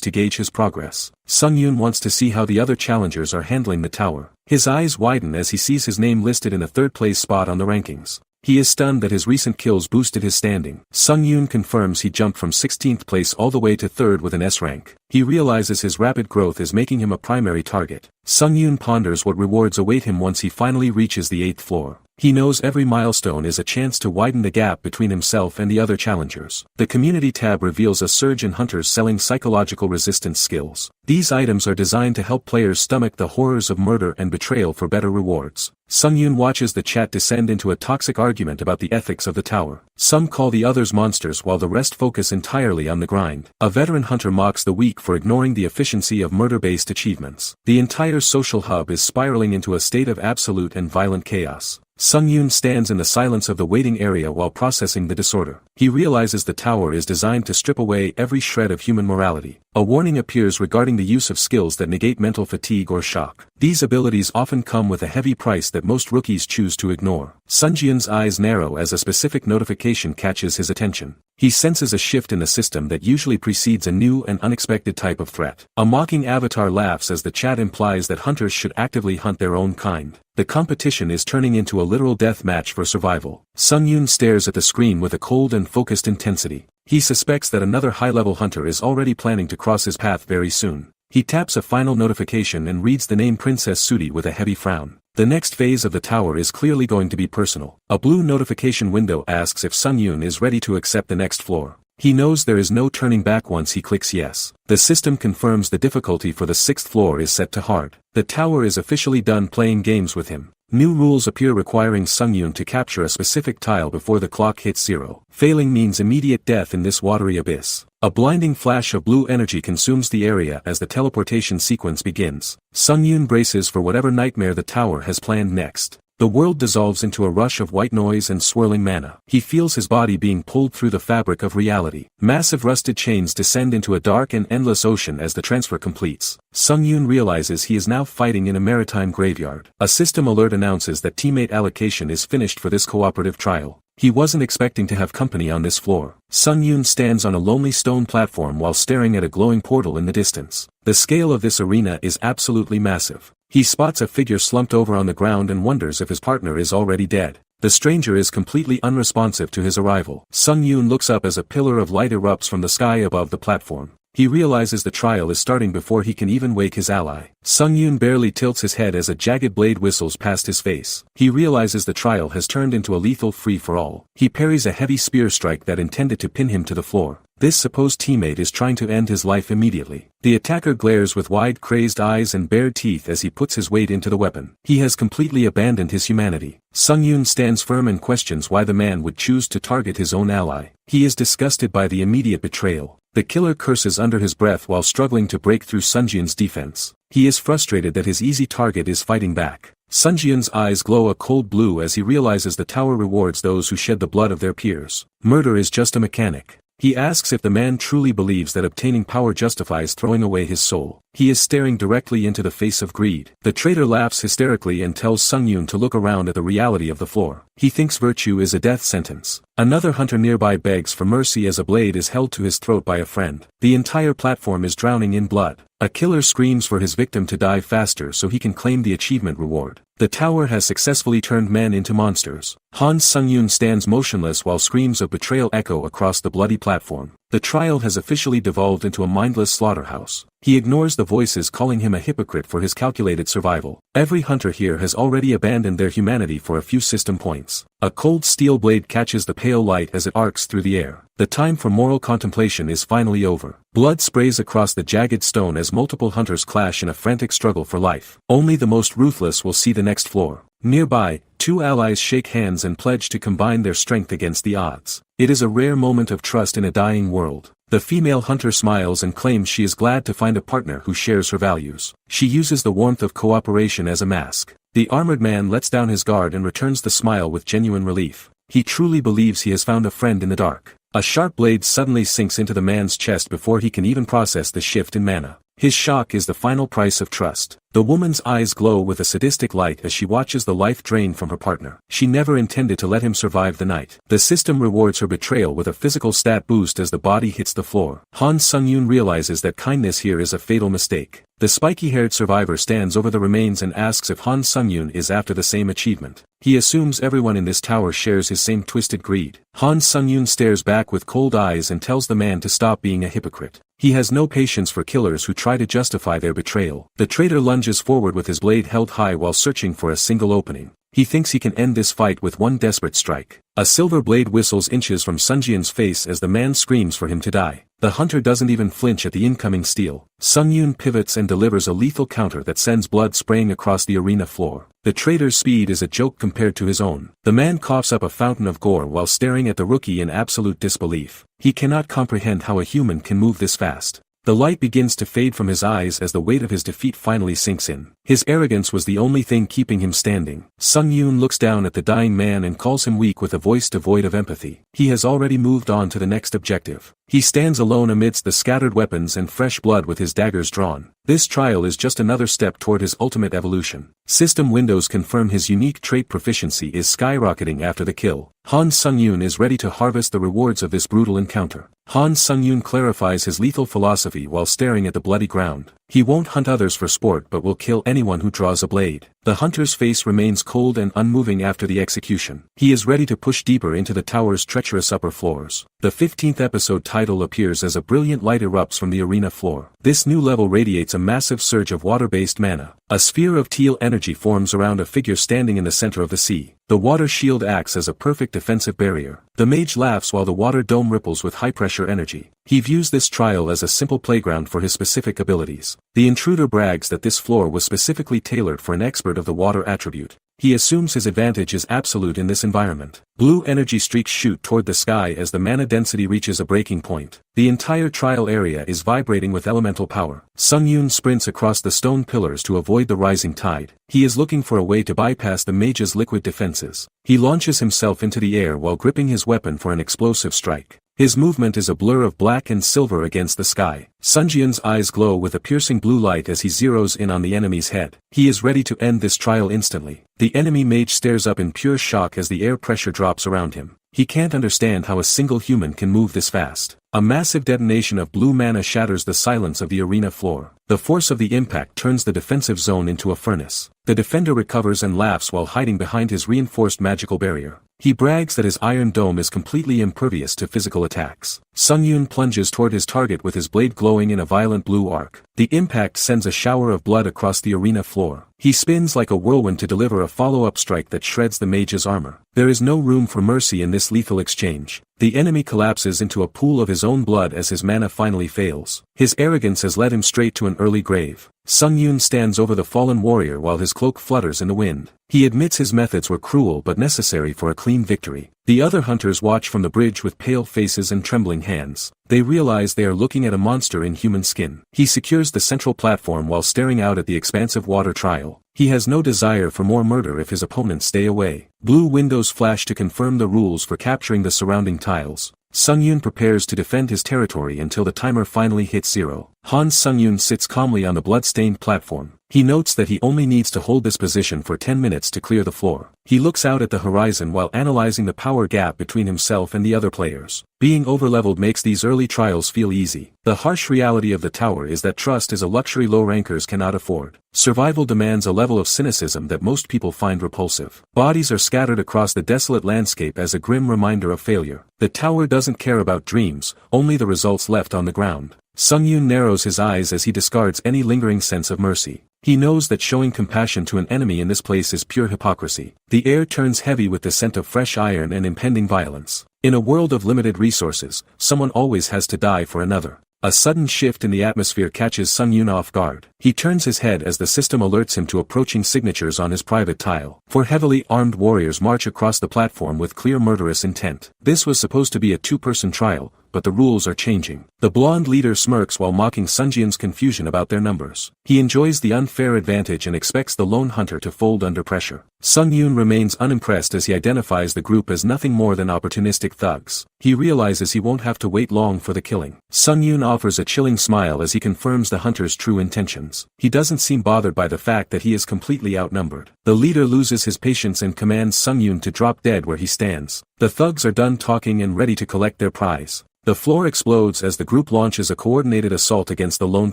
to gauge his progress. Sung Yoon wants to see how the other challengers are handling the tower. His eyes widen as he sees his name listed in a 3rd place spot on the rankings. He is stunned that his recent kills boosted his standing. Sung Yoon confirms he jumped from 16th place all the way to 3rd with an S rank. He realizes his rapid growth is making him a primary target. Sung Yoon ponders what rewards await him once he finally reaches the 8th floor. He knows every milestone is a chance to widen the gap between himself and the other challengers. The community tab reveals a surge in hunters selling psychological resistance skills. These items are designed to help players stomach the horrors of murder and betrayal for better rewards. Sung Yoon watches the chat descend into a toxic argument about the ethics of the tower. Some call the others monsters while the rest focus entirely on the grind. A veteran hunter mocks the weak for ignoring the efficiency of murder-based achievements. The entire social hub is spiraling into a state of absolute and violent chaos. Sung Yoon stands in the silence of the waiting area while processing the disorder. He realizes the tower is designed to strip away every shred of human morality. A warning appears regarding the use of skills that negate mental fatigue or shock. These abilities often come with a heavy price that most rookies choose to ignore. Sung Yoon's eyes narrow as a specific notification catches his attention. He senses a shift in the system that usually precedes a new and unexpected type of threat. A mocking avatar laughs as the chat implies that hunters should actively hunt their own kind. The competition is turning into a literal death match for survival. Sung Yoon stares at the screen with a cold and focused intensity. He suspects that another high-level hunter is already planning to cross his path very soon. He taps a final notification and reads the name Princess Sudi with a heavy frown. The next phase of the tower is clearly going to be personal. A blue notification window asks if Sung Yoon is ready to accept the next floor. He knows there is no turning back once he clicks yes. The system confirms the difficulty for the 6th floor is set to hard. The tower is officially done playing games with him. New rules appear requiring Sung Yoon to capture a specific tile before the clock hits 0. Failing means immediate death in this watery abyss. A blinding flash of blue energy consumes the area as the teleportation sequence begins. Sung Yoon braces for whatever nightmare the tower has planned next. The world dissolves into a rush of white noise and swirling mana. He feels his body being pulled through the fabric of reality. Massive rusted chains descend into a dark and endless ocean as the transfer completes. Sung-yoon realizes he is now fighting in a maritime graveyard. A system alert announces that teammate allocation is finished for this cooperative trial. He wasn't expecting to have company on this floor. Sung-yoon stands on a lonely stone platform while staring at a glowing portal in the distance. The scale of this arena is absolutely massive. He spots a figure slumped over on the ground and wonders if his partner is already dead. The stranger is completely unresponsive to his arrival. Sung-yoon looks up as a pillar of light erupts from the sky above the platform. He realizes the trial is starting before he can even wake his ally. Sung-yoon barely tilts his head as a jagged blade whistles past his face. He realizes the trial has turned into a lethal free-for-all. He parries a heavy spear strike that intended to pin him to the floor. This supposed teammate is trying to end his life immediately. The attacker glares with wide crazed eyes and bared teeth as he puts his weight into the weapon. He has completely abandoned his humanity. Sung-yoon stands firm and questions why the man would choose to target his own ally. He is disgusted by the immediate betrayal. The killer curses under his breath while struggling to break through Sunjin's defense. He is frustrated that his easy target is fighting back. Sunjin's eyes glow a cold blue as he realizes the tower rewards those who shed the blood of their peers. Murder is just a mechanic. He asks if the man truly believes that obtaining power justifies throwing away his soul. He is staring directly into the face of greed. The traitor laughs hysterically and tells Sung-yoon to look around at the reality of the floor. He thinks virtue is a death sentence. Another hunter nearby begs for mercy as a blade is held to his throat by a friend. The entire platform is drowning in blood. A killer screams for his victim to die faster so he can claim the achievement reward. The tower has successfully turned men into monsters. Sung-yoon stands motionless while screams of betrayal echo across the bloody platform. The trial has officially devolved into a mindless slaughterhouse. He ignores the voices calling him a hypocrite for his calculated survival. Every hunter here has already abandoned their humanity for a few system points. A cold steel blade catches the pale light as it arcs through the air. The time for moral contemplation is finally over. Blood sprays across the jagged stone as multiple hunters clash in a frantic struggle for life. Only the most ruthless will see the next floor. Nearby, two allies shake hands and pledge to combine their strength against the odds. It is a rare moment of trust in a dying world. The female hunter smiles and claims she is glad to find a partner who shares her values. She uses the warmth of cooperation as a mask. The armored man lets down his guard and returns the smile with genuine relief. He truly believes he has found a friend in the dark. A sharp blade suddenly sinks into the man's chest before he can even process the shift in mana. His shock is the final price of trust. The woman's eyes glow with a sadistic light as she watches the life drain from her partner. She never intended to let him survive the night. The system rewards her betrayal with a physical stat boost as the body hits the floor. Sung-yoon realizes that kindness here is a fatal mistake. The spiky-haired survivor stands over the remains and asks if Sung-yoon is after the same achievement. He assumes everyone in this tower shares his same twisted greed. Sung-yoon stares back with cold eyes and tells the man to stop being a hypocrite. He has no patience for killers who try to justify their betrayal. The traitor lunges forward with his blade held high while searching for a single opening. He thinks he can end this fight with one desperate strike. A silver blade whistles inches from Sunjin's face as the man screams for him to die. The hunter doesn't even flinch at the incoming steel. Sung-yoon pivots and delivers a lethal counter that sends blood spraying across the arena floor. The traitor's speed is a joke compared to his own. The man coughs up a fountain of gore while staring at the rookie in absolute disbelief. He cannot comprehend how a human can move this fast. The light begins to fade from his eyes as the weight of his defeat finally sinks in. His arrogance was the only thing keeping him standing. Sung-yoon looks down at the dying man and calls him weak with a voice devoid of empathy. He has already moved on to the next objective. He stands alone amidst the scattered weapons and fresh blood with his daggers drawn. This trial is just another step toward his ultimate evolution. System windows confirm his unique trait proficiency is skyrocketing after the kill. Sung-yoon is ready to harvest the rewards of this brutal encounter. Sung-yoon clarifies his lethal philosophy while staring at the bloody ground. He won't hunt others for sport but will kill anyone who draws a blade. The hunter's face remains cold and unmoving after the execution. He is ready to push deeper into the tower's treacherous upper floors. The 15th episode title appears as a brilliant light erupts from the arena floor. This new level radiates a massive surge of water-based mana. A sphere of teal energy forms around a figure standing in the center of the sea. The water shield acts as a perfect defensive barrier. The mage laughs while the water dome ripples with high-pressure energy. He views this trial as a simple playground for his specific abilities. The intruder brags that this floor was specifically tailored for an expert of the water attribute. He assumes his advantage is absolute in this environment. Blue energy streaks shoot toward the sky as the mana density reaches a breaking point. The entire trial area is vibrating with elemental power. Sungyun sprints across the stone pillars to avoid the rising tide. He is looking for a way to bypass the mage's liquid defenses. He launches himself into the air while gripping his weapon for an explosive strike. His movement is a blur of black and silver against the sky. Sungyun's eyes glow with a piercing blue light as he zeroes in on the enemy's head. He is ready to end this trial instantly. The enemy mage stares up in pure shock as the air pressure drops around him. He can't understand how a single human can move this fast. A massive detonation of blue mana shatters the silence of the arena floor. The force of the impact turns the defensive zone into a furnace. The defender recovers and laughs while hiding behind his reinforced magical barrier. He brags that his iron dome is completely impervious to physical attacks. Sungyun plunges toward his target with his blade glowing in a violent blue arc. The impact sends a shower of blood across the arena floor. He spins like a whirlwind to deliver a follow-up strike that shreds the mage's armor. There is no room for mercy in this lethal exchange. The enemy collapses into a pool of his own blood as his mana finally fails. His arrogance has led him straight to an early grave. Sungyun stands over the fallen warrior while his cloak flutters in the wind. He admits his methods were cruel but necessary for a clean victory. The other hunters watch from the bridge with pale faces and trembling hands. They realize they are looking at a monster in human skin. He secures the central platform while staring out at the expansive water trial. He has no desire for more murder if his opponents stay away. Blue windows flash to confirm the rules for capturing the surrounding tiles. Sungyun prepares to defend his territory until the timer finally hits 0. Sungyun sits calmly on the blood-stained platform. He notes that he only needs to hold this position for 10 minutes to clear the floor. He looks out at the horizon while analyzing the power gap between himself and the other players. Being overleveled makes these early trials feel easy. The harsh reality of the tower is that trust is a luxury low rankers cannot afford. Survival demands a level of cynicism that most people find repulsive. Bodies are scattered across the desolate landscape as a grim reminder of failure. The tower doesn't care about dreams, only the results left on the ground. Sungyun narrows his eyes as he discards any lingering sense of mercy. He knows that showing compassion to an enemy in this place is pure hypocrisy. The air turns heavy with the scent of fresh iron and impending violence. In a world of limited resources, someone always has to die for another. A sudden shift in the atmosphere catches Sungyun off guard. He turns his head as the system alerts him to approaching signatures on his private tile. 4 heavily armed warriors march across the platform with clear murderous intent. This was supposed to be a 2-person trial, but the rules are changing. The blonde leader smirks while mocking Sungyun's confusion about their numbers. He enjoys the unfair advantage and expects the lone hunter to fold under pressure. Sungyun remains unimpressed as he identifies the group as nothing more than opportunistic thugs. He realizes he won't have to wait long for the killing. Sungyun offers a chilling smile as he confirms the hunter's true intentions. He doesn't seem bothered by the fact that he is completely outnumbered. The leader loses his patience and commands Sungyun to drop dead where he stands. The thugs are done talking and ready to collect their prize. The floor explodes as the group launches a coordinated assault against the lone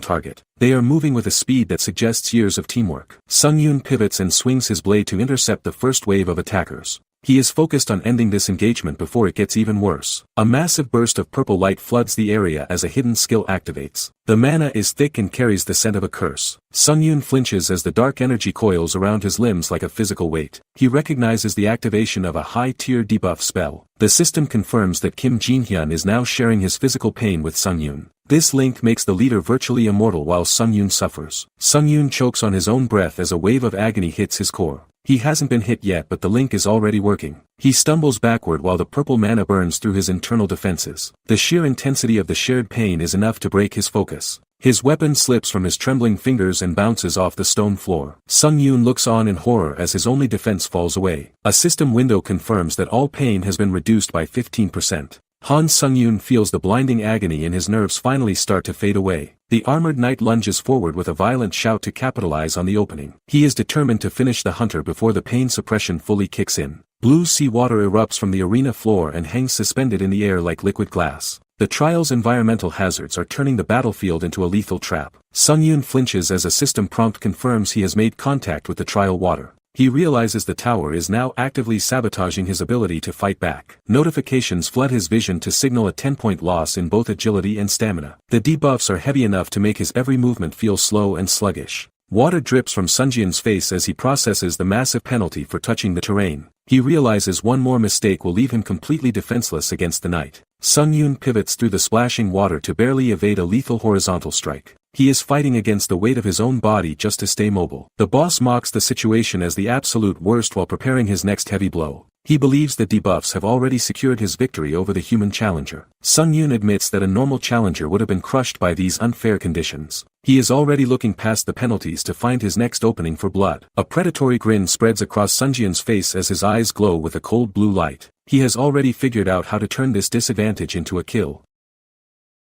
target. They are moving with a speed that suggests years of teamwork. Sungyun pivots and swings his blade to intercept the first wave of attackers. He is focused on ending this engagement before it gets even worse. A massive burst of purple light floods the area as a hidden skill activates. The mana is thick and carries the scent of a curse. Sungyun flinches as the dark energy coils around his limbs like a physical weight. He recognizes the activation of a high-tier debuff spell. The system confirms that Kim Jinhyun is now sharing his physical pain with Sungyun. This link makes the leader virtually immortal while Sungyun suffers. Sungyun chokes on his own breath as a wave of agony hits his core. He hasn't been hit yet, but the link is already working. He stumbles backward while the purple mana burns through his internal defenses. The sheer intensity of the shared pain is enough to break his focus. His weapon slips from his trembling fingers and bounces off the stone floor. Sungyun looks on in horror as his only defense falls away. A system window confirms that all pain has been reduced by 15%. Sungyun feels the blinding agony in his nerves finally start to fade away. The armored knight lunges forward with a violent shout to capitalize on the opening. He is determined to finish the hunter before the pain suppression fully kicks in. Blue sea water erupts from the arena floor and hangs suspended in the air like liquid glass. The trial's environmental hazards are turning the battlefield into a lethal trap. Sungyun flinches as a system prompt confirms he has made contact with the trial water. He realizes the tower is now actively sabotaging his ability to fight back. Notifications flood his vision to signal a 10-point loss in both agility and stamina. The debuffs are heavy enough to make his every movement feel slow and sluggish. Water drips from Sungyun's face as he processes the massive penalty for touching the terrain. He realizes one more mistake will leave him completely defenseless against the knight. Sungyun pivots through the splashing water to barely evade a lethal horizontal strike. He is fighting against the weight of his own body just to stay mobile. The boss mocks the situation as the absolute worst while preparing his next heavy blow. He believes that debuffs have already secured his victory over the human challenger. Sun Yun admits that a normal challenger would have been crushed by these unfair conditions. He is already looking past the penalties to find his next opening for blood. A predatory grin spreads across Sun Jian's face as his eyes glow with a cold blue light. He has already figured out how to turn this disadvantage into a kill.